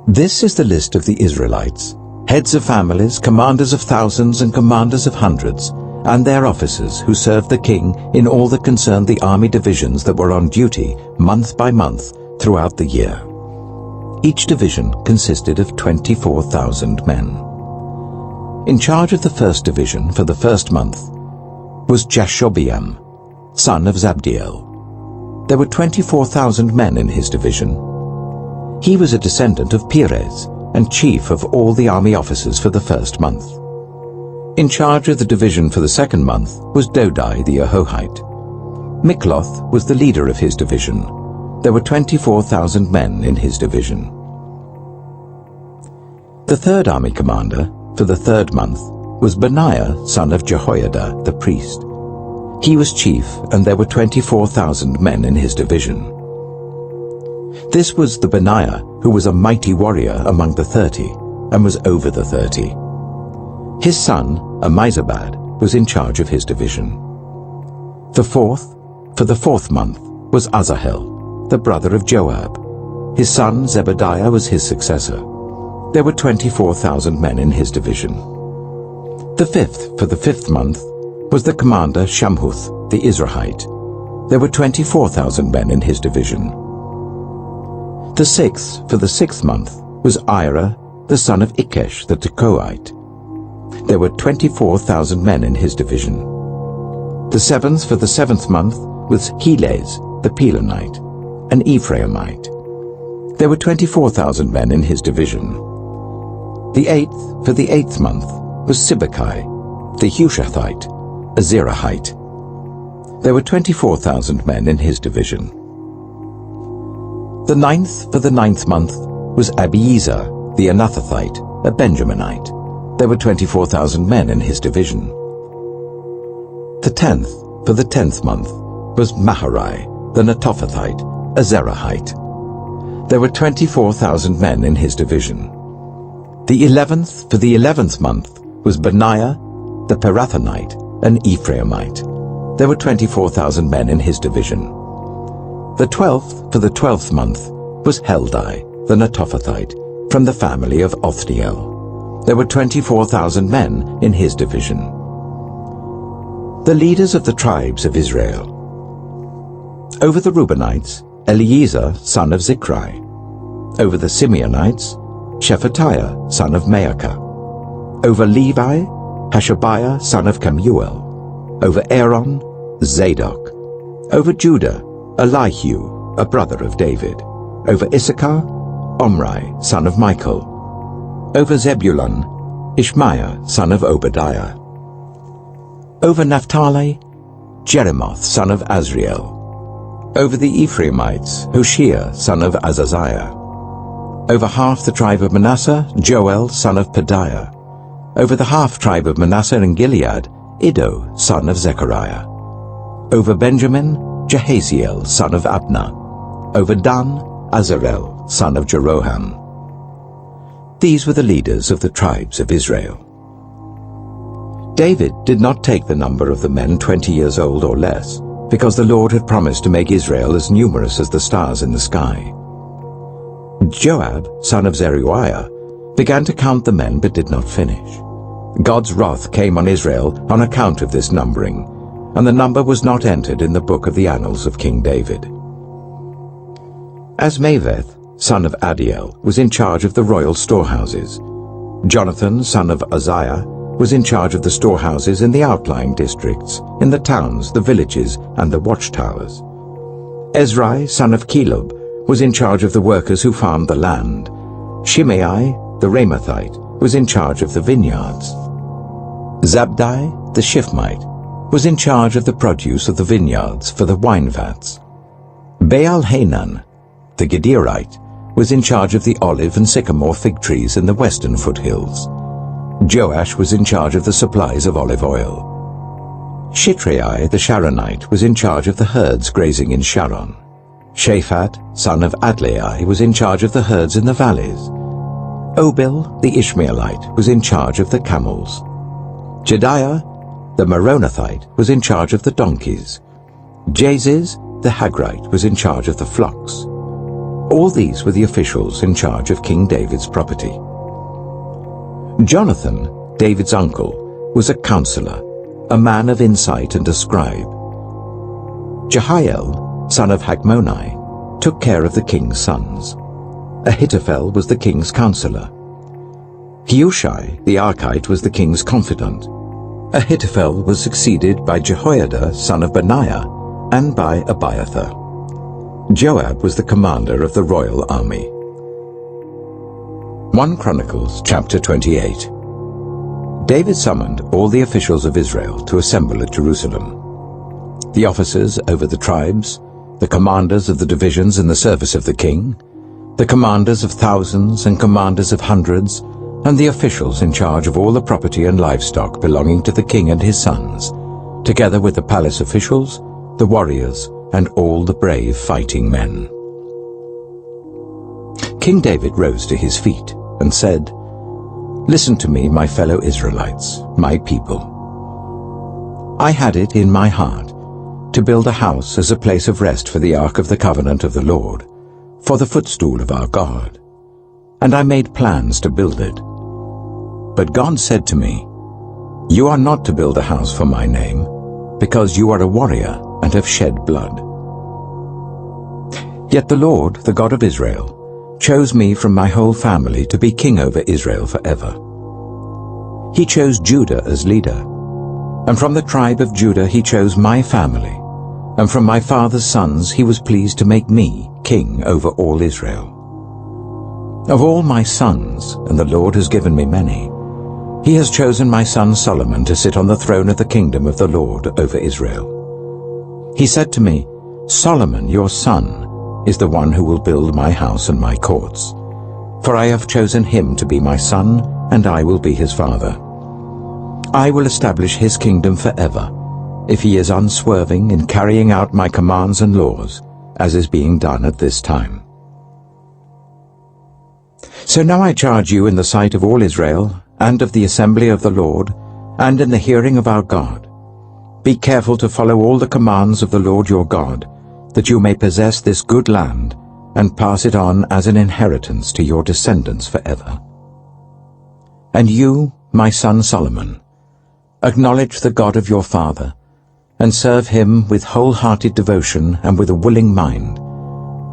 This is the list of the Israelites, heads of families, commanders of thousands and commanders of hundreds, and their officers who served the king in all that concerned the army divisions that were on duty month by month throughout the year. Each division consisted of 24,000 men. In charge of the first division for the first month was Jashobeam, son of Zabdiel. There were 24,000 men in his division. He was a descendant of Perez and chief of all the army officers for the first month. In charge of the division for the second month was Dodai the Ahohite. Mikloth was the leader of his division. There were 24,000 men in his division. The third army commander for the third month was Benaiah son of Jehoiada the priest. He was chief, and there were 24,000 men in his division. This was the Benaiah who was a mighty warrior among the 30, and was over the 30. His son, Ammizabad, was in charge of his division. The fourth, for the fourth month, was Asahel, the brother of Joab. His son Zebadiah was his successor. There were 24,000 men in his division. The fifth, for the fifth month, was the commander Shamhuth, the Izrahite. There were 24,000 men in his division. The sixth, for the sixth month, was Ira, the son of Ikesh, the Tekoite. There were 24,000 men in his division. The seventh, for the seventh month, was Helez, the Pelonite, an Ephraimite. There were 24,000 men in his division. The eighth, for the eighth month, was Sibbecai, the Hushathite, a Zerahite. There were 24,000 men in his division. The ninth, for the ninth month, was Abiezer, the Anathothite, a Benjaminite. There were 24,000 men in his division. The 10th, for the 10th month, was Maharai, the Netophathite, a Zerahite. There were 24,000 men in his division. The 11th, for the 11th month, was Benaiah, the Pirathonite, an Ephraimite. There were 24,000 men in his division. The 12th, for the 12th month, was Heldai, the Netophathite, from the family of Othniel. There were 24,000 men in his division. The leaders of the tribes of Israel. Over the Reubenites, Eliezer, son of Zichri. Over the Simeonites, Shephatiah, son of Maacah. Over Levi, Hashabiah, son of Kemuel. Over Aaron, Zadok. Over Judah, Elihu, a brother of David. Over Issachar, Omri, son of Michael. Over Zebulun, Ishmaiah, son of Obadiah. Over Naphtali, Jeremoth son of Azriel. Over the Ephraimites, Hoshea son of Azaziah. Over half the tribe of Manasseh, Joel son of Pedaiah. Over the half-tribe of Manasseh and Gilead, Iddo son of Zechariah. Over Benjamin, Jahaziel son of Abner. Over Dan, Azarel son of Jeroham. These were the leaders of the tribes of Israel. David did not take the number of the men 20 years old or less, because the Lord had promised to make Israel as numerous as the stars in the sky. Joab, son of Zeruiah, began to count the men but did not finish. God's wrath came on Israel on account of this numbering, and the number was not entered in the book of the annals of King David. Asmaveth, son of Adiel, was in charge of the royal storehouses. Jonathan, son of Uzziah, was in charge of the storehouses in the outlying districts, in the towns, the villages, and the watchtowers. Ezrai, son of Caleb, was in charge of the workers who farmed the land. Shimei, the Ramathite, was in charge of the vineyards. Zabdi, the Shifmite, was in charge of the produce of the vineyards for the wine vats. Baal-Hanan, the Gederite, was in charge of the olive and sycamore fig trees in the western foothills. Joash was in charge of the supplies of olive oil. Shitrai the Sharonite was in charge of the herds grazing in Sharon. Shaphat, son of Adlai, was in charge of the herds in the valleys. Obil, the Ishmaelite, was in charge of the camels. Jediah, the Meronothite, was in charge of the donkeys. Jaziz, the Hagrite, was in charge of the flocks. All these were the officials in charge of King David's property. Jonathan, David's uncle, was a counselor, a man of insight and a scribe. Jehiel, son of Hachmoni, took care of the king's sons. Ahithophel was the king's counselor. Hushai, the Archite, was the king's confidant. Ahithophel was succeeded by Jehoiada, son of Benaiah, and by Abiathar. Joab was the commander of the royal army. 1 Chronicles chapter 28. David summoned all the officials of Israel to assemble at Jerusalem. The officers over the tribes, the commanders of the divisions in the service of the king, the commanders of thousands and commanders of hundreds, and the officials in charge of all the property and livestock belonging to the king and his sons, together with the palace officials, the warriors, and all the brave fighting men. King David rose to his feet and said, "Listen to me, my fellow Israelites, my people. I had it in my heart to build a house as a place of rest for the ark of the covenant of the Lord, for the footstool of our God. And I made plans to build it. But God said to me, 'You are not to build a house for my name, because you are a warrior and have shed blood.' Yet the Lord, the God of Israel, chose me from my whole family to be king over Israel forever. He chose Judah as leader, and from the tribe of Judah he chose my family, and from my father's sons he was pleased to make me king over all Israel. Of all my sons, and the Lord has given me many, he has chosen my son Solomon to sit on the throne of the kingdom of the Lord over Israel. He said to me, 'Solomon, your son, is the one who will build my house and my courts. For I have chosen him to be my son, and I will be his father. I will establish his kingdom forever, if he is unswerving in carrying out my commands and laws, as is being done at this time.' So now I charge you in the sight of all Israel, and of the assembly of the Lord, and in the hearing of our God, be careful to follow all the commands of the Lord your God, that you may possess this good land and pass it on as an inheritance to your descendants forever. And you, my son Solomon, acknowledge the God of your father, and serve him with wholehearted devotion and with a willing mind,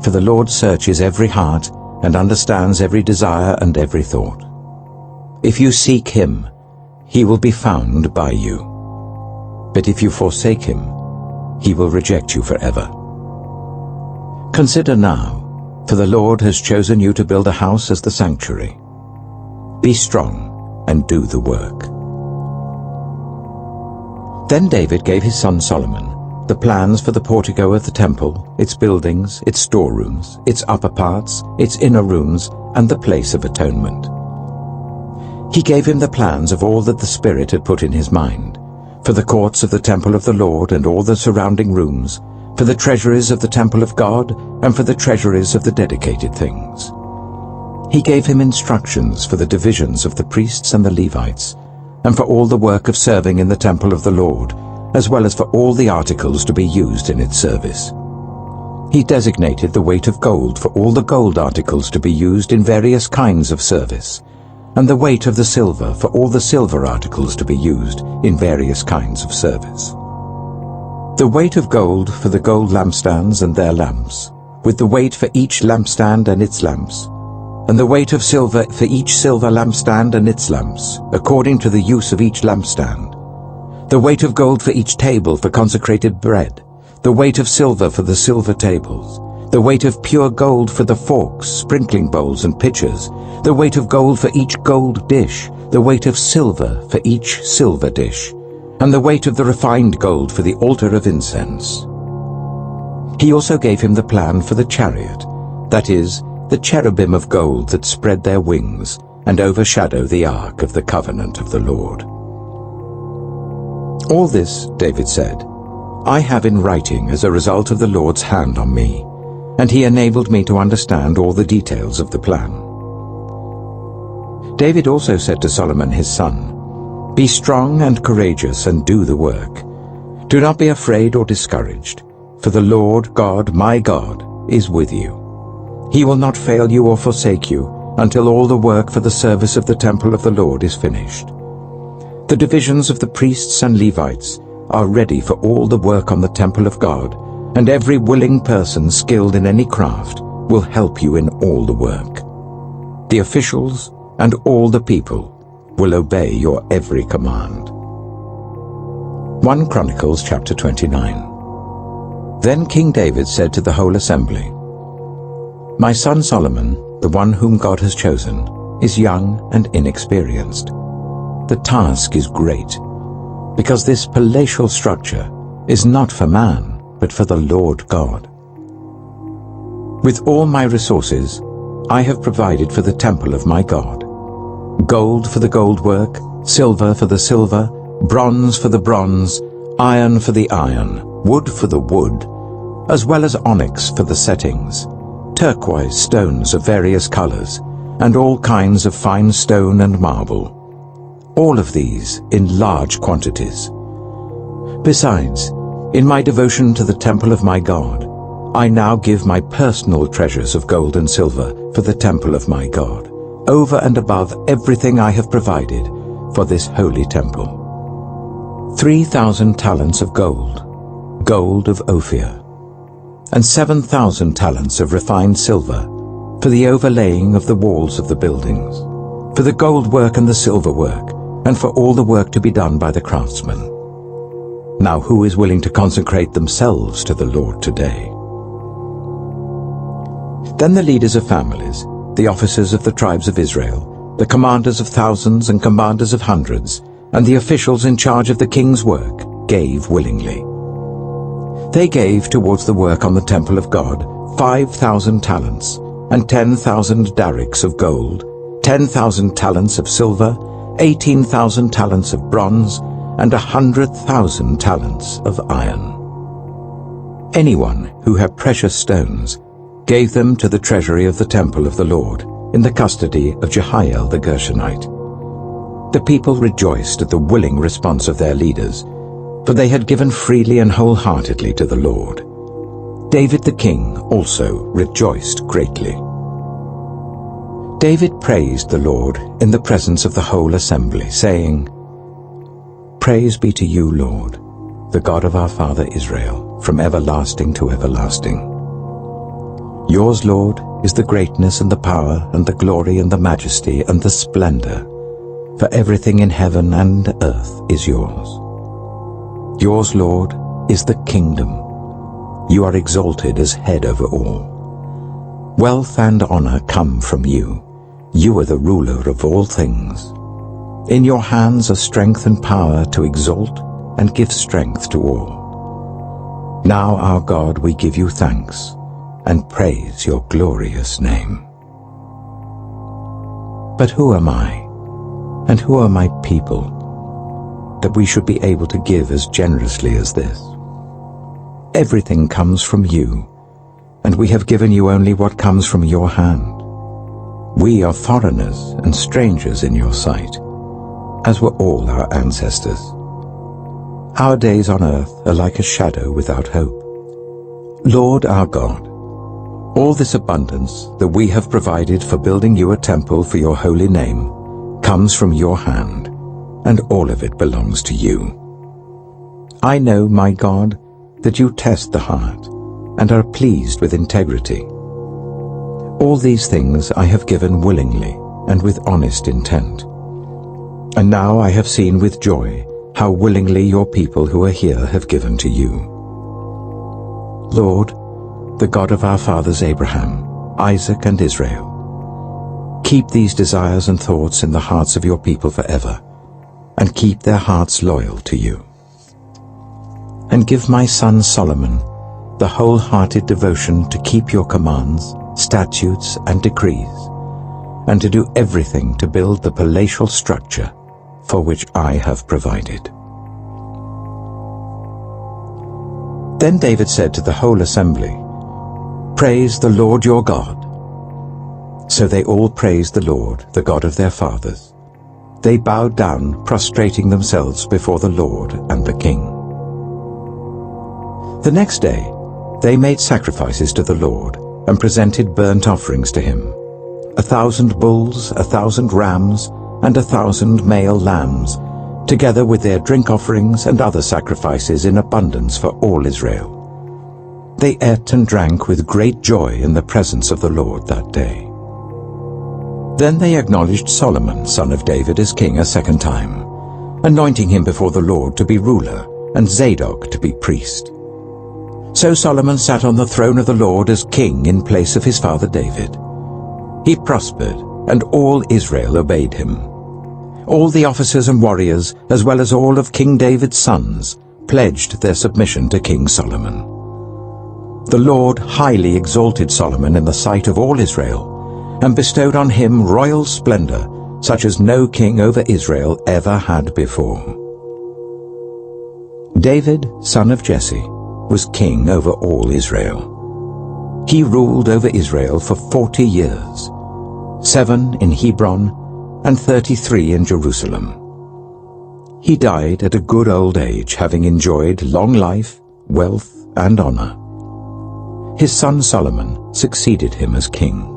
for the Lord searches every heart and understands every desire and every thought. If you seek him, he will be found by you. But if you forsake him, he will reject you forever. Consider now, for the Lord has chosen you to build a house as the sanctuary. Be strong and do the work." Then David gave his son Solomon the plans for the portico of the temple, its buildings, its storerooms, its upper parts, its inner rooms, and the place of atonement. He gave him the plans of all that the Spirit had put in his mind, for the courts of the temple of the Lord and all the surrounding rooms, for the treasuries of the temple of God, and for the treasuries of the dedicated things. He gave him instructions for the divisions of the priests and the Levites, and for all the work of serving in the temple of the Lord, as well as for all the articles to be used in its service. He designated the weight of gold for all the gold articles to be used in various kinds of service, and the weight of the silver for all the silver articles to be used in various kinds of service. The weight of gold for the gold lampstands and their lamps, with the weight for each lampstand and its lamps, and the weight of silver for each silver lampstand and its lamps, according to the use of each lampstand. The weight of gold for each table for consecrated bread, the weight of silver for the silver tables, the weight of pure gold for the forks, sprinkling bowls and pitchers, the weight of gold for each gold dish, the weight of silver for each silver dish, and the weight of the refined gold for the altar of incense. He also gave him the plan for the chariot, that is, the cherubim of gold that spread their wings and overshadow the ark of the covenant of the Lord. All this, David said, I have in writing as a result of the Lord's hand on me, and he enabled me to understand all the details of the plan. David also said to Solomon his son, Be strong and courageous and do the work. Do not be afraid or discouraged, for the Lord God, my God, is with you. He will not fail you or forsake you until all the work for the service of the temple of the Lord is finished. The divisions of the priests and Levites are ready for all the work on the temple of God, and every willing person skilled in any craft will help you in all the work. The officials and all the people will obey your every command. 1 Chronicles chapter 29. Then King David said to the whole assembly, My son Solomon, the one whom God has chosen, is young and inexperienced. The task is great, because this palatial structure is not for man, but for the Lord God. With all my resources, I have provided for the temple of my God. Gold for the gold work, silver for the silver, bronze for the bronze, iron for the iron, wood for the wood, as well as onyx for the settings, turquoise stones of various colors, and all kinds of fine stone and marble. All of these in large quantities. Besides, in my devotion to the temple of my God, I now give my personal treasures of gold and silver for the temple of my God, over and above everything I have provided for this holy temple. 3,000 talents of gold, gold of Ophir, and 7,000 talents of refined silver for the overlaying of the walls of the buildings, for the gold work and the silver work, and for all the work to be done by the craftsmen. Now who is willing to consecrate themselves to the Lord today? Then the leaders of families, the officers of the tribes of Israel, the commanders of thousands and commanders of hundreds, and the officials in charge of the king's work, gave willingly. They gave towards the work on the temple of God 5,000 talents, and 10,000 darics of gold, 10,000 talents of silver, 18,000 talents of bronze, and 100,000 talents of iron. Anyone who had precious stones gave them to the treasury of the temple of the Lord, in the custody of Jehiel the Gershonite. The people rejoiced at the willing response of their leaders, for they had given freely and wholeheartedly to the Lord. David the king also rejoiced greatly. David praised the Lord in the presence of the whole assembly, saying, Praise be to you, Lord, the God of our father Israel, from everlasting to everlasting. Yours, Lord, is the greatness and the power and the glory and the majesty and the splendor, for everything in heaven and earth is yours. Yours, Lord, is the kingdom. You are exalted as head over all. Wealth and honor come from you. You are the ruler of all things. In your hands are strength and power to exalt and give strength to all. Now, our God, we give you thanks and praise your glorious name. But who am I, and who are my people, that we should be able to give as generously as this? Everything comes from you, and we have given you only what comes from your hand. We are foreigners and strangers in your sight, as were all our ancestors. Our days on earth are like a shadow without hope. Lord our God, all this abundance that we have provided for building you a temple for your holy name comes from your hand, and all of it belongs to you. I know, my God, that you test the heart and are pleased with integrity. All these things I have given willingly and with honest intent. And now I have seen with joy how willingly your people who are here have given to you. Lord, the God of our fathers Abraham, Isaac, and Israel, keep these desires and thoughts in the hearts of your people forever, and keep their hearts loyal to you. And give my son Solomon the wholehearted devotion to keep your commands, statutes, and decrees, and to do everything to build the palatial structure for which I have provided. Then David said to the whole assembly, Praise the Lord your God. So they all praised the Lord, the God of their fathers. They bowed down, prostrating themselves before the Lord and the king. The next day they made sacrifices to the Lord and presented burnt offerings to him, 1,000 bulls, 1,000 rams, and 1,000 male lambs, together with their drink offerings and other sacrifices in abundance for all Israel. They ate and drank with great joy in the presence of the Lord that day. Then they acknowledged Solomon, son of David, as king a second time, anointing him before the Lord to be ruler, and Zadok to be priest. So Solomon sat on the throne of the Lord as king in place of his father David. He prospered, and all Israel obeyed him. All the officers and warriors, as well as all of King David's sons, pledged their submission to King Solomon. The Lord highly exalted Solomon in the sight of all Israel, and bestowed on him royal splendor, such as no king over Israel ever had before. David, son of Jesse, was king over all Israel. He ruled over Israel for 40 years, 7 in Hebron and 33 in Jerusalem. He died at a good old age, having enjoyed long life, wealth, and honor. His son Solomon succeeded him as king.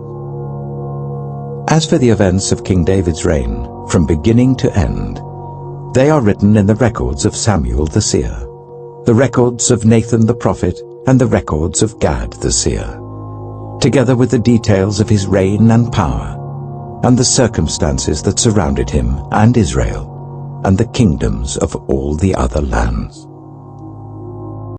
As for the events of King David's reign, from beginning to end, they are written in the records of Samuel the seer, the records of Nathan the prophet, and the records of Gad the seer, together with the details of his reign and power, and the circumstances that surrounded him and Israel, and the kingdoms of all the other lands.